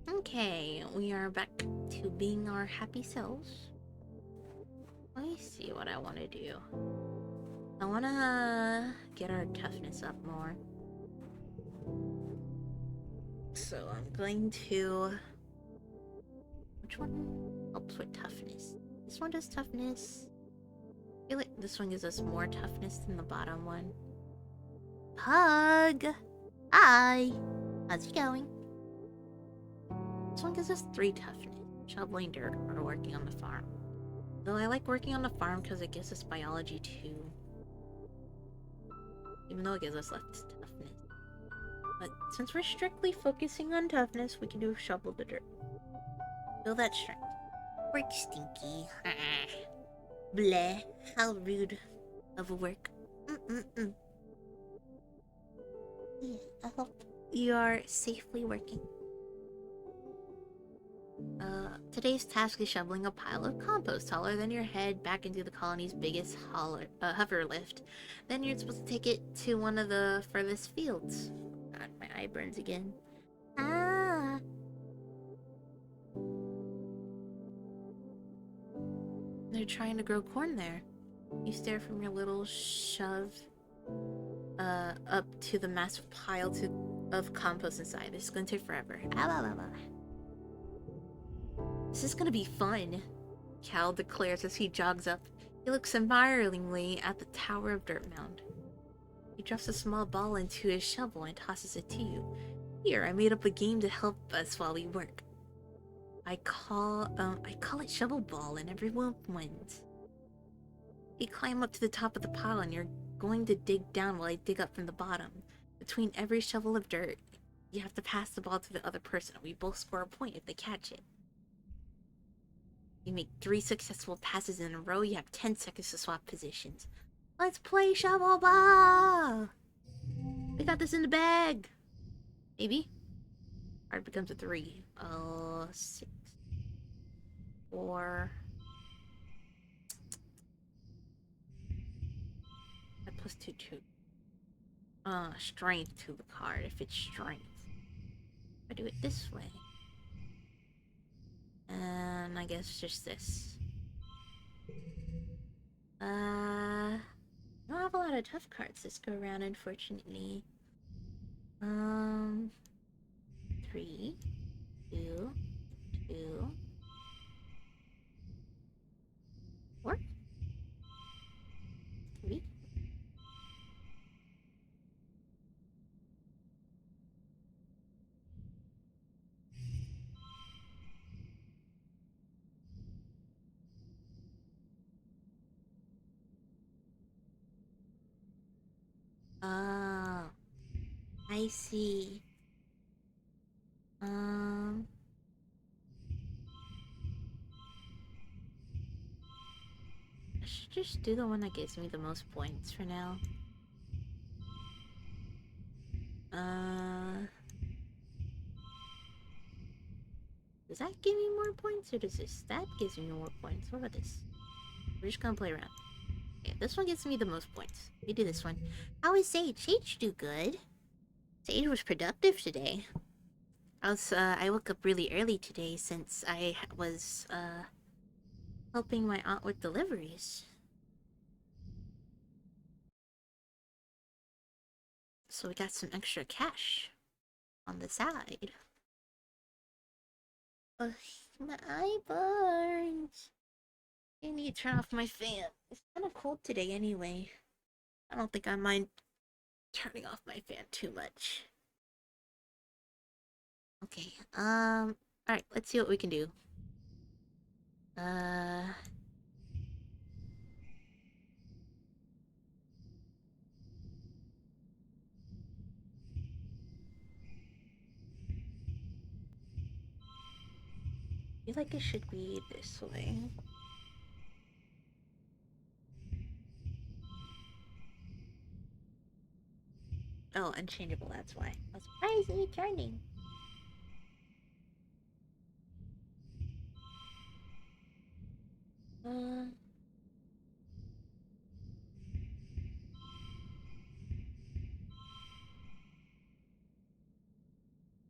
Okay, we are back to being our happy selves. Let me see what I want to do. I want to get our toughness up more. So I'm going to... Which one helps with toughness? This one does toughness. I feel like this one gives us more toughness than the bottom one. Hug! Hi! How's it going? This one gives us 3 toughness. Shoveling dirt or working on the farm. Though I like working on the farm because it gives us biology too. Even though it gives us less toughness. But since we're strictly focusing on toughness, we can do shovel the dirt. Build that strength. Work stinky. Bleh. How rude of a work. Yeah, I hope you are safely working. Today's task is shoveling a pile of compost taller than your head back into the colony's biggest hover lift. Then you're supposed to take it to one of the furthest fields. God, my eye burns again. Ah! They're trying to grow corn there. You stare from your little shove up to the massive pile of compost inside. This is gonna take forever. This is gonna be fun, Cal declares as he jogs up. He looks admiringly at the tower of dirt mound. He drops a small ball into his shovel and tosses it to you. Here, I made up a game to help us while we work. I call it shovel ball and everyone wins. You climb up to the top of the pile and you're going to dig down while I dig up from the bottom. Between every shovel of dirt, you have to pass the ball to the other person. We both score a point if they catch it. You make 3 successful passes in a row, you have 10 seconds to swap positions. Let's play shovel ball! We got this in the bag! Maybe? Card becomes a 3. 6. 4. That plus 2, 2. Strength to the card, if it's strength. I do it this way. And I guess just this. I don't have a lot of tough cards this go around, unfortunately. 3, 2, 2, 4, 3. Oh, I see. I should just do the one that gives me the most points for now. Does that give me more points, or does this? That gives me more points. What about this? We're just gonna play around. Okay, this one gives me the most points. We do this one. How is Sage? Sage do good. Sage was productive today. I woke up really early today since I was, helping my aunt with deliveries. so we got some extra cash on the side. Ugh, my eye burns. I need to turn off my fan. It's kind of cold today anyway. I don't think I mind turning off my fan too much. Okay, alright, let's see what we can do. I feel like it should be this way. Oh, unchangeable, that's why. Why is he turning? Uh...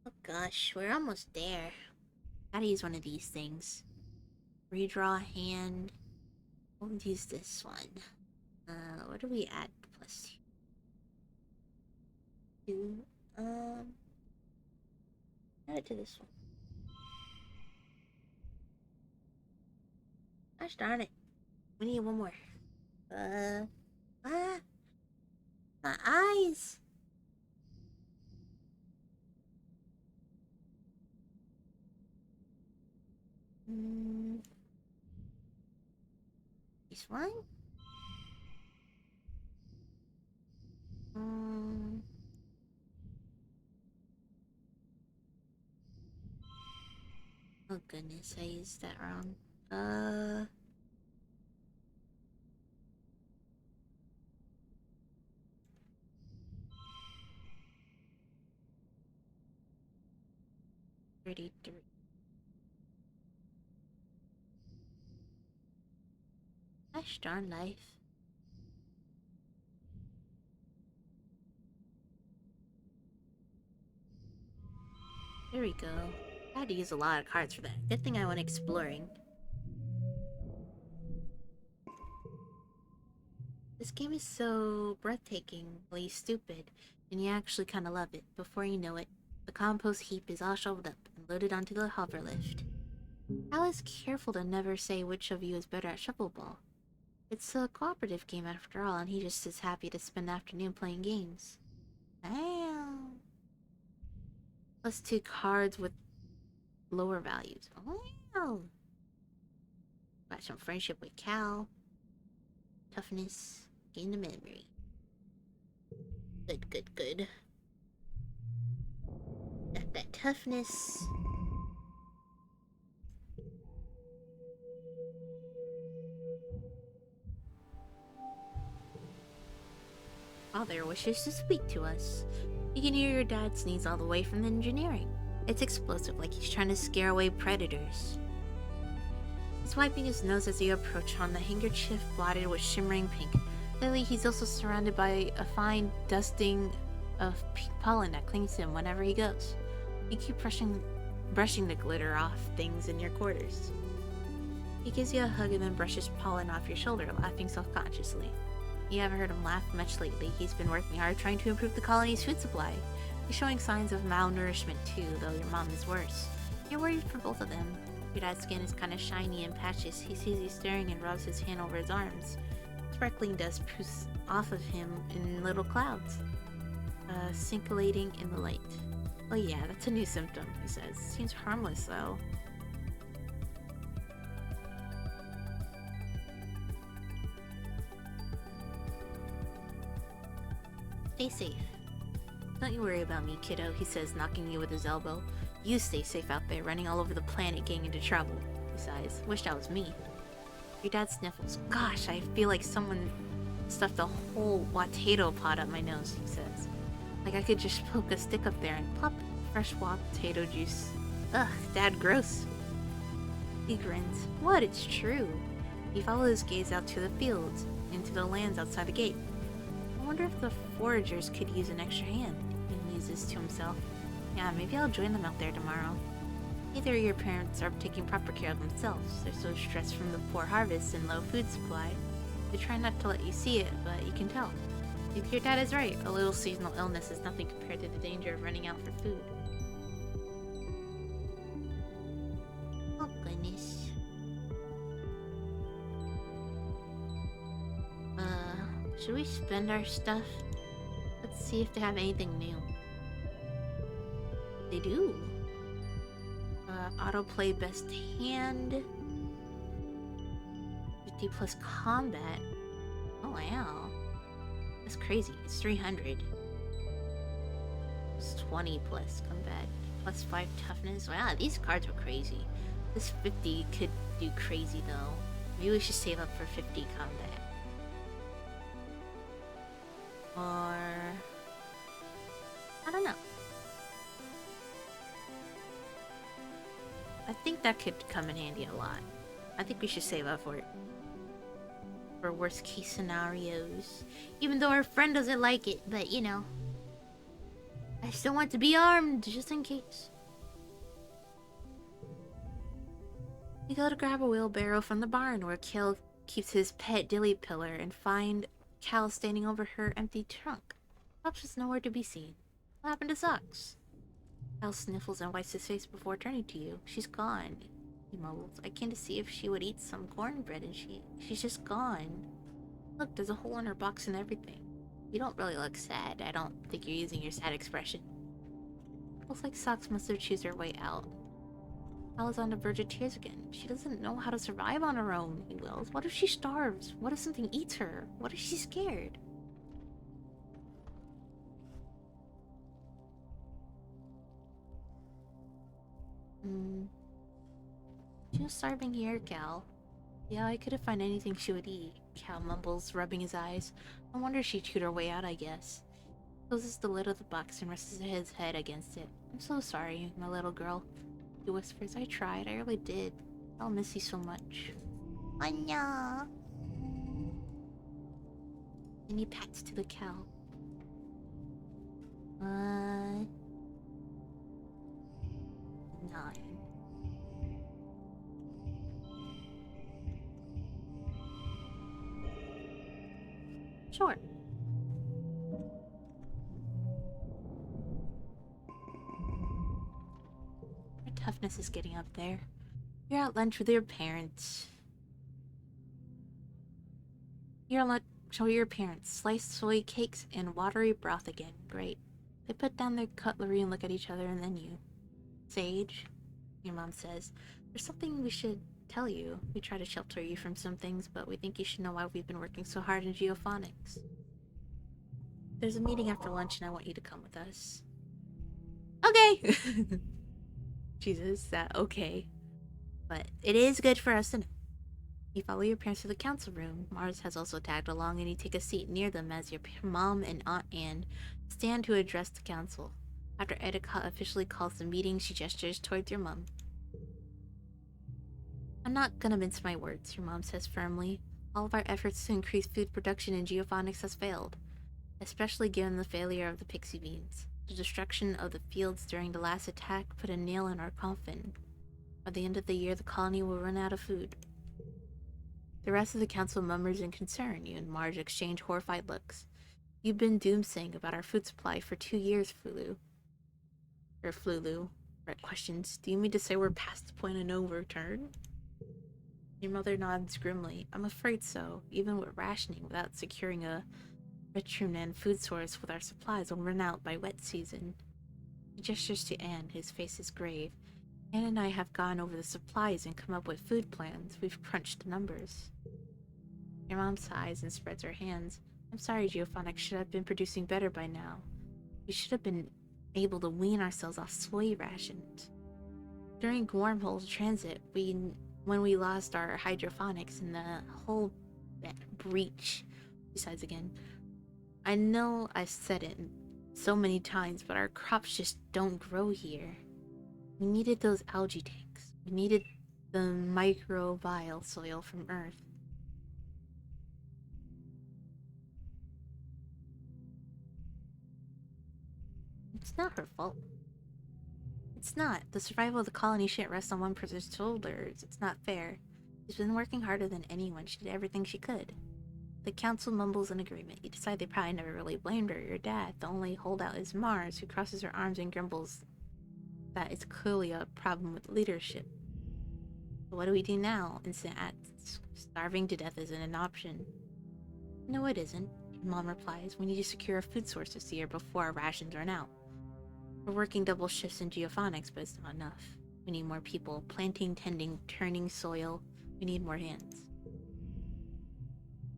Oh gosh, we're almost there. Gotta use one of these things. Redraw hand. We'll use this one. What do we add? Plus 2. Add it to this one. Gosh darn it. We need one more. My eyes. This one? Oh goodness, I used that wrong. 33. Gosh darn life. There we go. I had to use a lot of cards for that. Good thing I went exploring. This game is so breathtakingly stupid, and you actually kind of love it. Before you know it, the compost heap is all shoveled up and loaded onto the hover lift. Al is careful to never say which of you is better at shovelball. It's a cooperative game after all, and he just is happy to spend the afternoon playing games. Damn. Plus 2 cards with lower values. Wow. Got some friendship with Cal. Toughness. Gain the memory. Good, good, good. Got that toughness. Father wishes to speak to us. You can hear your dad sneeze all the way from the engineering. It's explosive, like he's trying to scare away predators. He's wiping his nose as you approach on the handkerchief blotted with shimmering pink. Lately, he's also surrounded by a fine dusting of pollen that clings to him whenever he goes. You keep brushing the glitter off things in your quarters. He gives you a hug and then brushes pollen off your shoulder, laughing self-consciously. You haven't heard him laugh much lately. He's been working hard trying to improve the colony's food supply. He's showing signs of malnourishment too, though your mom is worse. You're worried for both of them. Your dad's skin is kind of shiny and patches. He sees you staring and rubs his hand over his arms. Sparkling dust poofs off of him in little clouds, scintillating in the light. Oh yeah, that's a new symptom, he says. Seems harmless though. Stay safe. Don't you worry about me, kiddo, he says, knocking you with his elbow. You stay safe out there, running all over the planet, getting into trouble. He sighs. Wish that was me. Your dad sniffles. Gosh, I feel like someone stuffed a whole potato pot up my nose, he says. Like I could just poke a stick up there and pop fresh potato juice. Ugh, Dad, gross. He grins. What? It's true. He follows his gaze out to the fields, into the lands outside the gate. I wonder if the foragers could use an extra hand, he muses to himself. Yeah, maybe I'll join them out there tomorrow. Neither of your parents are taking proper care of themselves. They're so stressed from the poor harvests and low food supply. They try not to let you see it, but you can tell. If your dad is right, a little seasonal illness is nothing compared to the danger of running out for food. Oh goodness. Should we spend our stuff? Let's see if they have anything new. They do. Autoplay best hand. 50 plus combat. Oh wow. That's crazy. It's 300. It's 20 plus combat. Plus 5 toughness. Wow, these cards were crazy. This 50 could do crazy though. Maybe we should save up for 50 combat. Or... I don't know. I think that could come in handy a lot. I think we should save up for it. For worst case scenarios. Even though our friend doesn't like it, but you know. I still want to be armed, just in case. We go to grab a wheelbarrow from the barn where Kel keeps his pet dilly pillar and find Cal standing over her empty trunk. Pops is nowhere to be seen. What happened to Socks? Cal sniffles and wipes his face before turning to you. She's gone. He mumbles. I came to see if she would eat some cornbread and she's just gone. Look, there's a hole in her box and everything. You don't really look sad. I don't think you're using your sad expression. Looks like Socks must have choose her way out. Cal is on the verge of tears again. She doesn't know how to survive on her own, he wills. What if she starves? What if something eats her? What if she's scared? She was starving here, Cal. Yeah, I couldn't find anything she would eat, Cal mumbles, rubbing his eyes. No wonder she chewed her way out, I guess. Closes the lid of the box and rests his head against it. I'm so sorry, my little girl. He whispers, I tried, I really did. I'll miss you so much. Anya. And he pats to the cow. 9. Sure. Your toughness is getting up there. You're at lunch with your parents. You're at lunch with your parents. Sliced soy cakes and watery broth again. Great. They put down their cutlery and look at each other and then you. Sage, your mom says, there's something we should tell you. We try to shelter you from some things, but we think you should know why we've been working so hard in geophonics. There's a meeting after lunch and I want you to come with us. Okay! Jesus, that okay. But it is good for us to know. You follow your parents to the council room. Mars has also tagged along and you take a seat near them as your mom and Aunt Anne stand to address the council. After Edicott officially calls the meeting, she gestures towards your mom. I'm not gonna mince my words, your mom says firmly. All of our efforts to increase food production in geophonics has failed, especially given the failure of the pixie beans. The destruction of the fields during the last attack put a nail in our coffin. By the end of the year, the colony will run out of food. The rest of the council murmurs in concern. You and Marge exchange horrified looks. You've been doomsaying about our food supply for 2 years, Flulu. Brett questions. Do you mean to say we're past the point of no return? Your mother nods grimly. I'm afraid so. Even with rationing, without securing a veterinarian food source with our supplies will run out by wet season. He gestures to Anne. His face is grave. Anne and I have gone over the supplies and come up with food plans. We've crunched the numbers. Your mom sighs and spreads her hands. I'm sorry, Geophonics should have been producing better by now. We should have been able to wean ourselves off soy rations. During wormhole transit, when we lost our hydroponics and the whole breach, besides again, I know I've said it so many times, but our crops just don't grow here. We needed those algae tanks. We needed the microbial soil from Earth. It's not her fault. It's not. The survival of the colony shouldn't rest on one person's shoulders. It's not fair. She's been working harder than anyone. She did everything she could. The council mumbles in agreement. You decide they probably never really blamed her, your dad. The only holdout is Mars, who crosses her arms and grumbles that it's clearly a problem with leadership. But what do we do now? Instant acts. Starving to death isn't an option. No, it isn't, Mom replies. We need to secure a food source this year before our rations run out. We're working double shifts in geophonics, but it's not enough. We need more people. Planting, tending, turning soil. We need more hands.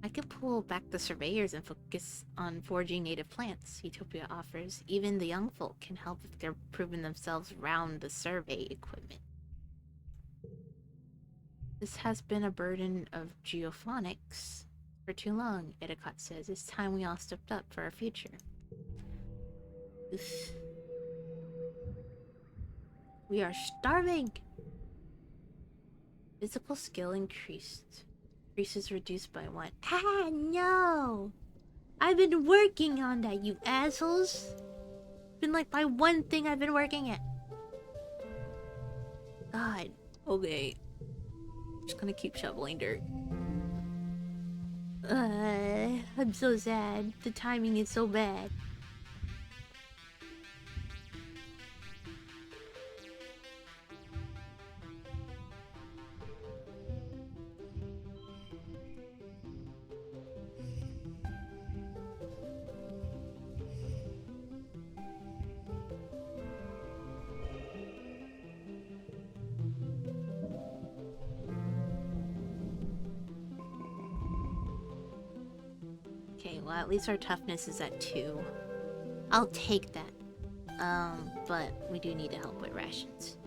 I could pull back the surveyors and focus on foraging native plants, Utopia offers. Even the young folk can help if they're proving themselves around the survey equipment. This has been a burden of geophonics for too long, Edicott says. It's time we all stepped up for our future. Oof. We are starving! Physical skill increased. Increases reduced by 1. Ah, no! I've been working on that, you assholes! Been like my one thing I've been working at. God. Okay. Just gonna keep shoveling dirt. I'm so sad. The timing is so bad. Okay, well at least our toughness is at 2. I'll take that. But we do need to help with rations.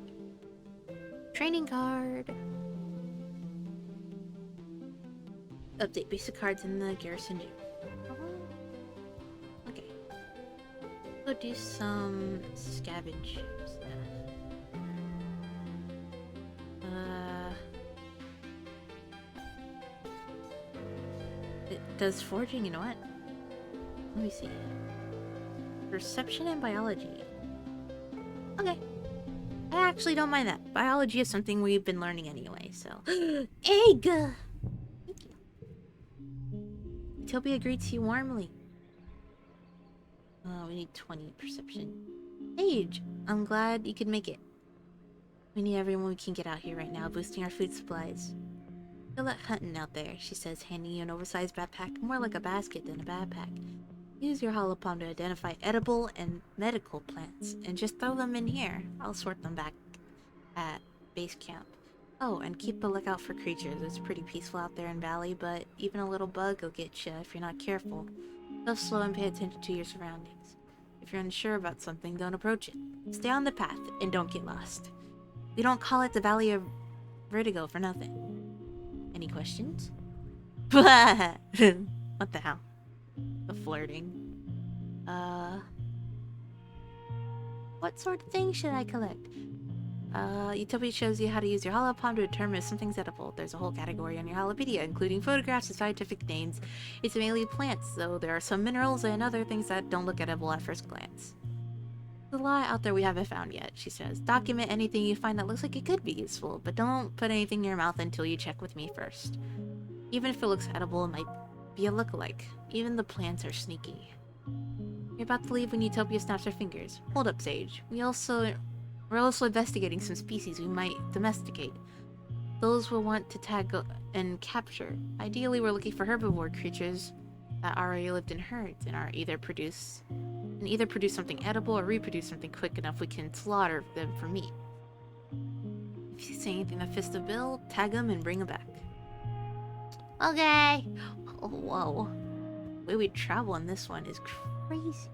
Training card. Update basic cards in the garrison gym. Okay. Go do some scavenge stuff. It does foraging, you know what? Let me see. Perception and biology. Okay. I actually don't mind that. Biology is something we've been learning anyway, so. Egg! Thank you. Utopia greets you warmly. Oh, we need 20 perception. Age! I'm glad you could make it. We need everyone we can get out here right now, boosting our food supplies. Good luck hunting out there, she says, handing you an oversized backpack, more like a basket than a backpack. Use your holopalm to identify edible and medical plants, and just throw them in here. I'll sort them back at base camp. Oh, and keep a lookout for creatures. It's pretty peaceful out there in Valley, but even a little bug will get you if you're not careful. Go slow and pay attention to your surroundings. If you're unsure about something, don't approach it. Stay on the path and don't get lost. We don't call it the Valley of Vertigo for nothing. Any questions? What the hell? The flirting. What sort of things should I collect? Utopia shows you how to use your holopalm to determine if something's edible. There's a whole category on your holopedia, including photographs and scientific names. It's mainly plants, though there are some minerals and other things that don't look edible at first glance. There's a lot out there we haven't found yet, she says. Document anything you find that looks like it could be useful, but don't put anything in your mouth until you check with me first. Even if it looks edible, it might be a lookalike. Even the plants are sneaky. You're about to leave when Utopia snaps her fingers. Hold up, Sage. We're also investigating some species we might domesticate. Those we'll want to tag and capture. Ideally, we're looking for herbivore creatures that already lived in herds and are either produce something edible or reproduce something quick enough we can slaughter them for meat. If you see anything that fits the bill, tag them and bring them back. Okay. Oh, whoa. The way we travel on this one is crazy.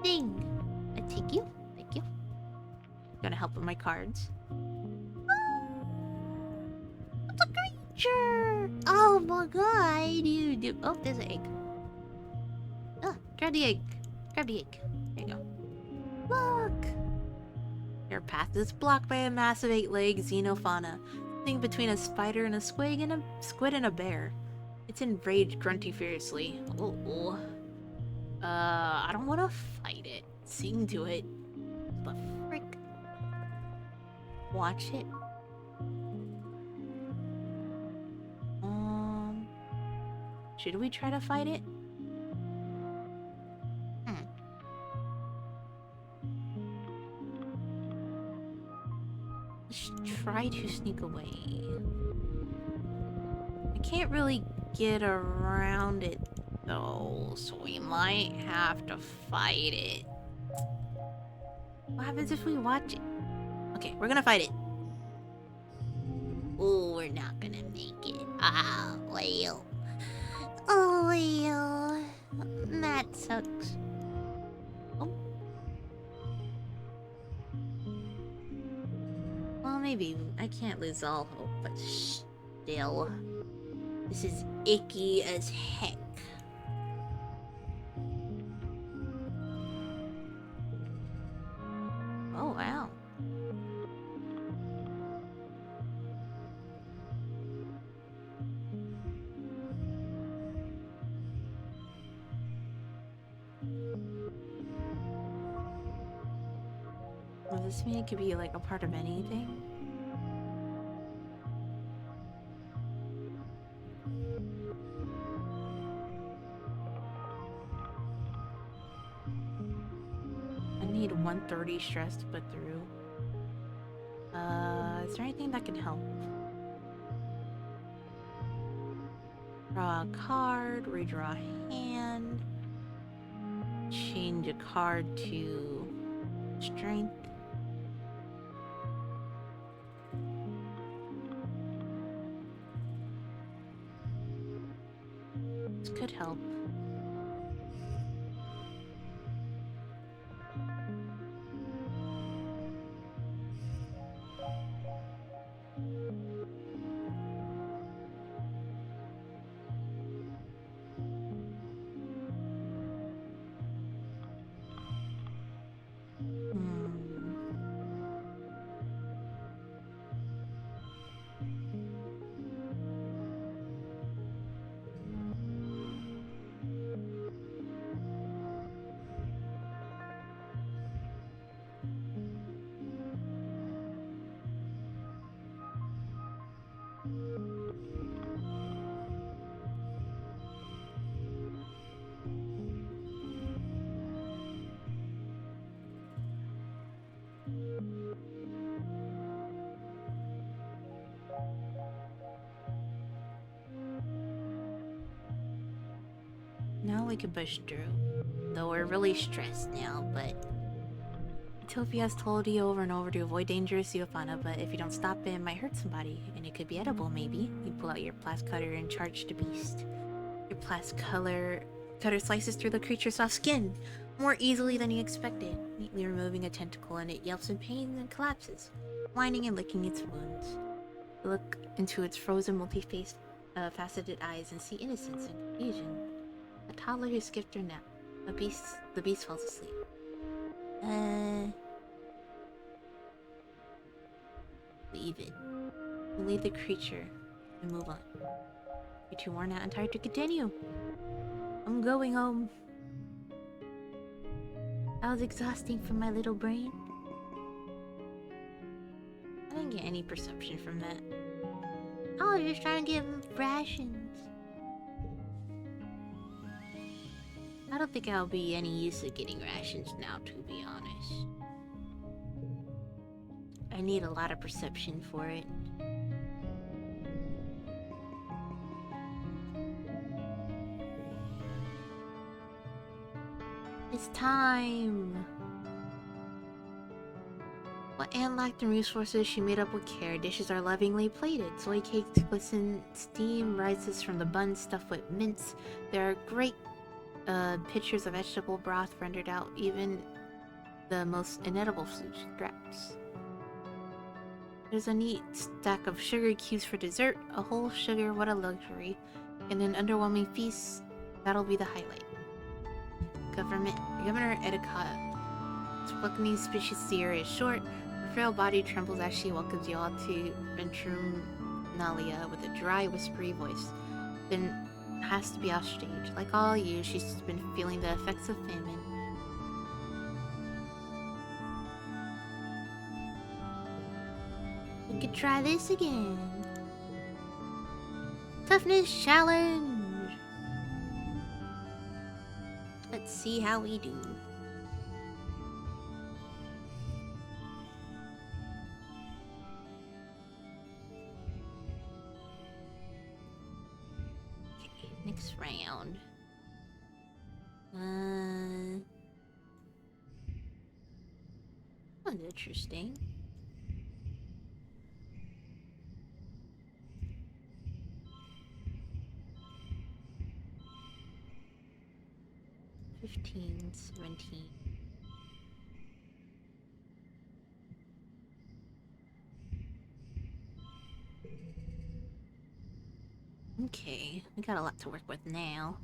Ding. I take you. Thank you. Gonna help with my cards. It's a creature! Oh my god, you. Oh, there's an egg. Oh, grab the egg. Grab the egg. There you go. Look! Your path is blocked by a massive 8-legged xenofauna. Thing between a spider and a squid and a bear. It's enraged, grunting furiously. Oh. I don't want to fight it. Sing to it. But frick. Watch it. Should we try to fight it? Let's try to sneak away. I can't really get around it though, so we might have to fight it. What happens if we watch it? Okay, we're gonna fight it. Oh, we're not gonna make it. Ah, well. Oh, well. That sucks. Oh. Well, maybe. I can't lose all hope, but still. This is icky as heck. Oh, wow. Does this mean it could be like a part of anything? I need 130 stress to put through. Is there anything that can help? Draw a card, redraw a hand, change a card to strength. This could help. Now we can push through. Though we're really stressed now, but Topia has told you over and over to avoid dangerous Yuafana, but if you don't stop it might hurt somebody, and it could be edible maybe. You pull out your blast cutter and charge the beast. Your blast cutter slices through the creature's soft skin more easily than you expected, neatly removing a tentacle, and it yelps in pain and collapses, whining and licking its wounds. You look into its frozen, multi-faced, faceted eyes and see innocence and confusion. A toddler who skipped her nap. The beast falls asleep. Leave it. Leave the creature and move on. You're too worn out and tired to continue. I'm going home. That was exhausting for my little brain. I didn't get any perception from that. Oh, I was just trying to give him rations. I don't think I'll be any use of getting rations now, to be honest. I need a lot of perception for it. It's time! What Anne lacked in resources, she made up with care. Dishes are lovingly plated. Soy cakes glisten, steam rises from the buns stuffed with mince. There are great pictures of vegetable broth rendered out, even the most inedible food scraps. There's a neat stack of sugar cubes for dessert, a whole sugar, what a luxury, and an underwhelming feast, that'll be the highlight. Governor Edicott. Welcoming species seer is short, her frail body trembles as she welcomes you all to Ventrumnalia with a dry, whispery voice. Then has to be off stage. Like all you, she's been feeling the effects of famine. We could try this again. Toughness challenge! Let's see how we do. Okay, next round. That's interesting. $15, $17. Okay, we got a lot to work with now.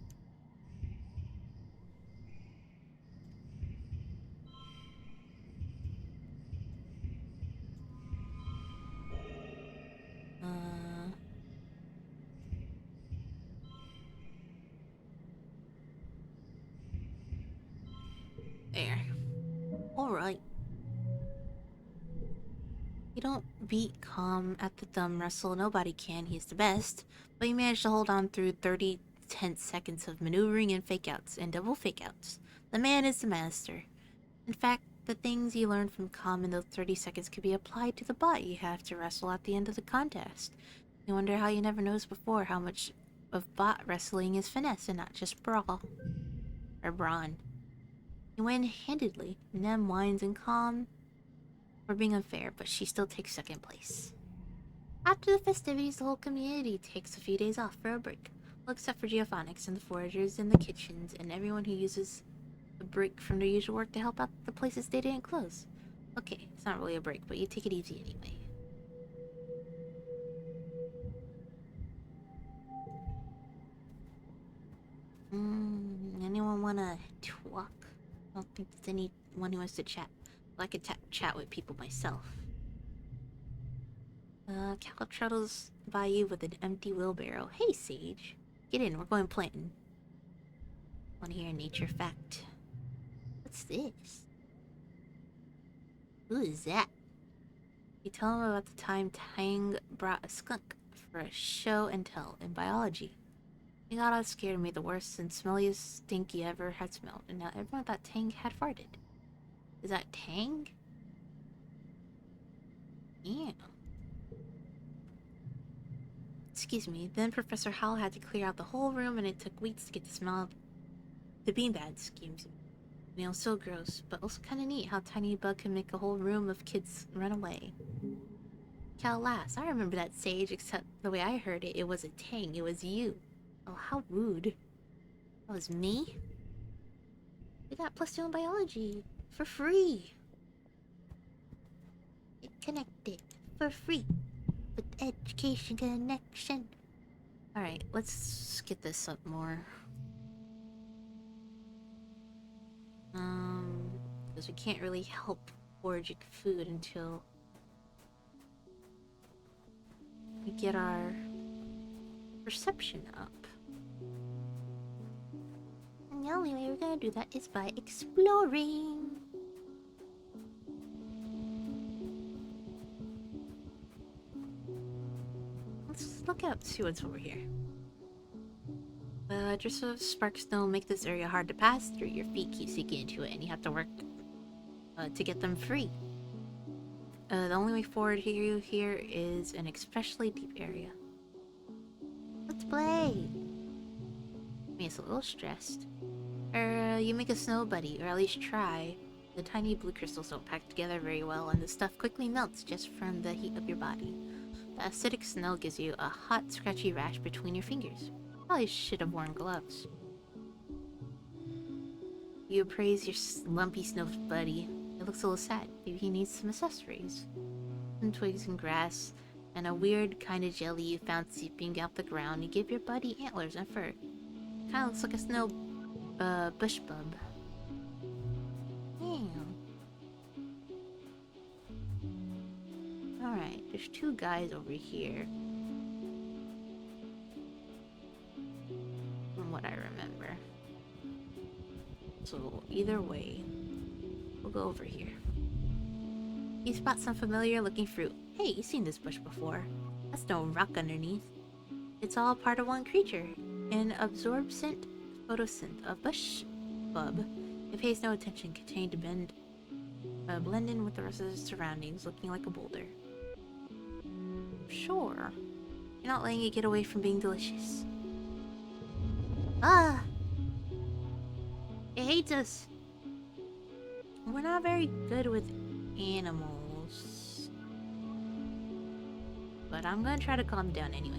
There. Alright. You don't beat Calm at the thumb wrestle, nobody can, he's the best. But you managed to hold on through 30 tense seconds of maneuvering and fake-outs, and double fake-outs. The man is the master. In fact, the things you learned from Calm in those 30 seconds could be applied to the bot you have to wrestle at the end of the contest. You wonder how you never noticed before how much of bot wrestling is finesse and not just brawl. Or brawn. You win handedly. Nem whines and Calm for being unfair, but she still takes second place. After the festivities, the whole community takes a few days off for a break. Well, except for Geophonics and the foragers in the kitchens and everyone who uses a break from their usual work to help out the places they didn't close. Okay, it's not really a break, but you take it easy anyway. Anyone wanna talk? I don't think there's anyone who wants to chat. Well, I could chat with people myself. Cal trottles by you with an empty wheelbarrow. Hey, Sage. Get in, we're going planting. Wanna hear a nature fact? What's this? Who is that? You tell him about the time Tang brought a skunk for a show and tell in biology. He got all scared and made the worst and smelliest stink you ever had smelled, and now everyone thought Tang had farted. Is that Tang? Yeah. Excuse me, then Professor Howell had to clear out the whole room and it took weeks to get the smell of the beanbag, excuse me. You know, so gross, but also kinda neat how tiny bug can make a whole room of kids run away. Cal laughs. I remember that, Sage, except the way I heard it, it was a Tang, it was you. Oh, how rude. That was me? We got +2 in biology. For free. Get connected. For free. With education connection. Alright, let's get this up more. Because we can't really help foraging food until we get our perception up. And the only way we're gonna do that is by exploring. Let's look out, see what's over here. Just so sparks don't make this area hard to pass through. Your feet keep sinking into it, and you have to work to get them free. The only way forward here is an especially deep area. Let's play. It's a little stressed. You make a snow buddy, or at least try. The tiny blue crystals don't pack together very well, and the stuff quickly melts just from the heat of your body. The acidic snow gives you a hot, scratchy rash between your fingers. Probably should have worn gloves. You appraise your lumpy snow buddy. It looks a little sad. Maybe he needs some accessories. Some twigs and grass, and a weird kind of jelly you found seeping out the ground. You give your buddy antlers and fur. Kinda looks like a snow bush bub. Damn. Alright, there's 2 guys over here. From what I remember. So, either way, we'll go over here. You spot some familiar looking fruit. Hey, you've seen this bush before. That's no rock underneath. It's all part of one creature. An absorbent photosynth. A bush bub. It pays no attention, continuing to blend in with the rest of the surroundings, looking like a boulder. Sure. You're not letting it get away from being delicious. Ah! It hates us. We're not very good with animals. But I'm gonna try to calm down anyway.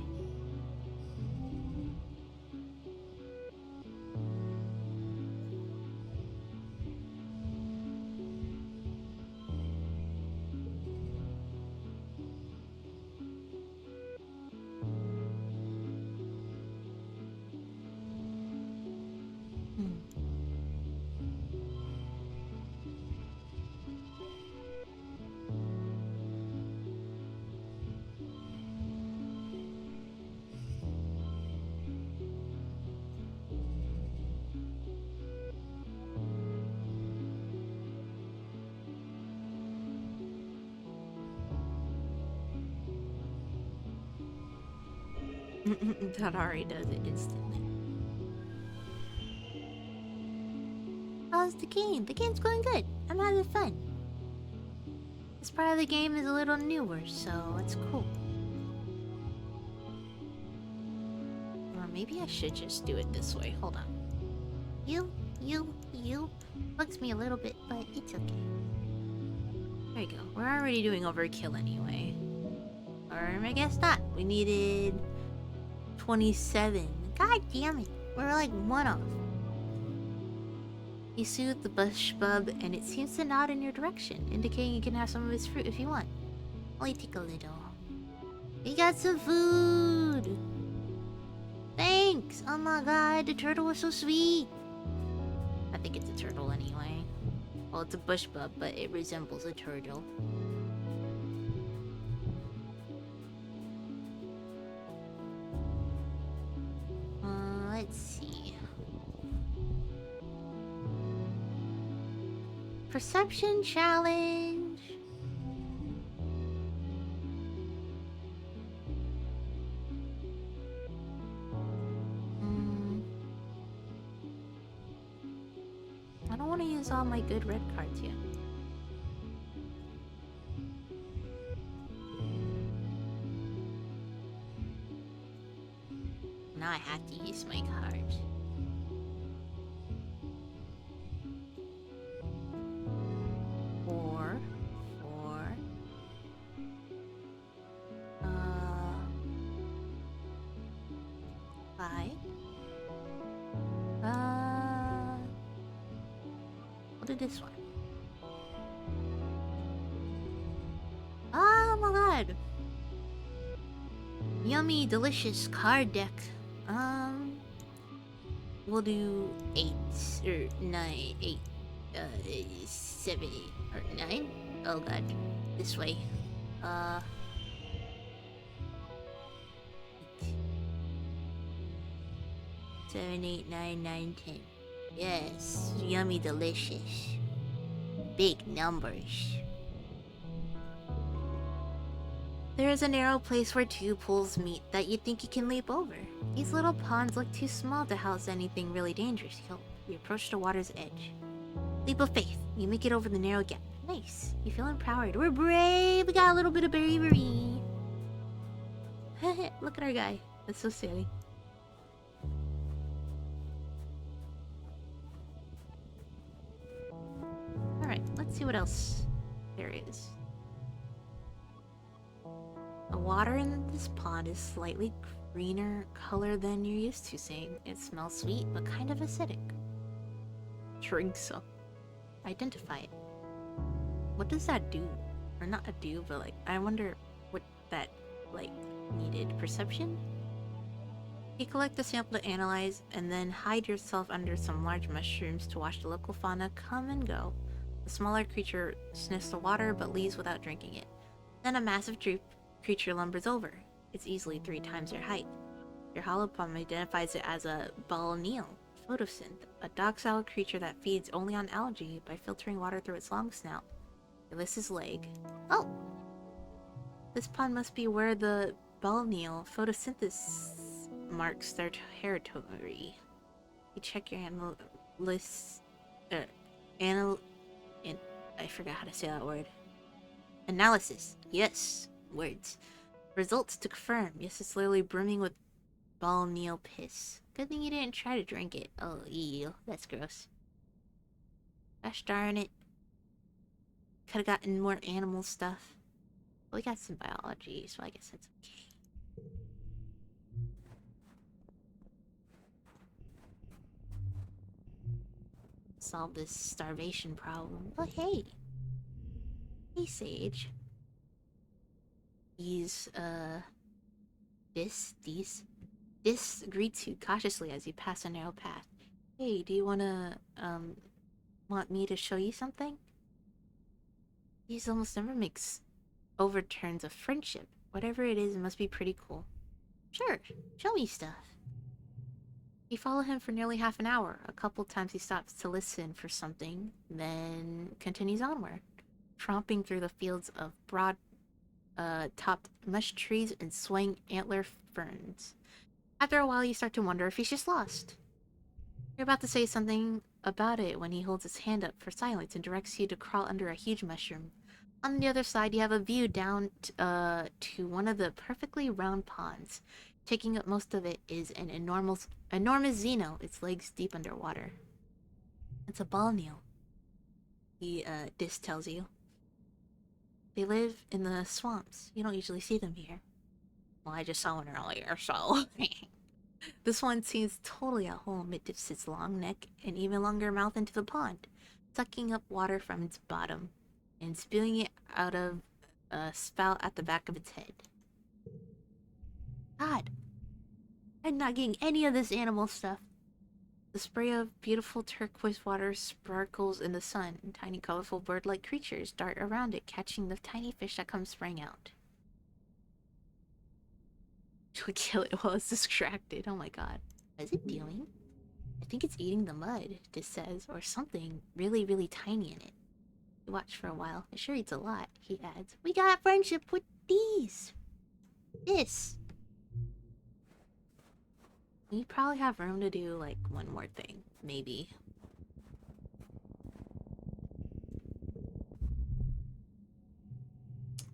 That already does it instantly. How's the game? The game's going good. I'm having fun. This part of the game is a little newer, so it's cool. Or maybe I should just do it this way. Hold on. You. Bugs me a little bit, but it's okay. There you go. We're already doing overkill anyway. Or I guess not. We needed 27. God damn it. We're like one off. You soothe the bush bub, and it seems to nod in your direction, indicating you can have some of its fruit if you want. Only take a little. We got some food! Thanks! Oh my god, the turtle was so sweet! I think it's a turtle anyway. Well, it's a bush bub, but it resembles a turtle. Let's see. Perception challenge. I don't want to use all my good red cards yet. Now I have to use my cards. Four. 5. We'll do this one. Oh my god! Yummy, delicious card deck. We'll do 8 or 9, 8, 7 or 9. Oh god, this way. 7, 8, 9, 9, 10. Yes, yummy, delicious. Big numbers. There is a narrow place where 2 pools meet that you think you can leap over. These little ponds look too small to house anything really dangerous. You approach the water's edge. Leap of faith. You make it over the narrow gap. Nice. You feel empowered. We're brave. We got a little bit of bravery. Look at our guy. That's so silly. Alright, let's see what else there is. The water in this pond is slightly greener color than you're used to seeing. It smells sweet, but kind of acidic. Drink some. Identify it. What does that do? Or not a do, but like, I wonder what that, like, needed. Perception? You collect the sample to analyze, and then hide yourself under some large mushrooms to watch the local fauna come and go. The smaller creature sniffs the water, but leaves without drinking it. Then a massive creature lumbers over. It's easily 3 times your height. Your hollow palm identifies it as a Balneal photosynth, a dog-style creature that feeds only on algae by filtering water through its long snout. It lists his leg. Oh! This pond must be where the Balneal photosynthesis marks their territory. You check your anal... I forgot how to say that word. Analysis. Yes. Words. Results to confirm. Yes, it's literally brimming with balneal piss. Good thing you didn't try to drink it. Oh, ew. That's gross. Gosh darn it. Could have gotten more animal stuff. But we got some biology, so I guess that's okay. Solve this starvation problem. Oh, hey. Hey, Sage. This greets you cautiously as you pass a narrow path. Hey, do you want me to show you something? These almost never makes overturns of friendship. Whatever it is, it must be pretty cool. Sure, show me stuff. You follow him for nearly half an hour. A couple times he stops to listen for something, then continues onward, tromping through the fields of broad topped mush trees and swaying antler ferns. After a while, you start to wonder if he's just lost. You're about to say something about it when he holds his hand up for silence and directs you to crawl under a huge mushroom. On the other side, you have a view down to one of the perfectly round ponds. Taking up most of it is an enormous Xeno, its legs deep underwater. It's a balneal, Dis tells you. They live in the swamps. You don't usually see them here. Well, I just saw one earlier, so... This one seems totally at home. It dips its long neck and even longer mouth into the pond, sucking up water from its bottom and spewing it out of a spout at the back of its head. God, I'm not getting any of this animal stuff. The spray of beautiful turquoise water sparkles in the sun, and tiny colorful bird-like creatures dart around it, catching the tiny fish that come spraying out. She'll kill it while it's distracted. Oh my god. What is it doing? I think it's eating the mud, this says, or something really, really tiny in it. You watch for a while. It sure eats a lot, he adds. We got friendship with these. This. We probably have room to do, like, one more thing. Maybe.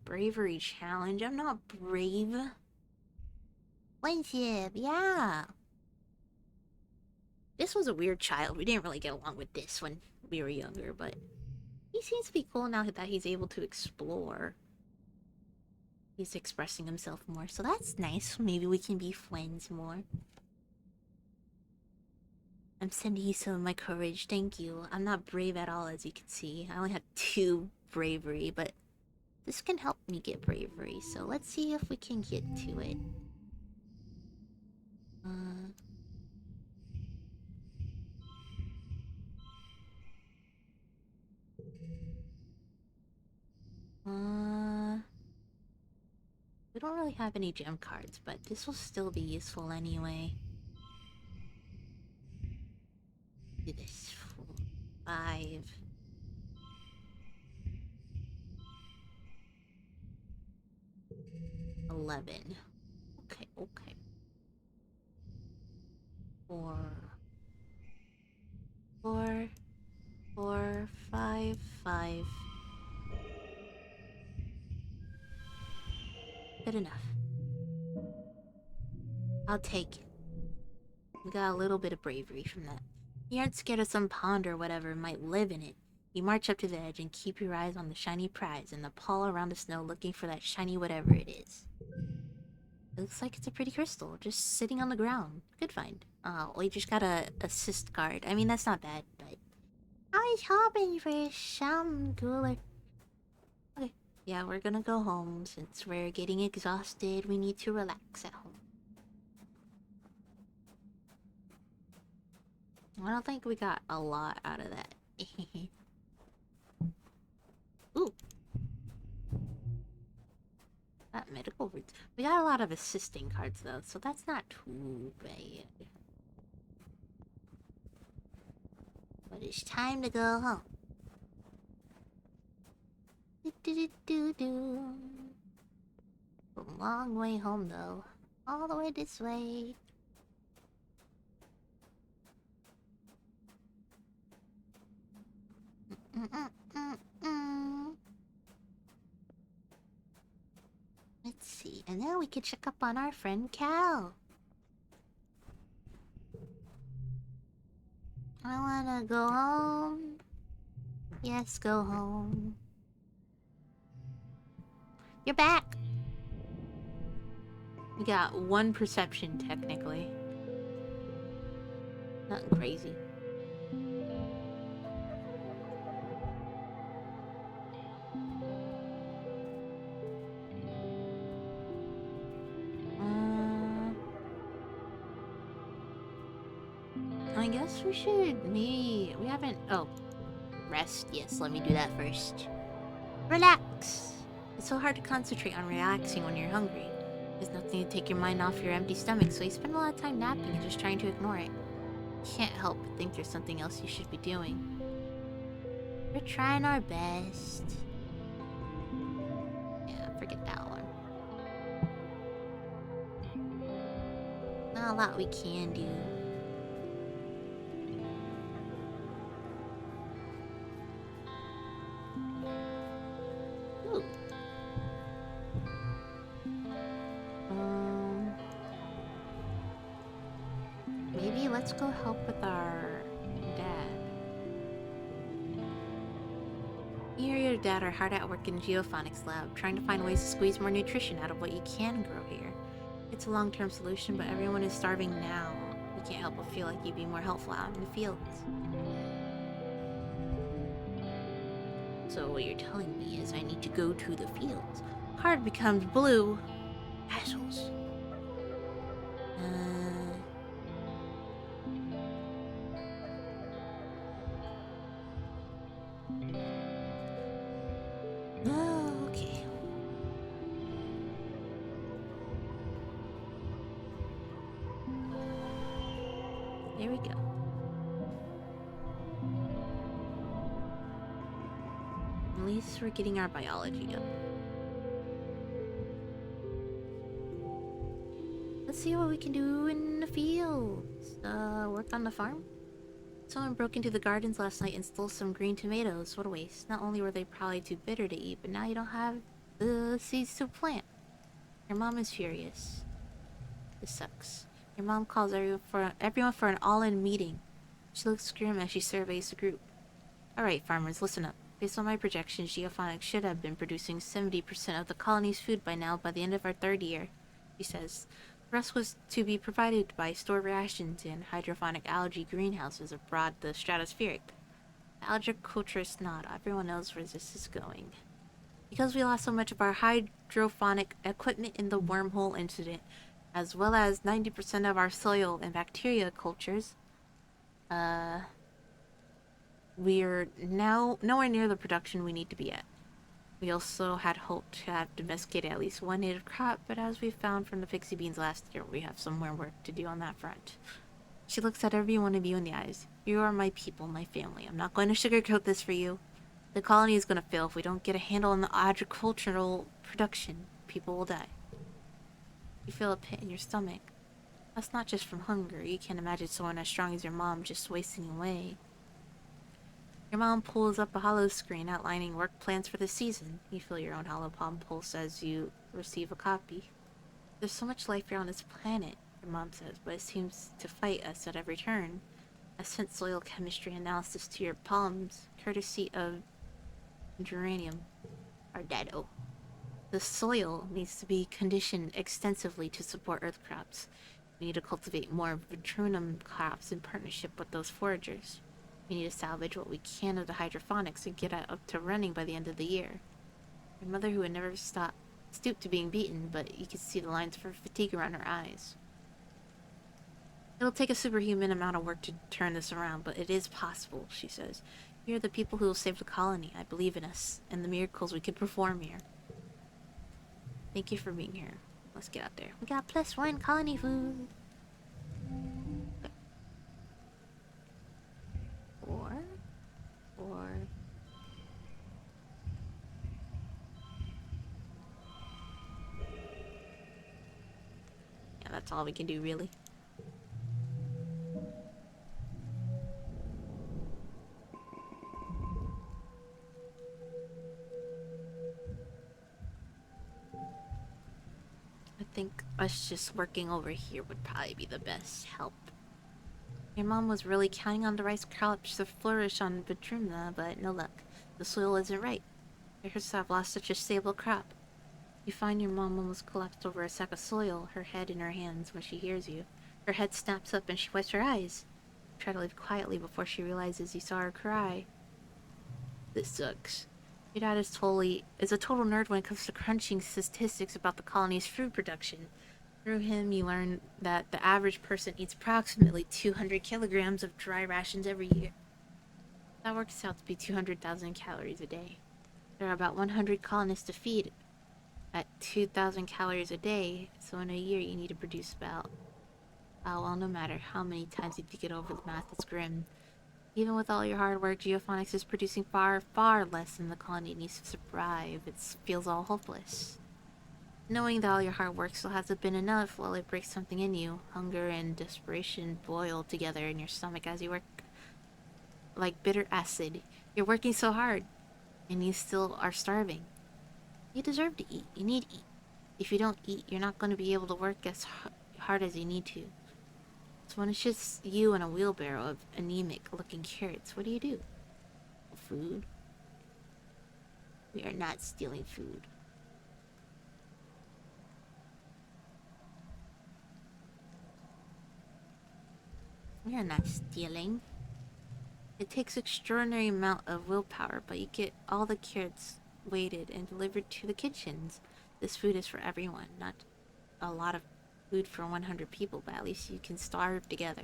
Bravery challenge. I'm not brave. Friendship, yeah. This was a weird child. We didn't really get along with this when we were younger, but he seems to be cool now that he's able to explore. He's expressing himself more, so that's nice. Maybe we can be friends more. I'm sending you some of my courage, thank you. I'm not brave at all, as you can see. I only have 2 bravery, but this can help me get bravery, so let's see if we can get to it. We don't really have any gem cards, but this will still be useful anyway. Do this. 5. 11. Okay, okay. 4. 4. 4, 5, 5. Good enough. I'll take it. We got a little bit of bravery from that. You aren't scared of some pond or whatever might live in it. You march up to the edge and keep your eyes on the shiny prize and the paw around the snow looking for that shiny whatever it is. It looks like it's a pretty crystal, just sitting on the ground. Good find. Oh, we just got a assist card. I mean, that's not bad, but... I was hoping for some cooler. Okay, yeah, we're gonna go home since we're getting exhausted. We need to relax at home. I don't think we got a lot out of that. Ooh. That medical route. We got a lot of assisting cards though, so that's not too bad. But it's time to go home. A long way home though. All the way this way. Mm-mm-mm-mm. Let's see, and then we could check up on our friend Cal. I wanna go home. Yes, go home. You're back. We got one perception, technically. Nothing crazy. I guess we should maybe... We haven't... Oh. Rest. Yes, let me do that first. Relax. It's so hard to concentrate on relaxing when you're hungry. There's nothing to take your mind off your empty stomach, so you spend a lot of time napping and just trying to ignore it. You can't help but think there's something else you should be doing. We're trying our best. Yeah, forget that one. Not a lot we can do. Ooh. Maybe let's go help with our dad. You or your dad are hard at work in Geophonics lab, trying to find ways to squeeze more nutrition out of what you can grow here. It's a long-term solution, but everyone is starving now. You can't help but feel like you'd be more helpful out in the fields. So what you're telling me is I need to go to the fields. Card becomes blue. Assholes. Oh, okay. There we go. At least we're getting our biology up. Let's see what we can do in the fields. Work on the farm? Someone broke into the gardens last night and stole some green tomatoes. What a waste. Not only were they probably too bitter to eat, but now you don't have the seeds to plant. Your mom is furious. This sucks. Your mom calls everyone for an all-in meeting. She looks grim as she surveys the group. Alright, farmers, listen up. Based on my projections, Geophonics should have been producing 70% of the colony's food by now by the end of our third year, she says. The rest was to be provided by stored rations and hydroponic algae greenhouses abroad the stratospheric. The agriculturist nod. Everyone knows where this is going. Because we lost so much of our hydroponic equipment in the wormhole incident, as well as 90% of our soil and bacteria cultures, we're now nowhere near the production we need to be at. We also had hoped to have domesticated at least one native crop, but as we found from the pixie beans last year, we have some more work to do on that front. She looks at every one of you in the eyes. You are my people, my family. I'm not going to sugarcoat this for you. The colony is going to fail if we don't get a handle on the agricultural production. People will die. You feel a pit in your stomach. That's not just from hunger. You can't imagine someone as strong as your mom just wasting away. Your mom pulls up a hollow screen outlining work plans for the season. You feel your own hollow palm pulse as you receive a copy. There's so much life here on this planet, your mom says, but it seems to fight us at every turn. I sent soil chemistry analysis to your palms, courtesy of Geranium, our daddo. The soil needs to be conditioned extensively to support earth crops. We need to cultivate more Vitrinum crops in partnership with those foragers. We need to salvage what we can of the hydroponics and get it up to running by the end of the year. Your mother, who had never stooped to being beaten, but you could see the lines of fatigue around her eyes. It'll take a superhuman amount of work to turn this around, but it is possible, she says. You're the people who will save the colony. I believe in us, and the miracles we could perform here. Thank you for being here. Let's get out there. We got +1 colony food. Okay. Or... Yeah, that's all we can do, really. us just working over here would probably be the best help. Your mom was really counting on the rice crops to flourish on Vedruna, but no luck. The soil isn't right. It hurts to have lost such a stable crop. You find your mom almost collapsed over a sack of soil, her head in her hands when she hears you. Her head snaps up and she wipes her eyes. Try to leave quietly before she realizes you saw her cry. This sucks. Your dad is a total nerd when it comes to crunching statistics about the colony's food production. Through him, you learn that the average person eats approximately 200 kilograms of dry rations every year. That works out to be 200,000 calories a day. There are about 100 colonists to feed at 2,000 calories a day, so in a year you need to produce about... Oh, well, no matter how many times you think it over, the math is grim. Even with all your hard work, Geophonics is producing far, far less than the colony needs to survive. It feels all hopeless. Knowing that all your hard work still hasn't been enough, well, it breaks something in you. Hunger and desperation boil together in your stomach as you work like bitter acid. You're working so hard, and you still are starving. You deserve to eat. You need to eat. If you don't eat, you're not going to be able to work as hard as you need to. So when it's just you and a wheelbarrow of anemic-looking carrots, what do? Food? We are not stealing food. We are not stealing. It takes extraordinary amount of willpower, but you get all the carrots weighted and delivered to the kitchens. This food is for everyone, not a lot of food for 100 people, but at least you can starve together.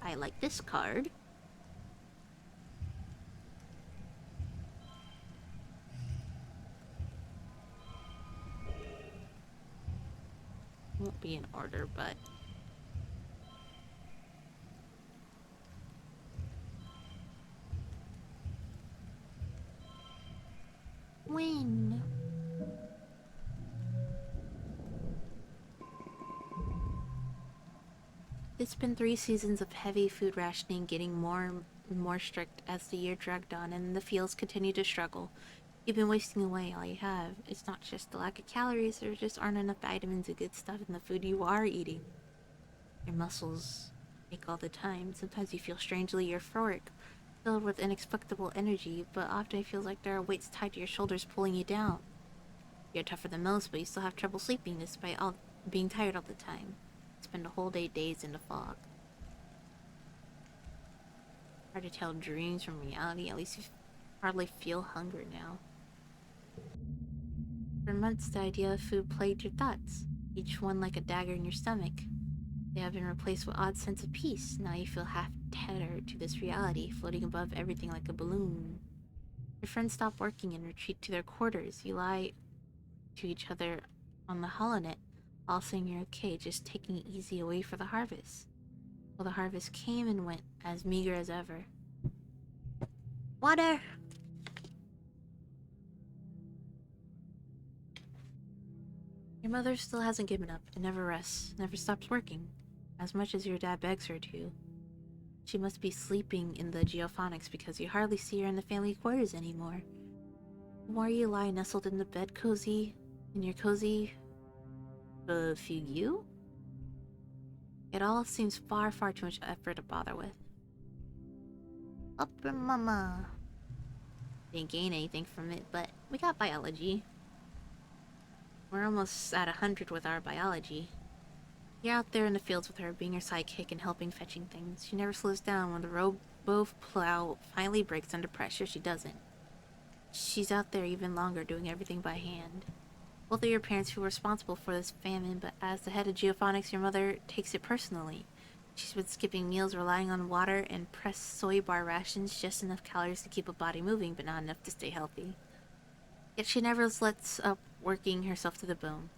I like this card. Won't be in order, but... Win. It's been 3 seasons of heavy food rationing, getting more and more strict as the year dragged on, and the fields continue to struggle. You've been wasting away all you have. It's not just the lack of calories, there just aren't enough vitamins and good stuff in the food you are eating. Your muscles ache all the time. Sometimes you feel strangely euphoric, filled with inexplicable energy, but often it feels like there are weights tied to your shoulders pulling you down. You're tougher than most, but you still have trouble sleeping despite all being tired all the time. Spend a whole day dazed in the fog. Hard to tell dreams from reality. At least you hardly feel hunger now. For months, the idea of food plagued your thoughts, each one like a dagger in your stomach. They have been replaced with odd sense of peace. Now you feel half tethered to this reality, floating above everything like a balloon. Your friends stop working and retreat to their quarters. You lie to each other on the holonet, all saying you're okay, just taking it easy away for the harvest. Well, the harvest came and went, as meager as ever. Water! Your mother still hasn't given up. It never rests, never stops working. As much as your dad begs her to. She must be sleeping in the geophonics because you hardly see her in the family quarters anymore. The more you lie nestled in the bed in your cozy fugue, it all seems far, far too much effort to bother with. Upper mama. Didn't gain anything from it, but we got biology. We're almost at 100 with our biology. You're out there in the fields with her, being her sidekick and helping fetching things. She never slows down. When the robo plow finally breaks under pressure, she doesn't. She's out there even longer, doing everything by hand. Both of your parents feel responsible for this famine, but as the head of Geophonics, your mother takes it personally. She's been skipping meals, relying on water and pressed soy bar rations, just enough calories to keep a body moving, but not enough to stay healthy. Yet she never lets up working herself to the bone.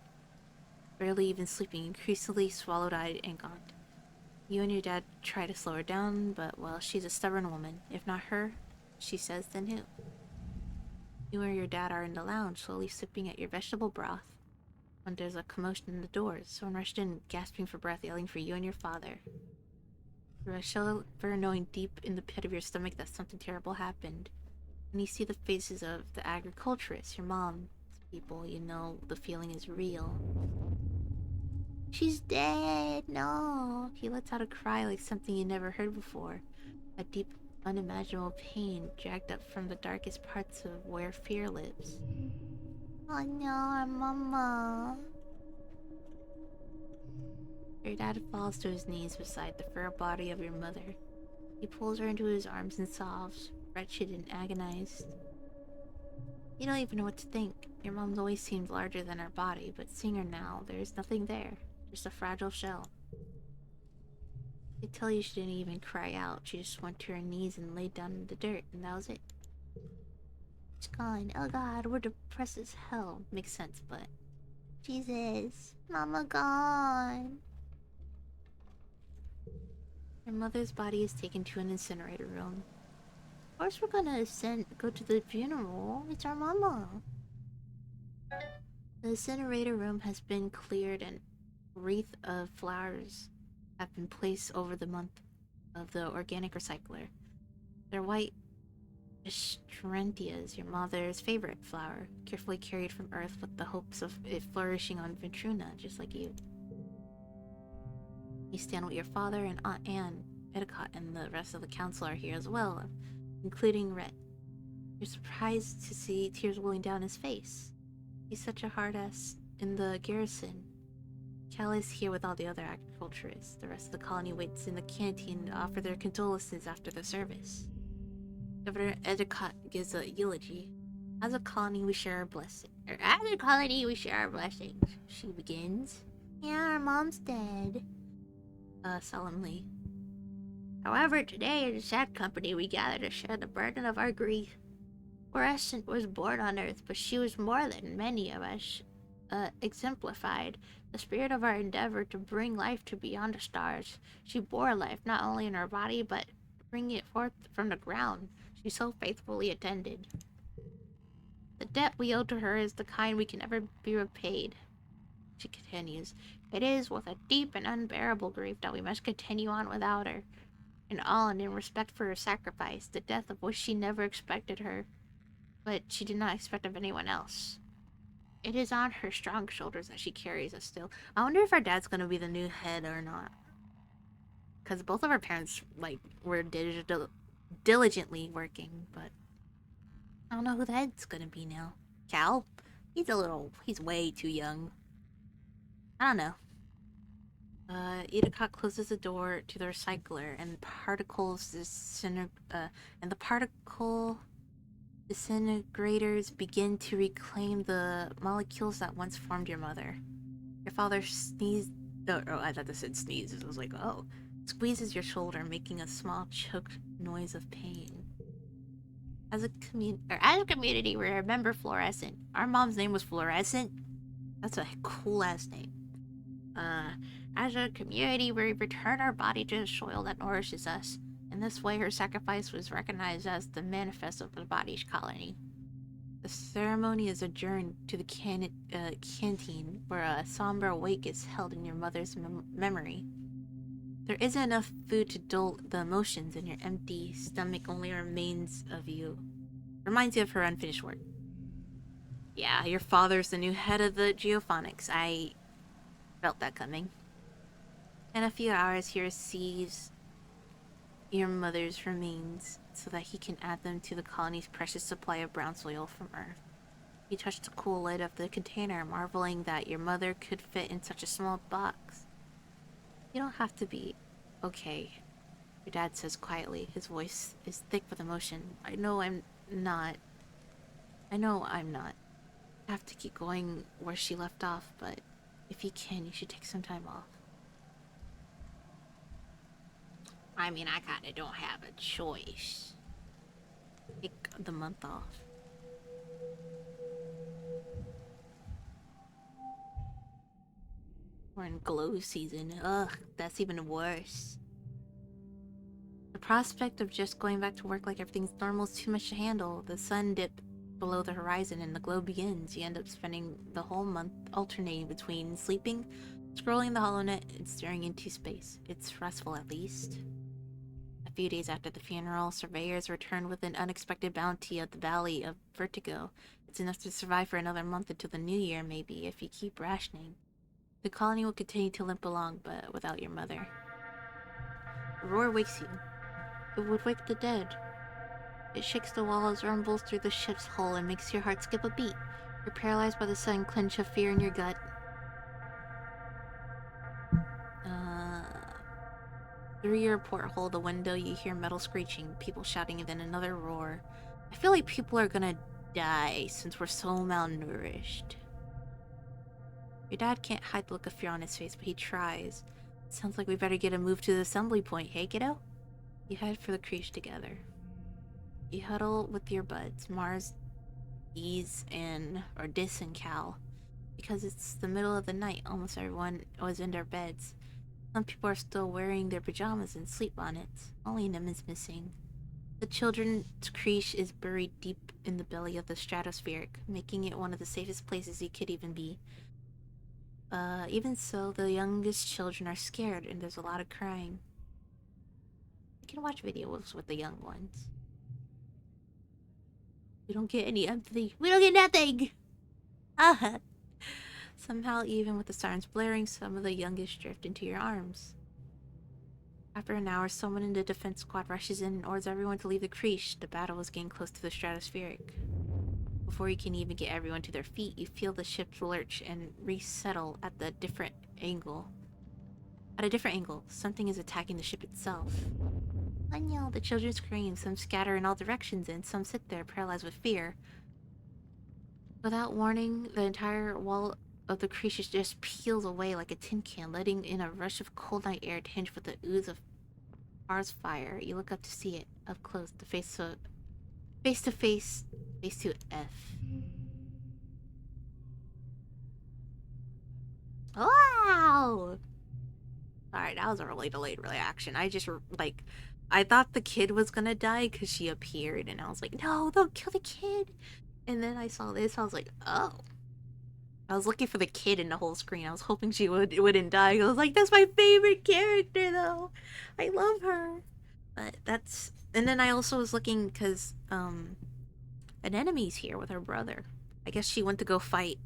Barely even sleeping, increasingly swallow-eyed and gaunt. You and your dad try to slow her down, but, well, she's a stubborn woman. If not her, she says, then who? You and your dad are in the lounge, slowly sipping at your vegetable broth, when there's a commotion in the doors. Someone rushed in, gasping for breath, yelling for you and your father. Through a shiver knowing deep in the pit of your stomach that something terrible happened. When you see the faces of the agriculturists, your mom's people, you know the feeling is real. She's dead, no. He lets out a cry like something you never heard before. A deep, unimaginable pain dragged up from the darkest parts of where fear lives. Oh no, our mama. Your dad falls to his knees beside the frail body of your mother. He pulls her into his arms and sobs, wretched and agonized. You don't even know what to think. Your mom's always seemed larger than her body, but seeing her now, there is nothing there. Just a fragile shell. They tell you she didn't even cry out. She just went to her knees and laid down in the dirt, and that was it. She's gone. Oh god, we're depressed as hell. Makes sense, but... Jesus. Mama gone. Your mother's body is taken to an incinerator room. Of course we're gonna go to the funeral. It's our mama. The incinerator room has been cleared and wreath of flowers have been placed over the month of the organic recycler. They're white Astrantias, your mother's favorite flower, carefully carried from Earth with the hopes of it flourishing on Ventruna, just like you. You stand with your father and Aunt Anne, Edicott, and the rest of the council are here as well, including Rhett. You're surprised to see tears rolling down his face. He's such a hard-ass in the garrison. Cal is here with all the other agriculturists. The rest of the colony waits in the canteen to offer their condolences after the service. Governor Edicott gives a eulogy. As a colony, we share our blessings. As a colony, we share our blessings. She begins. Yeah, our mom's dead. Solemnly. However, today in sad company, we gather to share the burden of our grief. Fluorescent was born on Earth, but she was more than many of us exemplified the spirit of our endeavor to bring life to beyond the stars. She bore life not only in her body, but bringing it forth from the ground. She so faithfully attended. The debt we owe to her is the kind we can never be repaid. She continues, it is with a deep and unbearable grief that we must continue on without her. In awe and in respect for her sacrifice, the death of which she never expected her, but she did not expect of anyone else. It is on her strong shoulders that she carries us still. I wonder if our dad's gonna be the new head or not. Because both of our parents, like, were diligently working, but I don't know who the head's gonna be now. Cal? He's way too young. I don't know. Edicott closes the door to the recycler, and the particle disintegrators begin to reclaim the molecules that once formed your mother. Your father sneezed. Oh, I thought this said sneezes. I was like, oh. Squeezes your shoulder, making a small choked noise of pain. As a community, we remember Fluorescent. Our mom's name was Fluorescent. That's a cool ass name. As a community, we return our body to the soil that nourishes us. In this way, her sacrifice was recognized as the manifest of the body's colony. The ceremony is adjourned to the canteen, where a somber wake is held in your mother's memory. There isn't enough food to dull the emotions, and your empty stomach only reminds you of her unfinished work. Yeah, your father's the new head of the Geophonics. I felt that coming. In a few hours, he receives your mother's remains so that he can add them to the colony's precious supply of brown soil from Earth. He touched the cool lid of the container, marveling that your mother could fit in such a small box. You don't have to be okay, your dad says quietly. His voice is thick with emotion. I know I'm not. I have to keep going where she left off, but if you can, you should take some time off. I mean, I kinda don't have a choice. Take the month off. We're in glow season. Ugh, that's even worse. The prospect of just going back to work like everything's normal is too much to handle. The sun dips below the horizon and the glow begins. You end up spending the whole month alternating between sleeping, scrolling the HoloNet, and staring into space. It's restful at least. A few days after the funeral, surveyors returned with an unexpected bounty of the Valley of Vertigo. It's enough to survive for another month until the new year, maybe, if you keep rationing. The colony will continue to limp along, but without your mother. A roar wakes you. It would wake the dead. It shakes the walls, rumbles through the ship's hull, and makes your heart skip a beat. You're paralyzed by the sudden clench of fear in your gut. Through your porthole, the window, you hear metal screeching, people shouting, and then another roar. I feel like people are gonna die since we're so malnourished. Your dad can't hide the look of fear on his face, but he tries. Sounds like we better get a move to the assembly point, hey kiddo? You head for the creche together. You huddle with your buds, Mars, Dis, and Cal. Because it's the middle of the night, almost everyone was in their beds. Some people are still wearing their pajamas and sleep bonnets. Only Nim is missing. The children's creche is buried deep in the belly of the stratospheric, making it one of the safest places you could even be. Even so, the youngest children are scared and there's a lot of crying. You can watch videos with the young ones. We don't get any empathy. We don't get nothing! Ah! Somehow, even with the sirens blaring, some of the youngest drift into your arms. After an hour, someone in the defense squad rushes in and orders everyone to leave the creche. The battle is getting close to the stratospheric. Before you can even get everyone to their feet, you feel the ship lurch and resettle at a different angle. Something is attacking the ship itself. Anya, the children scream. Some scatter in all directions, and some sit there, paralyzed with fear. Without warning, the entire wall of the creature just peels away like a tin can, letting in a rush of cold night air tinged with the ooze of Mars fire. You look up to see it up close, face to F. Wow! Alright, that was a really delayed reaction. I thought the kid was gonna die because she appeared, and I was like, no, don't kill the kid! And then I saw this, I was like, oh. I was looking for the kid in the whole screen. I was hoping she wouldn't die. I was like, that's my favorite character, though. I love her. But that's... And then I also was looking because, an enemy's here with her brother. I guess she went to go fight,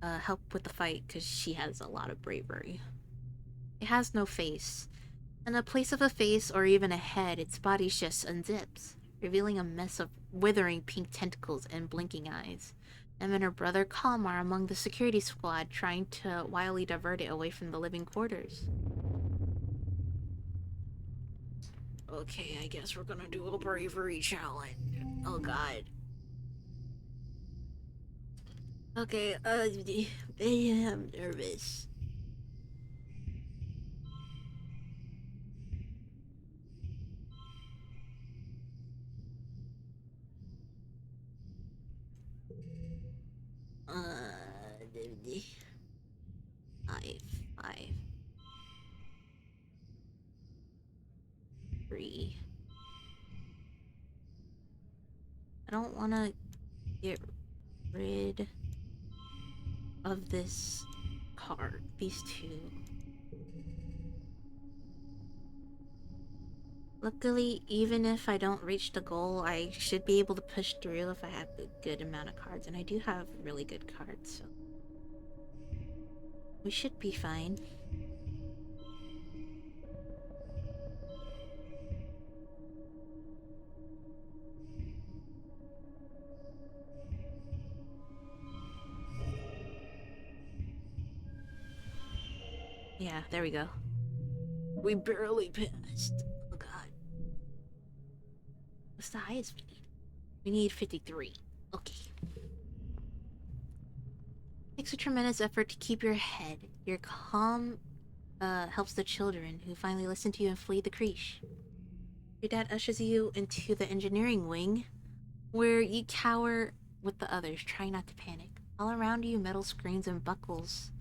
help with the fight because she has a lot of bravery. It has no face. In the place of a face or even a head, its body just unzips, revealing a mess of withering pink tentacles and blinking eyes. Em and her brother Calm are among the security squad, trying to wildly divert it away from the living quarters. Okay, I guess we're gonna do a bravery challenge. Oh god. Okay, I'm nervous. Five, 3. I don't want to get rid of this card. These two. Luckily, even if I don't reach the goal, I should be able to push through if I have a good amount of cards. And I do have really good cards, so we should be fine. Yeah, there we go. We barely passed. Oh god. What's the highest we need? We need 53. Okay. Takes a tremendous effort to keep your head. Your calm helps the children, who finally listen to you and flee the creche. Your dad ushers you into the engineering wing, where you cower with the others, trying not to panic. All around you, metal screens and buckles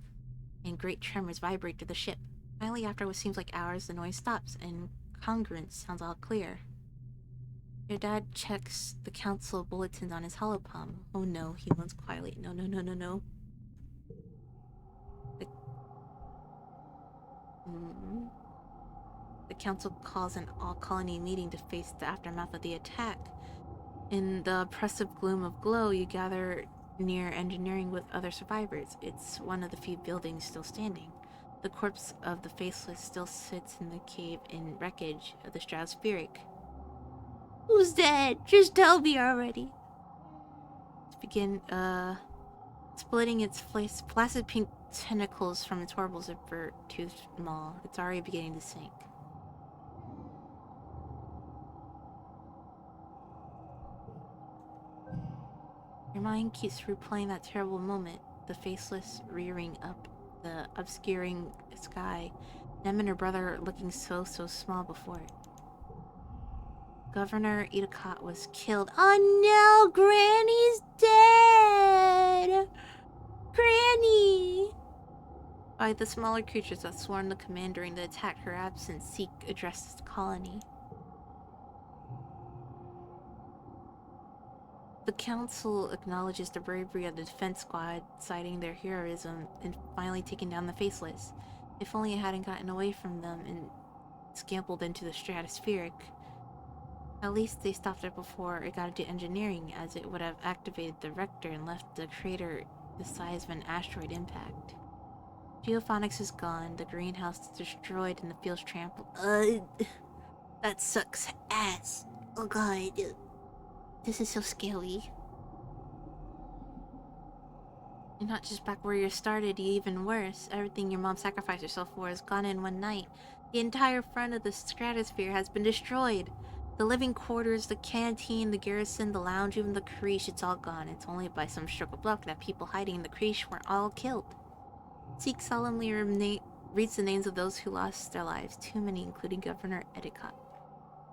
and great tremors vibrate through the ship. Finally, after what seems like hours, the noise stops, and congruence sounds all clear. Your dad checks the council bulletins on his holopalm. Oh no, he moans quietly. No, no, no, no, no. Like, The council calls an all-colony meeting to face the aftermath of the attack. In the oppressive gloom of Glow, you gather near engineering with other survivors. It's one of the few buildings still standing. The corpse of the Faceless still sits in the cave in wreckage of the Stratospheric. Who's dead? Just tell me already. Begin, splitting its flaccid pink tentacles from its horrible zipper-toothed maw. It's already beginning to sink. Your mind keeps replaying that terrible moment, the Faceless rearing up the obscuring sky, Them and her brother looking so small before it. Governor Idacott was killed. Oh no, Granny's dead! Granny! By the smaller creatures that swarmed the command during the attack, her absence Seek addressed the colony. The council acknowledges the bravery of the defense squad, citing their heroism in finally taking down the Faceless. If only it hadn't gotten away from them and scambled into the Stratospheric. At least they stopped it before it got into engineering, as it would have activated the Rector and left the crater the size of an asteroid impact. Geophonics is gone, the greenhouse is destroyed, and the fields trampled. That sucks ass. Oh god. This is so scary. You're not just back where you started, you're even worse. Everything your mom sacrificed herself for is gone in one night. The entire front of the Stratosphere has been destroyed. The living quarters, the canteen, the garrison, the lounge, even the creche, it's all gone. It's only by some stroke of luck that people hiding in the creche were all killed. Seek solemnly reads the names of those who lost their lives, too many, including Governor Idacott.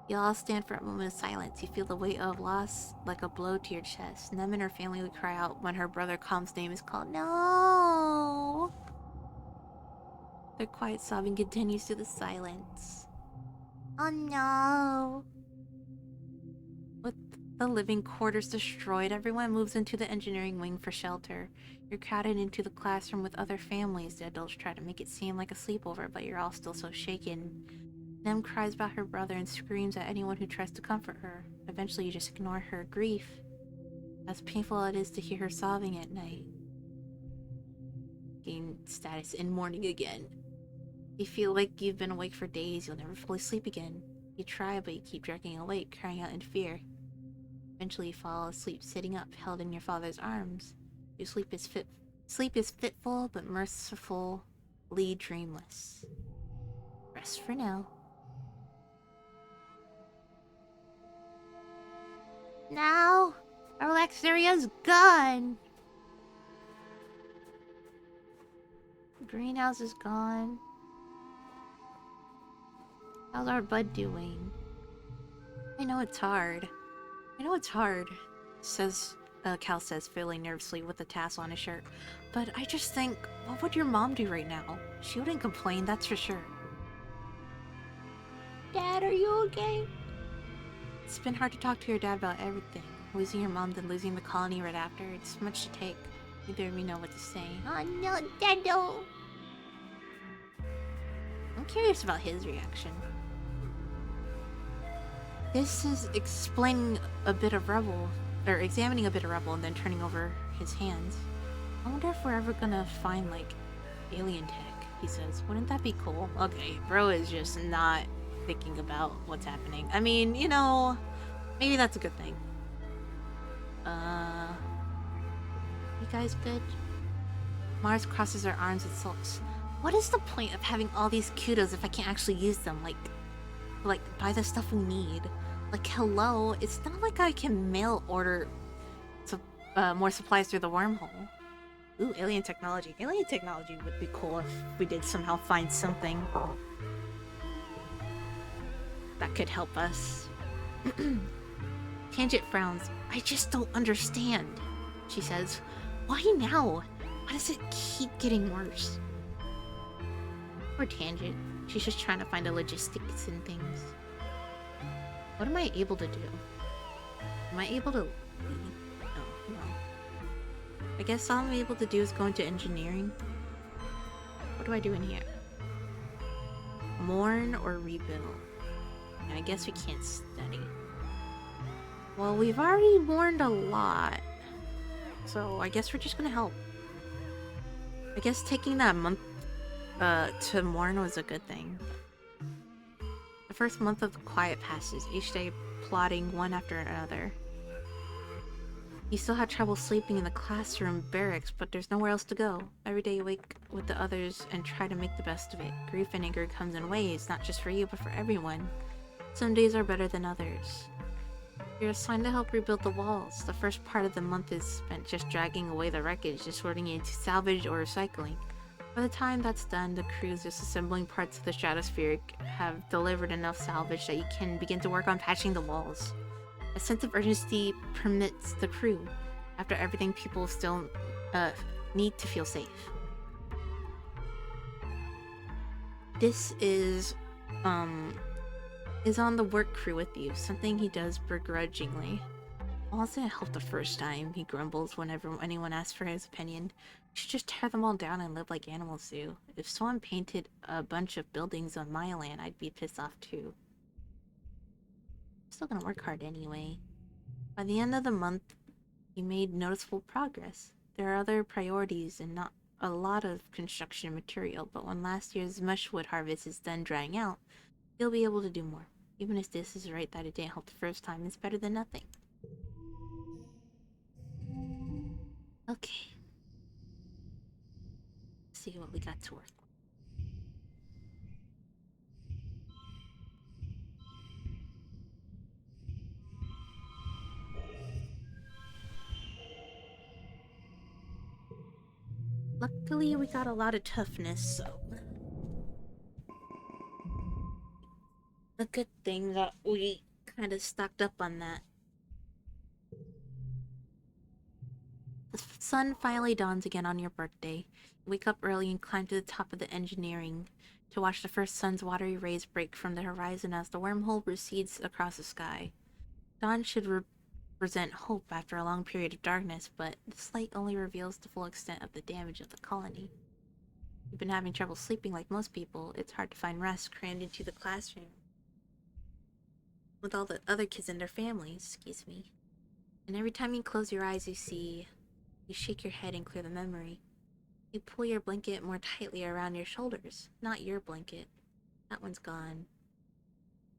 You all stand for a moment of silence. You feel the weight of loss like a blow to your chest. Nem and her family would cry out when her brother Calm's name is called. No! Their quiet sobbing continues through the silence. Oh no! With the living quarters destroyed, everyone moves into the engineering wing for shelter. You're crowded into the classroom with other families. The adults try to make it seem like a sleepover, but you're all still so shaken. Nem cries about her brother and screams at anyone who tries to comfort her. Eventually, you just ignore her grief. As painful it is to hear her sobbing at night. Gain status in mourning again. You feel like you've been awake for days. You'll never fully sleep again. You try, but you keep drifting awake, crying out in fear. Eventually, you fall asleep sitting up, held in your father's arms. Your sleep is fitful, but mercifully dreamless. Rest for now. Now, our Lexaria's gone. The greenhouse is gone. How's our bud doing? I know it's hard. Says, Cal says, fiddling nervously with the tassel on his shirt. But I just think, what would your mom do right now? She wouldn't complain, that's for sure. Dad, are you okay? It's been hard to talk to your dad about everything. Losing your mom, then losing the colony right after. It's much to take. Neither of me know what to say. Oh no, Dado! I'm curious about his reaction. This is examining a bit of rubble, and then turning over his hands. I wonder if we're ever gonna find, like, alien tech, he says. Wouldn't that be cool? Okay, bro is just not thinking about what's happening. I mean, you know, maybe that's a good thing. You guys good? Mars crosses her arms and sulks. What is the point of having all these kudos if I can't actually use them? Like buy the stuff we need. Like, hello, it's not like I can mail order more supplies through the wormhole. Ooh, alien technology. Alien technology would be cool if we did somehow find something that could help us. Tangent frowns. I just don't understand, she says. Why now? Why does it keep getting worse? Poor Tangent. She's just trying to find the logistics and things. What am I able to do? Am I able to leave? No. I guess all I'm able to do is go into engineering. What do I do in here? Mourn or rebuild? And I guess we can't study. Well, we've already mourned a lot. So I guess we're just gonna help. I guess taking that month to mourn was a good thing. The first month of the quiet passes, each day plodding one after another. You still had trouble sleeping in the classroom barracks, but there's nowhere else to go. Every day you wake with the others and try to make the best of it. Grief and anger comes in waves, not just for you, but for everyone. Some days are better than others. You're assigned to help rebuild the walls. The first part of the month is spent just dragging away the wreckage, just sorting it into salvage or recycling. By the time that's done, the crews disassembling parts of the Stratospheric have delivered enough salvage that you can begin to work on patching the walls. A sense of urgency permits the crew. After everything, people still need to feel safe. This is on the work crew with you, something he does begrudgingly. Wasn't help the first time, he grumbles whenever anyone asks for his opinion. You should just tear them all down and live like animals do. If someone painted a bunch of buildings on my land, I'd be pissed off too. I'm still gonna work hard anyway. By the end of the month, you made noticeable progress. There are other priorities and not a lot of construction material, but when last year's mushwood harvest is done drying out, you'll be able to do more. Even if this is right that it didn't help the first time, it's better than nothing. Okay. Let's see what we got to work with. Luckily, we got a lot of toughness, so... A good thing that we kind of stocked up on that. The sun finally dawns again on your birthday. You wake up early and climb to the top of the engineering to watch the first sun's watery rays break from the horizon as the wormhole recedes across the sky. Dawn should represent hope after a long period of darkness, but this light only reveals the full extent of the damage of the colony. You've been having trouble sleeping like most people. It's hard to find rest crammed into the classroom with all the other kids and their families, excuse me. And every time you close your eyes, you shake your head and clear the memory. You pull your blanket more tightly around your shoulders. Not your blanket. That one's gone.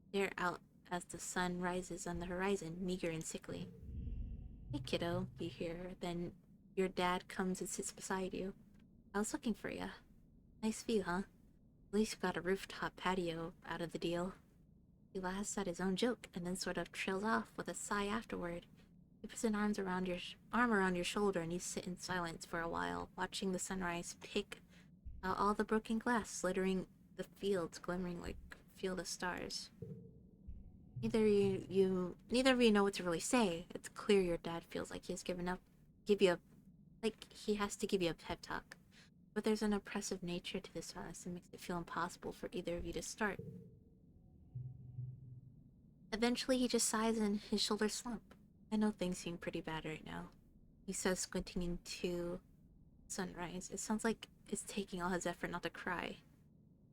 Stare out as the sun rises on the horizon, meager and sickly. Hey kiddo, you hear. Then your dad comes and sits beside you. I was looking for ya. Nice view, huh? At least you got a rooftop patio out of the deal. He laughs at his own joke and then sort of trails off with a sigh afterward. He puts an arm around your shoulder and you sit in silence for a while, watching the sunrise pick out all the broken glass littering the fields, glimmering like a field of stars. Neither of you know what to really say. It's clear your dad feels like he has given up, he has to give you a pep talk. But there's an oppressive nature to this silence that makes it feel impossible for either of you to start. Eventually, he just sighs and his shoulders slump. I know things seem pretty bad right now, he says, squinting into sunrise. It sounds like it's taking all his effort not to cry.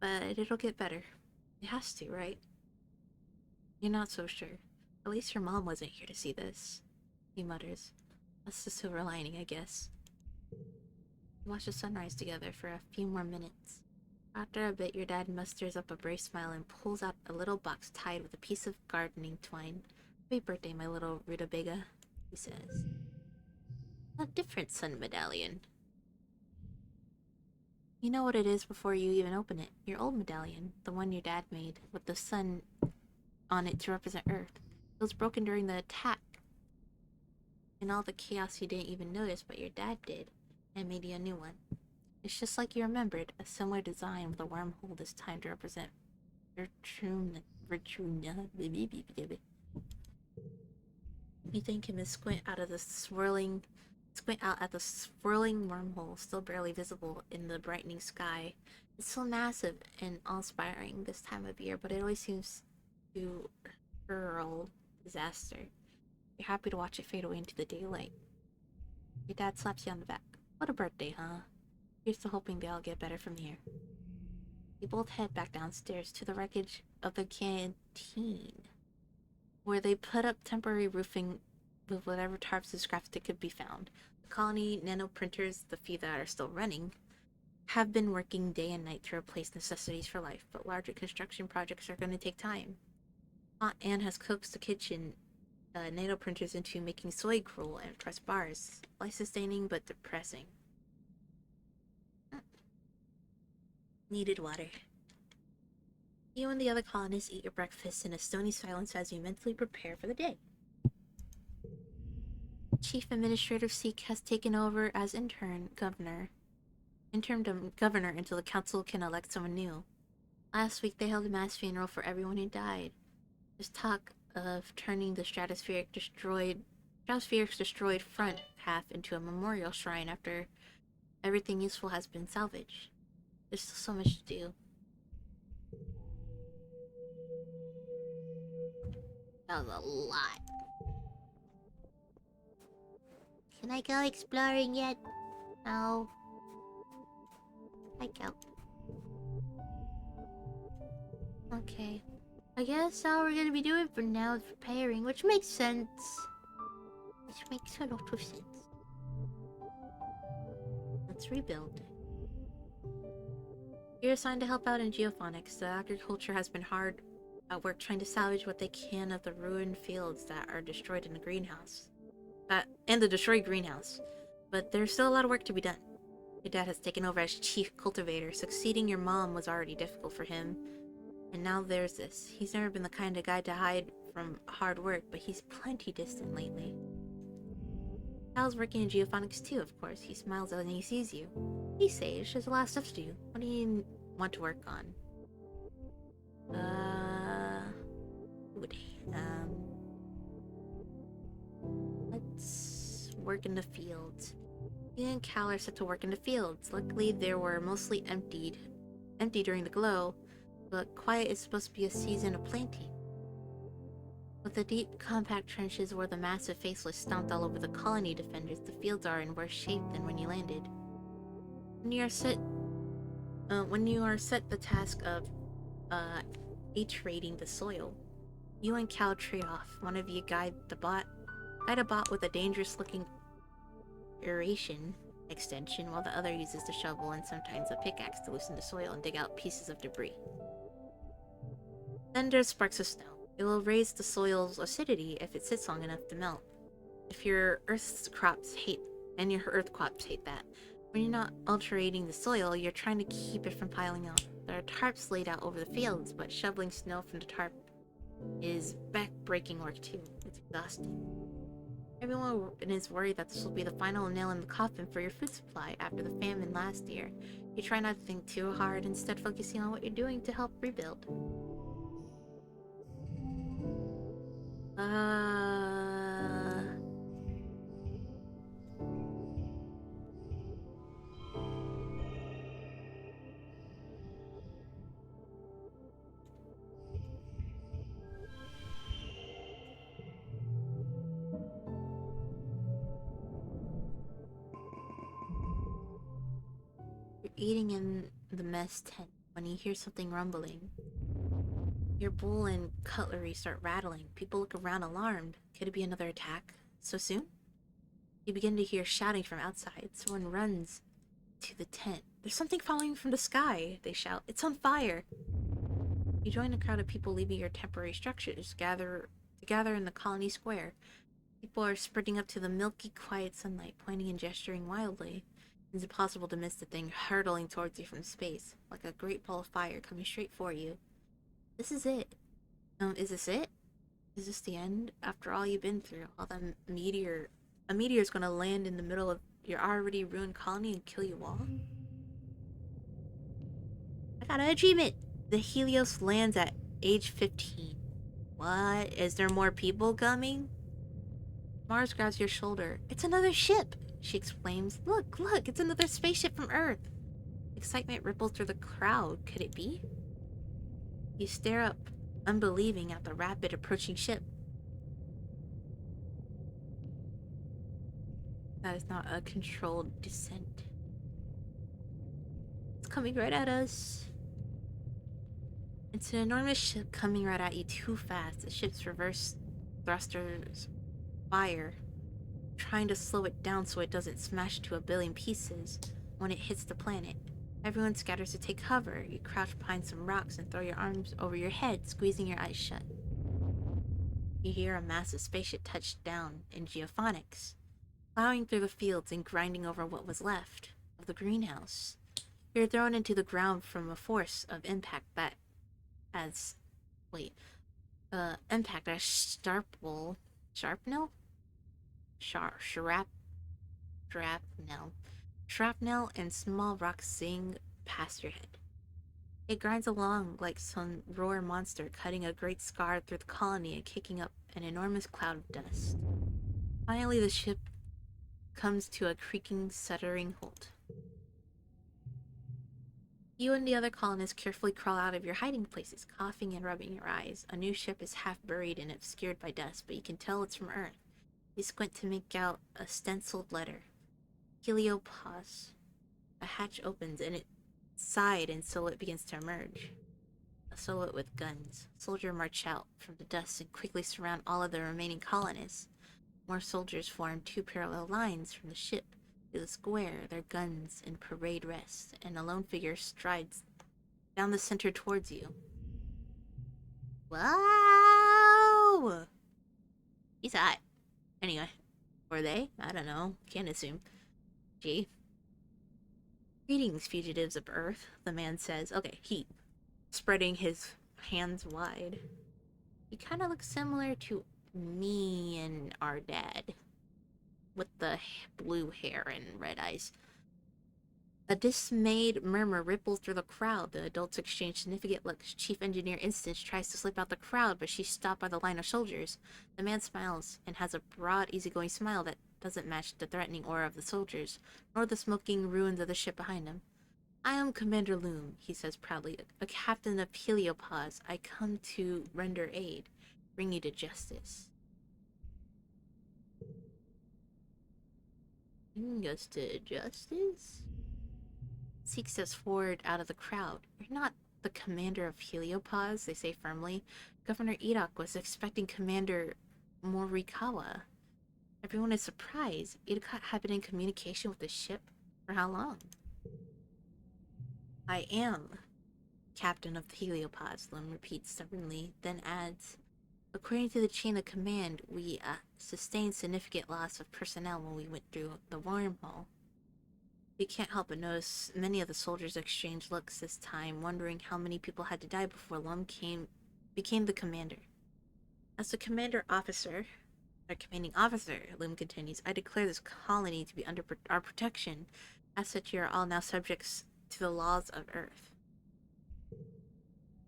But it'll get better. It has to, right? You're not so sure. At least your mom wasn't here to see this, he mutters. That's the silver lining, I guess. We watch the sunrise together for a few more minutes. After a bit, your dad musters up a brave smile and pulls out a little box tied with a piece of gardening twine. Happy birthday, my little rutabaga, he says. A different sun medallion. You know what it is before you even open it. Your old medallion, the one your dad made, with the sun on it to represent Earth. It was broken during the attack. In all the chaos you didn't even notice, but your dad did, and made you a new one. It's just like you remembered, a similar design with a wormhole this time to represent Virtunia. You think him and squint out at the swirling wormhole, still barely visible in the brightening sky. It's so massive and awe-inspiring this time of year, but it always seems to herald disaster. You're happy to watch it fade away into the daylight. Your dad slaps you on the back. What a birthday, huh? Here's to hoping they all get better from here. You both head back downstairs to the wreckage of the canteen, where they put up temporary roofing with whatever tarps and scraps that could be found. The colony nanoprinters, the few that are still running, have been working day and night to replace necessities for life, but larger construction projects are going to take time. Aunt Anne has coaxed the kitchen nanoprinters into making soy gruel and pressed bars. Life-sustaining but depressing. Needed water. You and the other colonists eat your breakfast in a stony silence as you mentally prepare for the day. Chief Administrator Seek has taken over as interim governor until the council can elect someone new. Last week they held a mass funeral for everyone who died. There's talk of turning the stratospheric's destroyed front half into a memorial shrine after everything useful has been salvaged. There's still so much to do. That was a lot. Can I go exploring yet? No. I go. Okay. I guess all we're gonna be doing for now is preparing, which makes sense. Which makes a lot of sense. Let's rebuild. You're assigned to help out in geophonics. The agriculture has been hard at work trying to salvage what they can of the ruined fields that are destroyed in the greenhouse. And the destroyed greenhouse. But there's still a lot of work to be done. Your dad has taken over as chief cultivator. Succeeding your mom was already difficult for him. And now there's this. He's never been the kind of guy to hide from hard work, but he's plenty distant lately. Hal's working in geophonics too, of course. He smiles when he sees you. Hey, Sage, there's a lot of stuff to do. What do you want to work on? Let's work in the fields. You and Cal are set to work in the fields. Luckily, they were mostly empty during the glow, but quiet is supposed to be a season of planting. With the deep, compact trenches where the massive faceless stomped all over the colony defenders, the fields are in worse shape than when you landed. When you are set the task of H-rating the soil, you and Cal trade off. One of you guide a bot with a dangerous-looking aeration extension, while the other uses the shovel and sometimes a pickaxe to loosen the soil and dig out pieces of debris. Then there's sparks of snow. It will raise the soil's acidity if it sits long enough to melt. Your earth crops hate that. When you're not alterating the soil, you're trying to keep it from piling up. There are tarps laid out over the fields, but shoveling snow from the tarp is back-breaking work too. It's exhausting. Everyone is worried that this will be the final nail in the coffin for your food supply after the famine last year. You try not to think too hard, instead focusing on what you're doing to help rebuild. You're eating in the mess tent when you hear something rumbling. Your bowl and cutlery start rattling. People look around alarmed. Could it be another attack? So soon? You begin to hear shouting from outside. Someone runs to the tent. There's something falling from the sky, they shout. It's on fire! You join a crowd of people leaving your temporary structures to gather in the colony square. People are sprinting up to the milky, quiet sunlight, pointing and gesturing wildly. It's impossible to miss the thing hurtling towards you from space, like a great ball of fire coming straight for you. This is it. Is this it? Is this the end? After all you've been through, a meteor's gonna land in the middle of your already ruined colony and kill you all? I got an achievement! The Helios lands at age 15. What? Is there more people coming? Mars grabs your shoulder. It's another ship! She exclaims. Look, it's another spaceship from Earth! Excitement ripples through the crowd. Could it be? You stare up, unbelieving at the rapid approaching ship. That is not a controlled descent. It's coming right at us. It's an enormous ship coming right at you too fast. The ship's reverse thrusters fire, trying to slow it down so it doesn't smash to a billion pieces when it hits the planet. Everyone scatters to take cover. You crouch behind some rocks and throw your arms over your head, squeezing your eyes shut. You hear a massive spaceship touch down in geophonics, plowing through the fields and grinding over what was left of the greenhouse. You're thrown into the ground from a force of impact that as impact as shrapnel, shrapnel, and small rocks zing past your head. It grinds along like some roar monster, cutting a great scar through the colony and kicking up an enormous cloud of dust. Finally, the ship comes to a creaking, stuttering halt. You and the other colonists carefully crawl out of your hiding places, coughing and rubbing your eyes. A new ship is half buried and obscured by dust, but you can tell it's from Earth. You squint to make out a stenciled letter. Heliopause. A hatch opens and inside and silhouette begins to emerge. A silhouette with guns. Soldiers march out from the dust and quickly surround all of the remaining colonists. More soldiers form two parallel lines from the ship to the square, their guns in parade rest, and a lone figure strides down the center towards you. Wow! He's hot. Anyway, or they? I don't know. Can't assume. Gee. Greetings, fugitives of Earth, the man says. Okay, he. Spreading his hands wide. He kind of looks similar to me and our dad. With the blue hair and red eyes. A dismayed murmur ripples through the crowd. The adults exchange significant looks. Chief Engineer Instance tries to slip out the crowd, but she's stopped by the line of soldiers. The man smiles and has a broad, easygoing smile that doesn't match the threatening aura of the soldiers, nor the smoking ruins of the ship behind him. I am Commander Loom, he says proudly, a captain of Heliopause. I come to render aid, bring you to justice. Bring us to justice? Seek steps forward out of the crowd. You're not the commander of Heliopause, they say firmly. Governor Edok was expecting Commander Morikawa. Everyone is surprised. Edok had been in communication with the ship for how long? I am captain of the Heliopause, Lum repeats stubbornly, then adds, according to the chain of command, we sustained significant loss of personnel when we went through the wormhole. You can't help but notice many of the soldiers exchanged looks this time, wondering how many people had to die before Lum became the commander. As the commanding officer, Lum continues, I declare this colony to be under our protection. As such, you are all now subjects to the laws of Earth.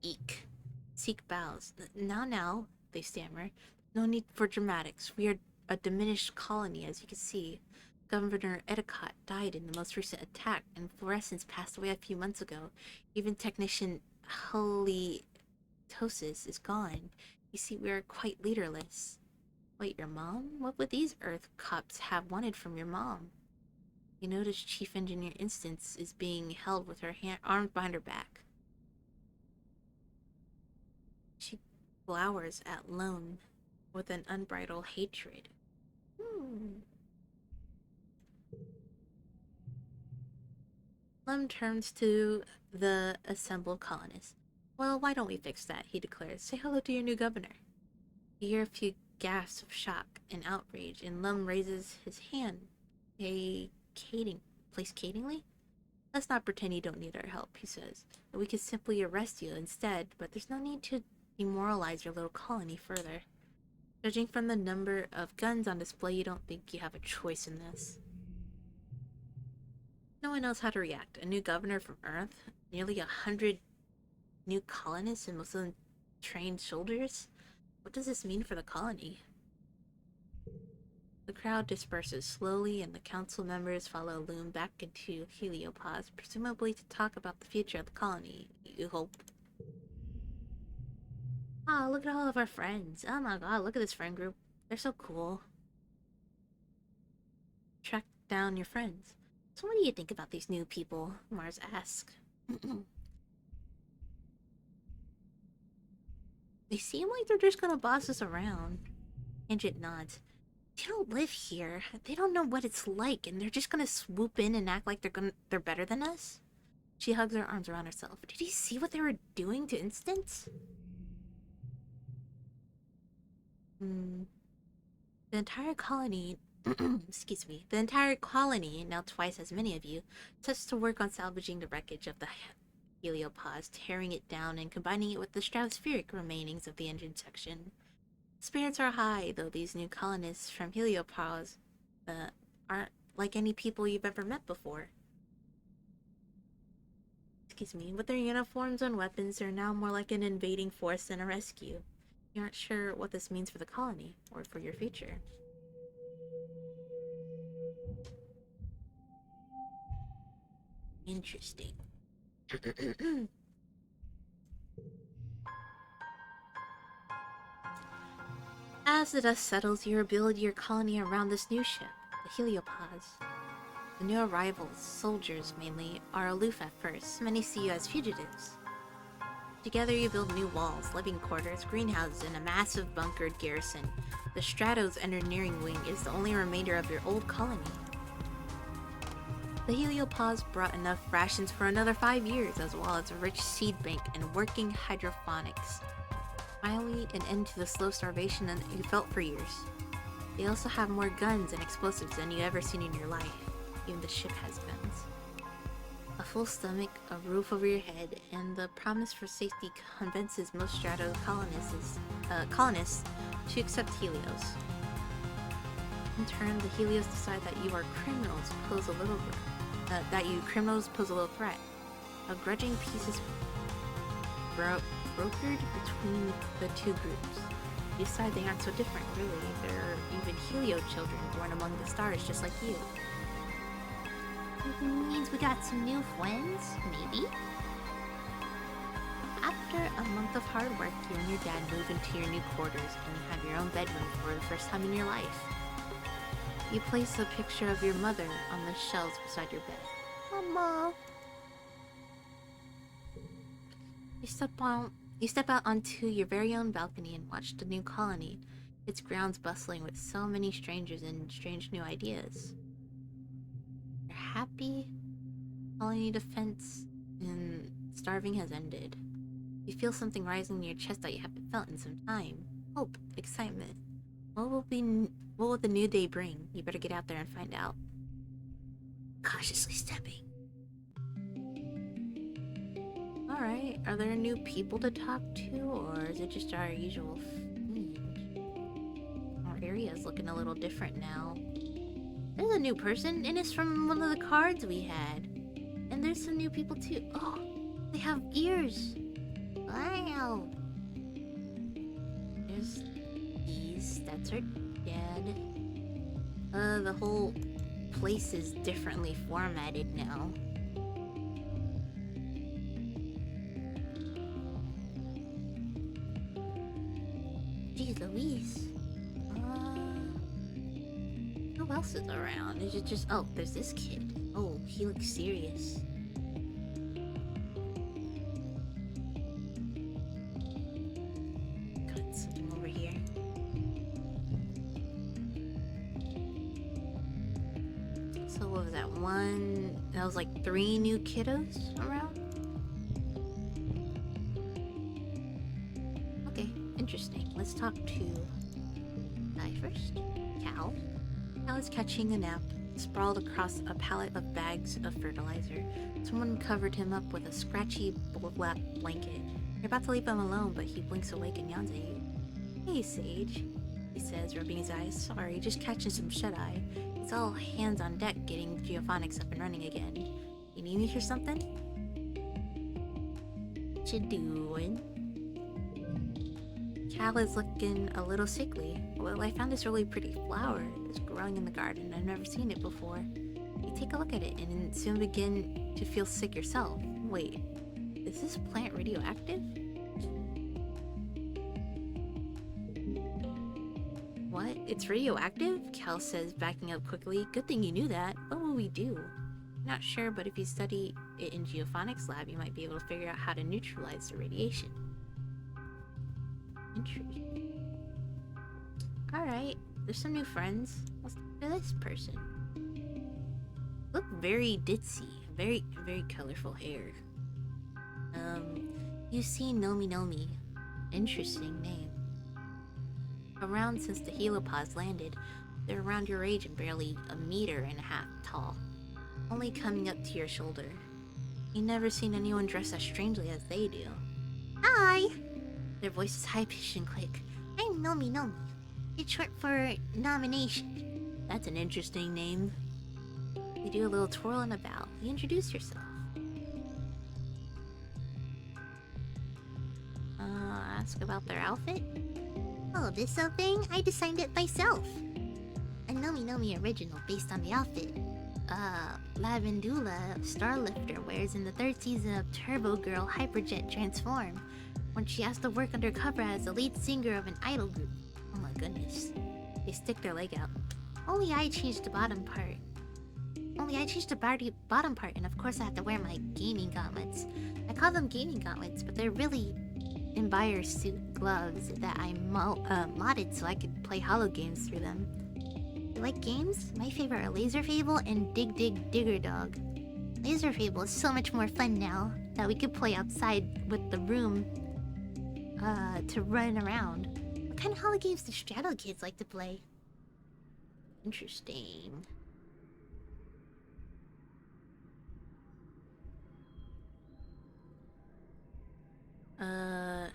Eek. Seek bows. Now, they stammer. No need for dramatics. We are a diminished colony, as you can see. Governor Edicott died in the most recent attack, and Fluorescence passed away a few months ago. Even Technician Halitosis is gone. You see, we are quite leaderless. Wait, your mom? What would these Earth cops have wanted from your mom? You notice Chief Engineer Instance is being held with her arms behind her back. She glowers at Lum with an unbridled hatred. Lum turns to the assembled colonists. Well, why don't we fix that, he declares. Say hello to your new governor. You hear a few gasps of shock and outrage, and Lum raises his hand placatingly. Let's not pretend you don't need our help, he says. We could simply arrest you instead, but there's no need to demoralize your little colony further. Judging from the number of guns on display, you don't think you have a choice in this. No one knows how to react. A new governor from Earth, nearly 100 new colonists and most of them trained soldiers? What does this mean for the colony? The crowd disperses slowly and the council members follow Loom back into Heliopause, presumably to talk about the future of the colony, you hope. Oh, look at all of our friends. Oh my god, look at this friend group. They're so cool. Track down your friends. So what do you think about these new people? Mars asks. They seem like they're just gonna boss us around. Tangent nods. They don't live here. They don't know what it's like, and they're just gonna swoop in and act like they're better than us? She hugs her arms around herself. Did he see what they were doing to Instance? The entire colony, excuse me, the entire colony, now twice as many of you, sets to work on salvaging the wreckage of the heliopause, tearing it down and combining it with the stratospheric remainings of the engine section. Spirits are high, though these new colonists from heliopause aren't like any people you've ever met before. Excuse me, with their uniforms and weapons, they're now more like an invading force than a rescue. You aren't sure what this means for the colony, or for your future. Interesting. As the dust settles, you rebuild your colony around this new ship, the Heliopause. The new arrivals, soldiers mainly, are aloof at first. Many see you as fugitives. Together you build new walls, living quarters, greenhouses, and a massive bunkered garrison. The Stratos engineering wing is the only remainder of your old colony. The Heliopause brought enough rations for another 5 years, as well as a rich seed bank and working hydroponics. Finally, an end to the slow starvation that you felt for years. They also have more guns and explosives than you've ever seen in your life. Even the ship has guns. A full stomach, a roof over your head, and the promise for safety convinces most Strato colonists to accept Helios. In turn, the Helios decide that you are criminals pose a little threat. A grudging peace is brokered between the two groups. You decide they aren't so different, really. They're even Helio children born among the stars, just like you. Means we got some new friends, maybe? After a month of hard work, you and your dad move into your new quarters and you have your own bedroom for the first time in your life. You place a picture of your mother on the shelves beside your bed. Mama! You step out onto your very own balcony and watch the new colony, its grounds bustling with so many strangers and strange new ideas. You're happy, colony defense, and starving has ended. You feel something rising in your chest that you haven't felt in some time. Hope, excitement. What will the new day bring? You better get out there and find out. Cautiously stepping. Alright, are there new people to talk to, or is it just our usual Our area is looking a little different now. There's a new person, and it's from one of the cards we had. And there's some new people too. Oh, they have ears. Wow. There's these. That's her dad. The whole place is differently formatted now. Jeez Louise. Who else is around? Is it just... Oh, there's this kid. Oh, he looks serious. Got something over here. So what was that? That was like 3 new kiddos around? Okay, interesting. Let's talk to Guy first. Cal. Cal is catching a nap, sprawled across a pallet of bags of fertilizer. Someone covered him up with a scratchy black blanket. You're about to leave him alone, but he blinks awake and yawns at you. Hey, Sage, he says, rubbing his eyes. Sorry, just catching some shut-eye. It's all hands on deck getting geophonics up and running again. You need me for something? What you doing? Cal is looking a little sickly. Well, I found this really pretty flower. It's growing in the garden. I've never seen it before. You take a look at it and soon begin to feel sick yourself. Wait, is this plant radioactive? What? It's radioactive? Cal says, backing up quickly. Good thing you knew that. What will we do? Not sure, but if you study it in Geophonics lab, you might be able to figure out how to neutralize the radiation. Interesting. Alright, there's some new friends. Let's talk to this person. Look very ditzy. Very, very colorful hair. You see Nomi Nomi. Interesting name. Around since the helipods landed, they're around your age and barely a meter and a half tall. Only coming up to your shoulder. You've never seen anyone dress as strangely as they do. Hi! Their voice is high-pitched and quick. I'm Nomi Nomi. It's short for nomination. That's an interesting name. You do a little twirl and a bow. You introduce yourself. Ask about their outfit? Oh, this thing? I designed it myself. A Nomi Nomi original based on the outfit. Lavendula Starlifter wears in the third season of Turbo Girl Hyperjet Transform, when she has to work undercover as the lead singer of an idol group. Oh my goodness. They stick their leg out. Only I changed the bottom part. Bottom part, and of course I have to wear my gaming gauntlets. I call them gaming gauntlets, but they're really Embire suit gloves that I modded so I could play holo games through them. You like games? My favorite are Laser Fable and Dig Dig Digger Dog. Laser Fable is so much more fun now that we could play outside with the room to run around. What kind of holo games do Strato kids like to play? Interesting.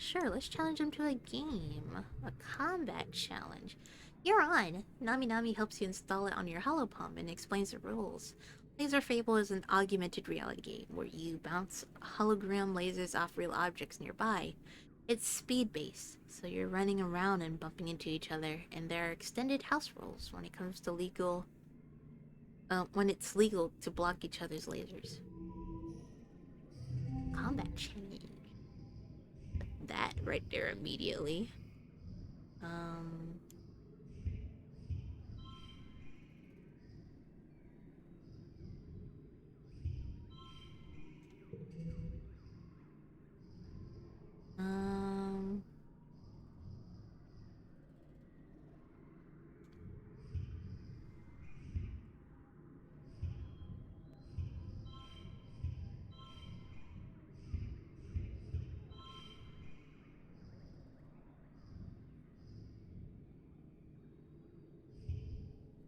Sure, let's challenge him to a game. A combat challenge. You're on! Nami Nami helps you install it on your Holopalm and explains the rules. Laser Fable is an augmented reality game where you bounce hologram lasers off real objects nearby. It's speed-based, so you're running around and bumping into each other, and there are extended house rules when it comes to when it's legal to block each other's lasers. Combat challenge. That right there immediately.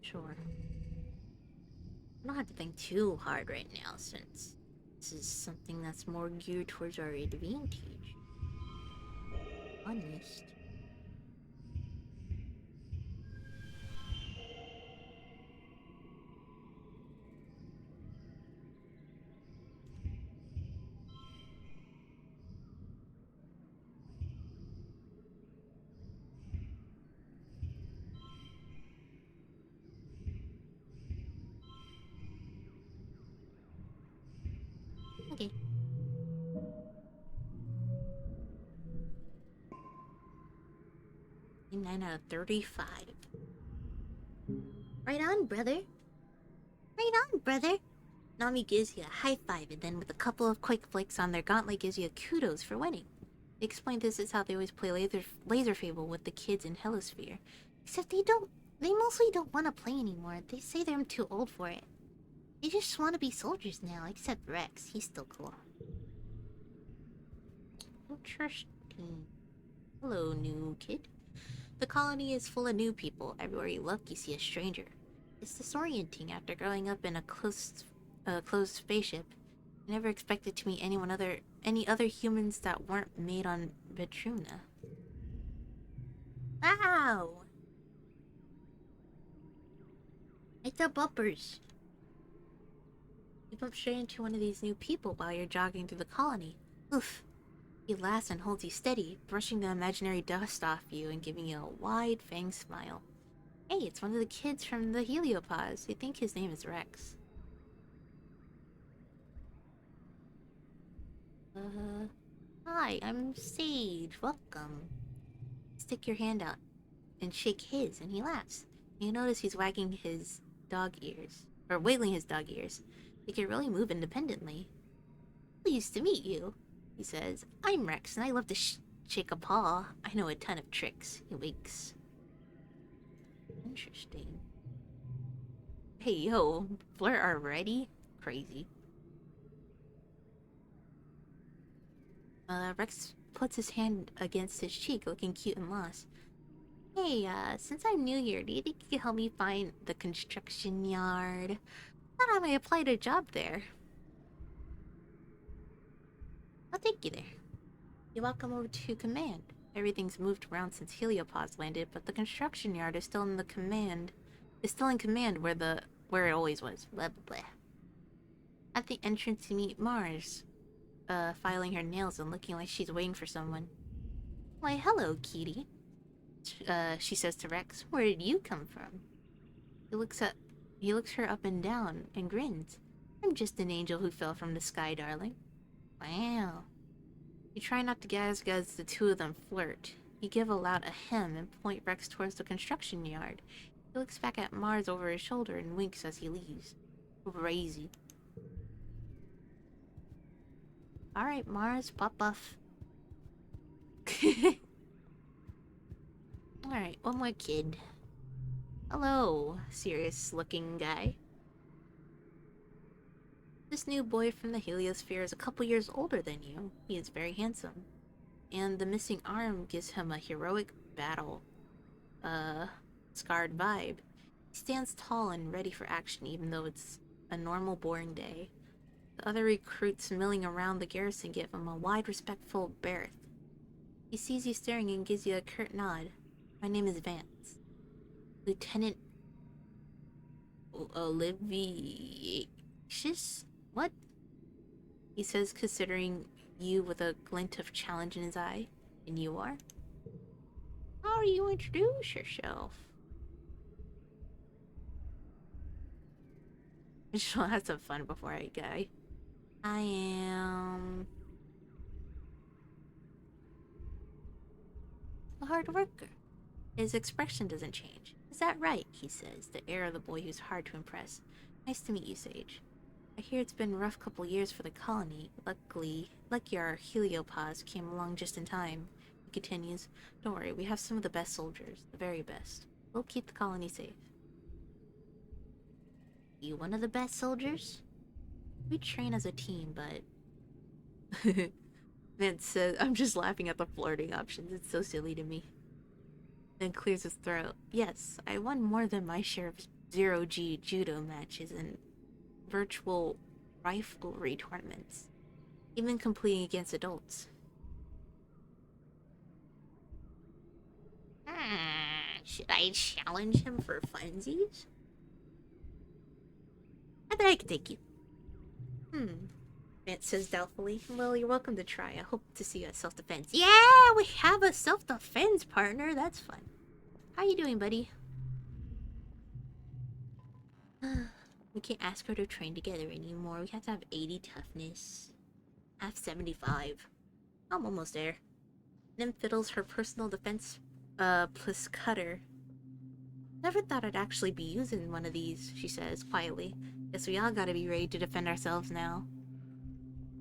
Sure. I don't have to think too hard right now since this is something that's more geared towards our advantage. Honest. Okay. 9 out of 35. Right on, brother. Right on, brother. Nami gives you a high five and then with a couple of quick flicks on their gauntlet gives you a kudos for winning. They explain this is how they always play Laser Fable with the kids in Helisphere. Except they mostly don't want to play anymore. They say they're too old for it. They just want to be soldiers now, except Rex. He's still cool. Interesting. Hello, new kid. The colony is full of new people. Everywhere you look, you see a stranger. It's disorienting after growing up in a closed spaceship. I never expected to meet any other humans that weren't made on Vetruna. Wow! It's the bumpers. You bump straight into one of these new people while you're jogging through the colony. Oof. He laughs and holds you steady, brushing the imaginary dust off you and giving you a wide fang smile. Hey, it's one of the kids from the Heliopause. You think his name is Rex. Hi, I'm Sage. Welcome. Stick your hand out and shake his, and he laughs. You notice he's wagging his dog ears, or wiggling his dog ears. He can really move independently. Pleased to meet you, he says. I'm Rex, and I love to shake a paw. I know a ton of tricks. He winks. Interesting. Hey, yo, flirt already? Crazy. Rex puts his hand against his cheek, looking cute and lost. Hey, since I'm new here, do you think you could help me find the construction yard? Thought I might apply to a job there. I'll take you there. You welcome over to command. Everything's moved around since Heliopause landed, but the construction yard is still in the command. Is still in command where it always was. Blah blah blah. At the entrance, you meet Mars, filing her nails and looking like she's waiting for someone. Why, hello, Kitty. She says to Rex. Where did you come from? He looks her up and down and grins. I'm just an angel who fell from the sky, darling. Wow. You try not to gaz as the two of them flirt. You give a loud ahem and point Rex towards the construction yard. He looks back at Mars over his shoulder and winks as he leaves. Crazy. Alright, Mars, pop off. Alright, one more kid. Hello, serious looking guy. This new boy from the heliosphere is a couple years older than you. He is very handsome. And the missing arm gives him a heroic battle, scarred vibe. He stands tall and ready for action even though it's a normal boring day. The other recruits milling around the garrison give him a wide respectful berth. He sees you staring and gives you a curt nod. My name is Vance. Lieutenant Olivius? What? He says, considering you with a glint of challenge in his eye. And you are? How do you introduce yourself? I just want to have some fun before I go. I am a hard worker. His expression doesn't change. Is that right? He says, the air of the boy who's hard to impress. Nice to meet you, Sage. I hear it's been a rough couple years for the colony. Lucky our Heliopause came along just in time. He continues, don't worry, we have some of the best soldiers. The very best. We'll keep the colony safe. You one of the best soldiers? We train as a team, but... Vance says, I'm just laughing at the flirting options. It's so silly to me. Then clears his throat. Yes, I won more than my share of zero-G judo matches and virtual riflery tournaments, even competing against adults. Should I challenge him for funsies? I bet I could take you. Vance says doubtfully. Well, you're welcome to try. I hope to see you at self-defense. Yeah, we have a self-defense partner. That's fun. How you doing, buddy? We can't ask her to train together anymore. We have to have 80 toughness. I have 75. I'm almost there. Then fiddles her personal defense, plus cutter. Never thought I'd actually be using one of these, she says quietly. Guess we all gotta be ready to defend ourselves now.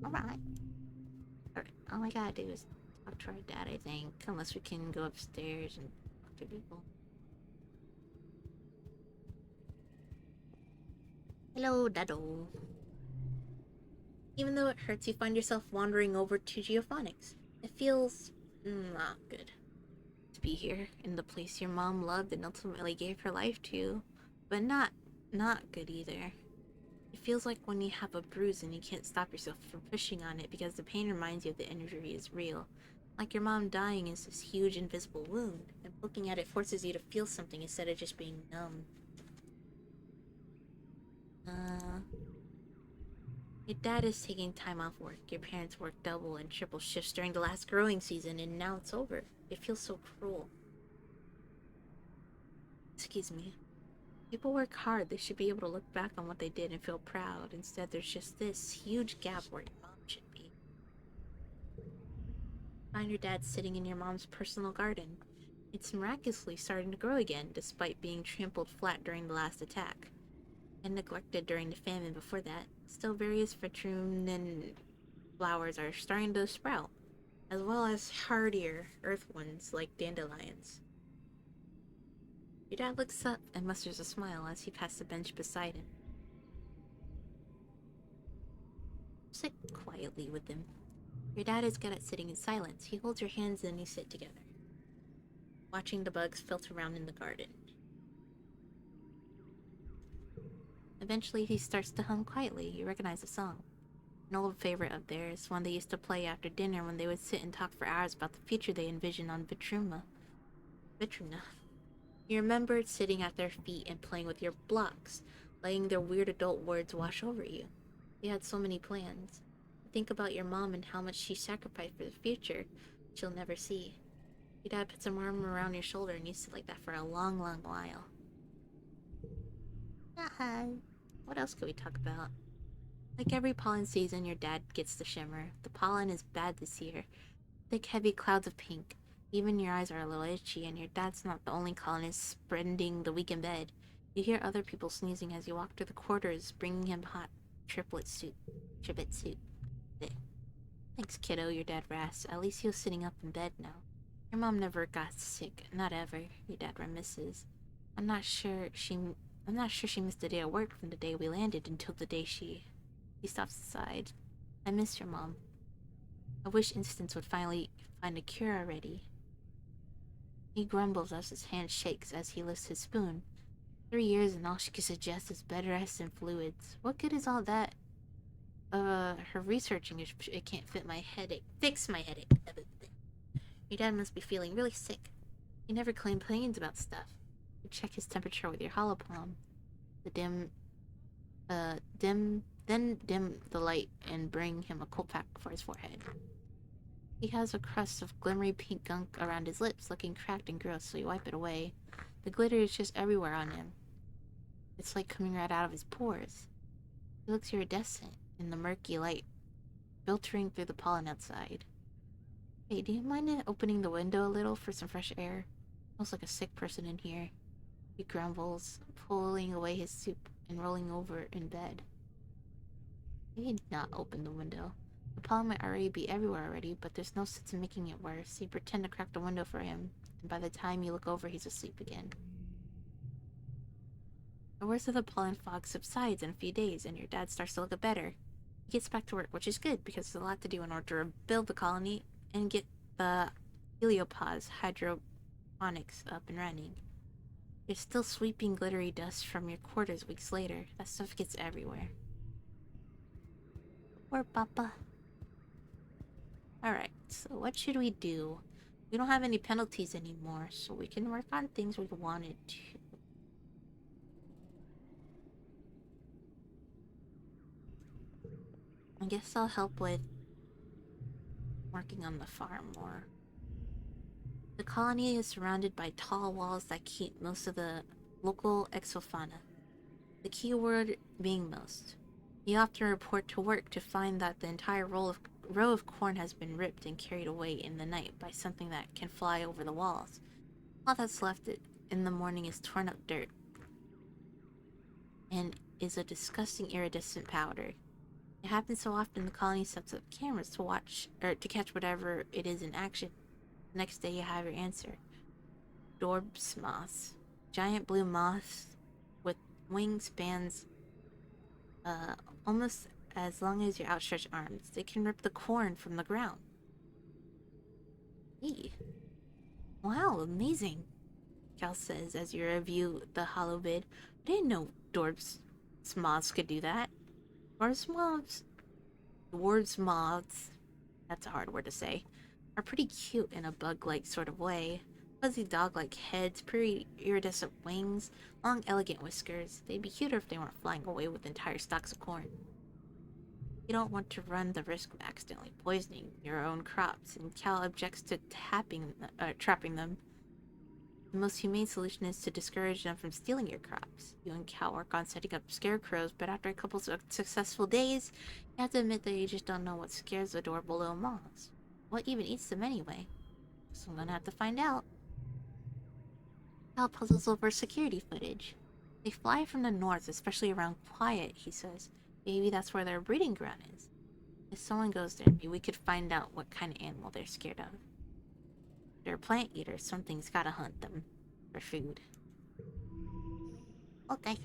Alright. All I gotta do is talk to our dad, I think. Unless we can go upstairs and talk to people. Hello, Dado. Even though it hurts, you find yourself wandering over to Geophonics. It feels not good to be here, in the place your mom loved and ultimately gave her life to. But not good either. It feels like when you have a bruise and you can't stop yourself from pushing on it because the pain reminds you of the injury is real. Like your mom dying is this huge invisible wound, and looking at it forces you to feel something instead of just being numb. Your dad is taking time off work. Your parents worked double and triple shifts during the last growing season, and now it's over. It feels so cruel. Excuse me. People work hard. They should be able to look back on what they did and feel proud. Instead, there's just this huge gap where your mom should be. Find your dad sitting in your mom's personal garden. It's miraculously starting to grow again, despite being trampled flat during the last attack. And neglected during the famine before that. Still, various Vetruvian flowers are starting to sprout. as well as hardier earth ones like dandelions. Your dad looks up and musters a smile as he passes the bench beside him. Sit quietly with him. Your dad is good at sitting in silence. He holds your hands and you sit together, watching the bugs filter around in the garden. Eventually, he starts to hum quietly. You recognize the song. An old favorite of theirs, one they used to play after dinner when they would sit and talk for hours about the future they envisioned on Vitruma. Vitruna. You remembered sitting at their feet and playing with your blocks, letting their weird adult words wash over you. They had so many plans. Think about your mom and how much she sacrificed for the future she'll never see. Your dad puts an arm around your shoulder and you sit like that for a long, long while. What else could we talk about? Like every pollen season, your dad gets the shimmer. The pollen is bad this year. Thick, heavy clouds of pink. Even your eyes are a little itchy, and your dad's not the only colonist spending the week in bed. You hear other people sneezing as you walk through the quarters, bringing him hot triplet soup. Triplet soup. There. Thanks, kiddo, your dad rasps. At least you're sitting up in bed now. Your mom never got sick. Not ever, your dad reminisces. I'm not sure she missed a day at work from the day we landed until the day she... He stops aside. I miss your mom. I wish Instance would finally find a cure already. He grumbles as his hand shakes as he lifts his spoon. 3 years and all she can suggest is bed rest and fluids. What good is all that? Her researching if it can't fix my headache. Your dad must be feeling really sick. He never complains about stuff. You check his temperature with your hollow palm. Then dim the light and bring him a cold pack for his forehead. He has a crust of glimmery pink gunk around his lips, looking cracked and gross, so you wipe it away. The glitter is just everywhere on him. It's like coming right out of his pores. He looks iridescent in the murky light filtering through the pollen outside. Hey, do you mind opening the window a little for some fresh air? Smells like a sick person in here. He grumbles, pulling away his soup and rolling over in bed. Maybe not open the window. The pollen might already be everywhere already, but there's no sense in making it worse. You pretend to crack the window for him, and by the time you look over, he's asleep again. The worst of the pollen fog subsides in a few days, and your dad starts to look better. He gets back to work, which is good, because there's a lot to do in order to rebuild the colony and get the heliopause hydroponics up and running. You're still sweeping glittery dust from your quarters weeks later. That stuff gets everywhere. Poor Papa. Alright, so what should we do? We don't have any penalties anymore, so we can work on things we wanted to. I guess I'll help with working on the farm more. The colony is surrounded by tall walls that keep most of the local exofauna. The key word being most. You often report to work to find that the entire row of corn has been ripped and carried away in the night by something that can fly over the walls. All that's left in the morning is torn up dirt and is a disgusting iridescent powder. It happens so often the colony sets up cameras to watch or to catch whatever it is in action. The next day you have your answer. Dorbs moths. Giant blue moths with wingspans almost as long as your outstretched arms. They can rip the corn from the ground. Eee. Wow, amazing, Cal says as you review the hollow vid. I didn't know Dorbs moths could do that. Dwarves moths, that's a hard word to say, are pretty cute in a bug-like sort of way. Fuzzy dog-like heads, pretty iridescent wings, long elegant whiskers. They'd be cuter if they weren't flying away with entire stalks of corn. You don't want to run the risk of accidentally poisoning your own crops, and Cal objects to trapping them. The most humane solution is to discourage them from stealing your crops. You and Cal work on setting up scarecrows, but after a couple of successful days, you have to admit that you just don't know what scares adorable little moths. What even eats them anyway? So I'm gonna have to find out. Cal puzzles over security footage. They fly from the north, especially around Quiet, he says. Maybe that's where their breeding ground is. If someone goes there, maybe we could find out what kind of animal they're scared of. They're plant eaters. Something's gotta hunt them for food. Okay.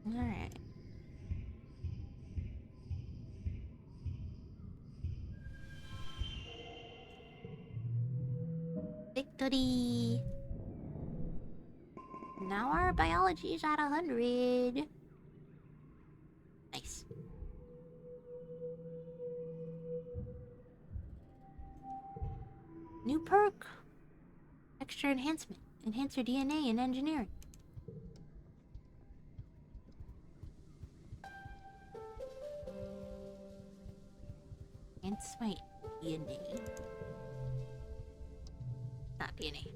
Alright. Victory! Now our biology is at 100. Nice. New perk. Extra enhancement. Enhance your DNA and engineering. Enhance my DNA. Not DNA.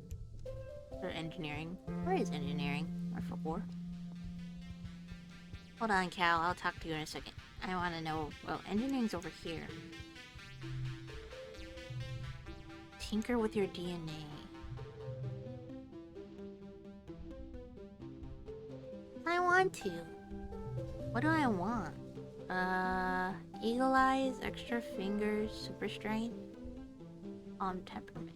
Or engineering. Where is engineering? Or for war? Hold on, Cal. I'll talk to you in a second. I want to know... Well, engineering's over here. Tinker with your DNA. I want to. What do I want? Eagle eyes, extra fingers, super strength, temperament.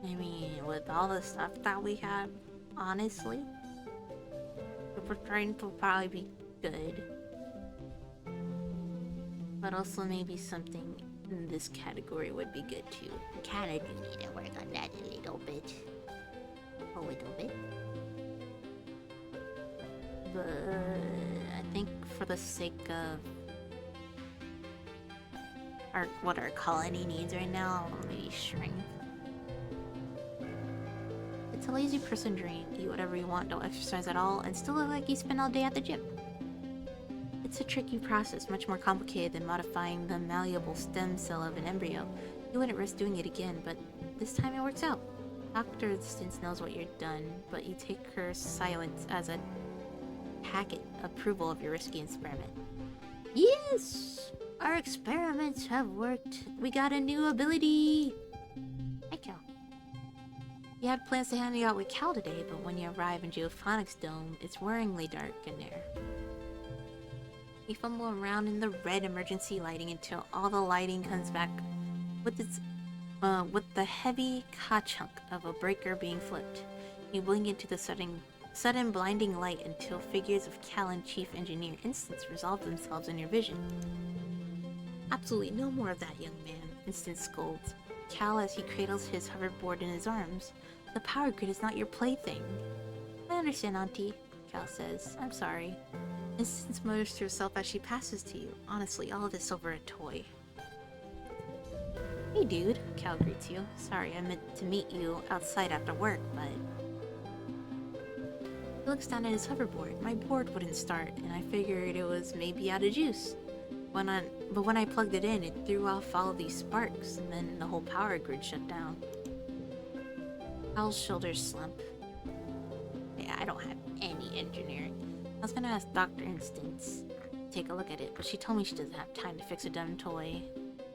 I mean, with all the stuff that we have, honestly, super strength will probably be good. But also maybe something in this category would be good too. Kinda do need to work on that a little bit. A little bit. But I think for the sake of what our colony needs right now, maybe strength. It's a lazy person dream. Eat whatever you want, don't exercise at all, and still look like you spend all day at the gym. It's a tricky process, much more complicated than modifying the malleable stem cell of an embryo. You wouldn't risk doing it again, but this time it works out. Dr. Instance knows what you've done, but you take her silence as a tacit approval of your risky experiment. Yes! Our experiments have worked. We got a new ability! Hi, Cal. You had plans to hang out with Cal today, but when you arrive in Geophonics Dome, it's worryingly dark in there. You fumble around in the red emergency lighting until all the lighting comes back with the heavy ka-chunk of a breaker being flipped. You blink into the sudden blinding light until figures of Cal and Chief Engineer Instance resolve themselves in your vision. Absolutely no more of that, young man, Instance scolds. Cal as he cradles his hoverboard in his arms. The power grid is not your plaything. I understand, Auntie, Cal says. I'm sorry. Instance mutters to herself as she passes to you. Honestly, all of this over a toy. Hey dude, Cal greets you. Sorry, I meant to meet you outside after work, but... He looks down at his hoverboard. My board wouldn't start, and I figured it was maybe out of juice. But when I plugged it in, it threw off all of these sparks, and then the whole power grid shut down. Cal's shoulders slump. Yeah, I don't have any engineering. I was gonna ask Dr. Instance to take a look at it, but she told me she doesn't have time to fix a dumb toy.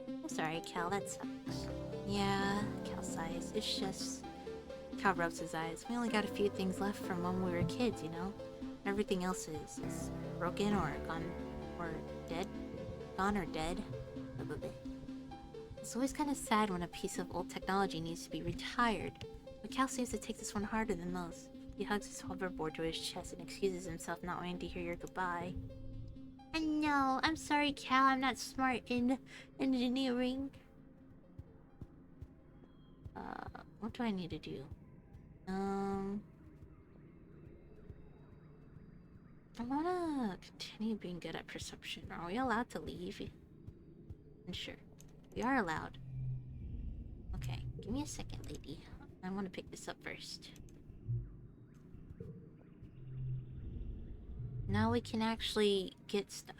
I'm sorry, Cal, that sucks. Yeah, Cal sighs. It's just... Cal rubs his eyes. We only got a few things left from when we were kids, you know? Everything else is broken or gone or dead. Gone or dead. It's always kind of sad when a piece of old technology needs to be retired. But Cal seems to take this one harder than most. He hugs his hoverboard to his chest and excuses himself not wanting to hear your goodbye. I know. I'm sorry, Cal. I'm not smart in engineering. What do I need to do? I wanna continue being good at perception. Are we allowed to leave? Sure. We are allowed. Okay, give me a second, lady. I wanna pick this up first. Now we can actually get stuff.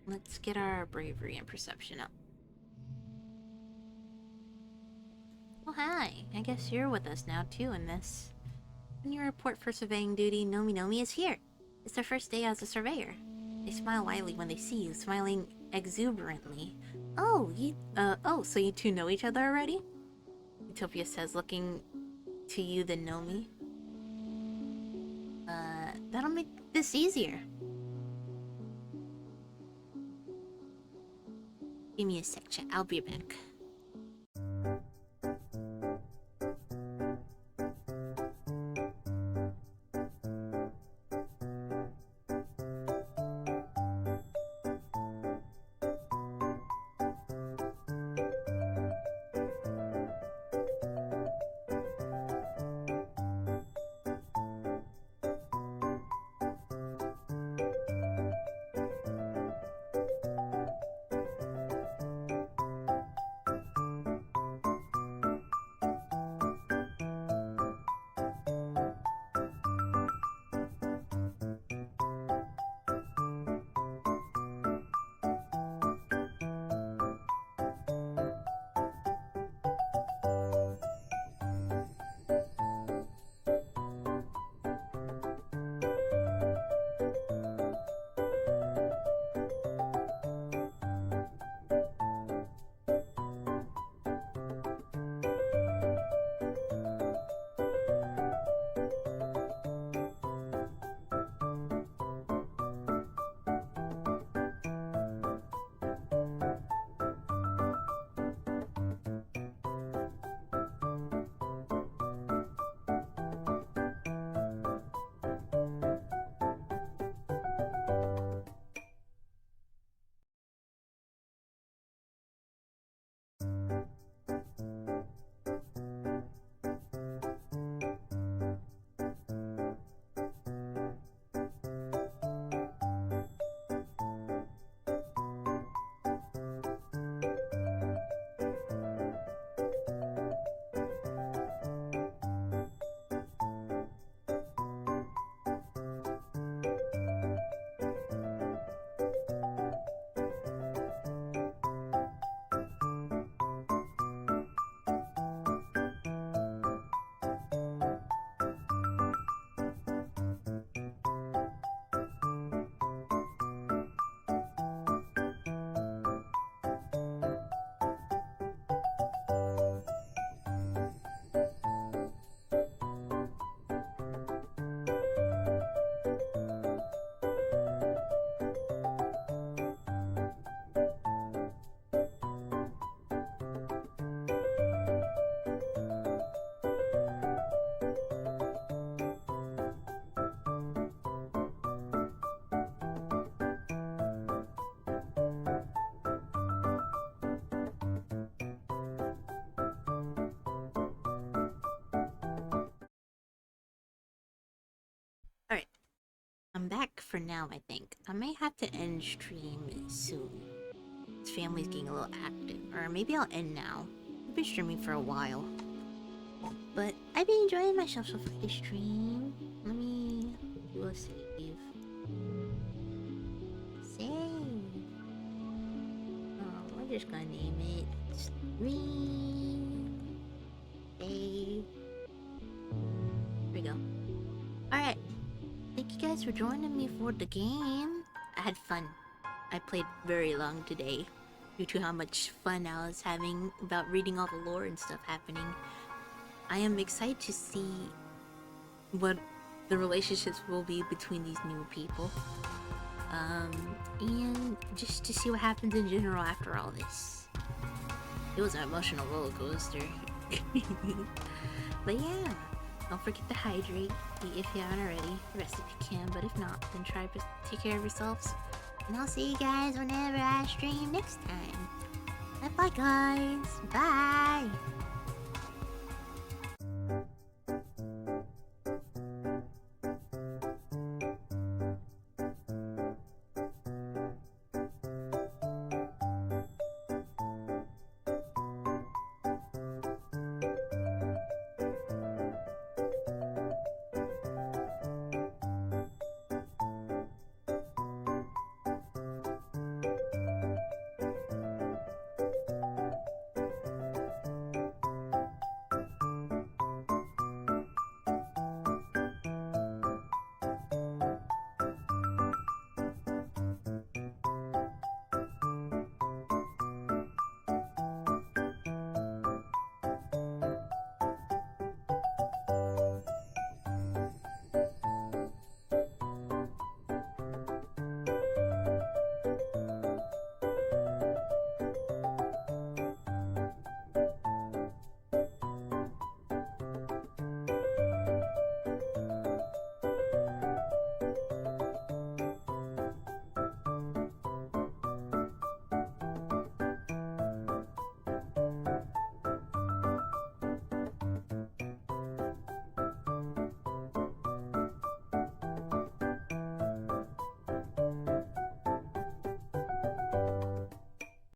Let's get our bravery and perception up. Oh, hi. I guess you're with us now, too, in this. On your report for surveying duty, Nomi Nomi is here. It's their first day as a surveyor. They smile widely when they see you, smiling exuberantly. So you two know each other already? Utopia says, looking to you than Nomi. That'll make this easier. Give me a sec, chat. I'll be back. Alright. I'm back for now, I think. I may have to end stream soon. This family's getting a little active. Or maybe I'll end now. I've been streaming for a while. But I've been enjoying myself so far this stream. Let me do a save. Save. Oh, we're just gonna name it Stream. Save. Here we go. Alright. Thank you guys for joining me for the game. I had fun. I played very long today due to how much fun I was having about reading all the lore and stuff happening. I am excited to see what the relationships will be between these new people. And just to see what happens in general after all this. It was an emotional roller coaster. But yeah, don't forget to hydrate if you haven't already. Rest if you can, but if not, then try to take care of yourselves. And I'll see you guys whenever I stream next time. Bye bye guys. Bye.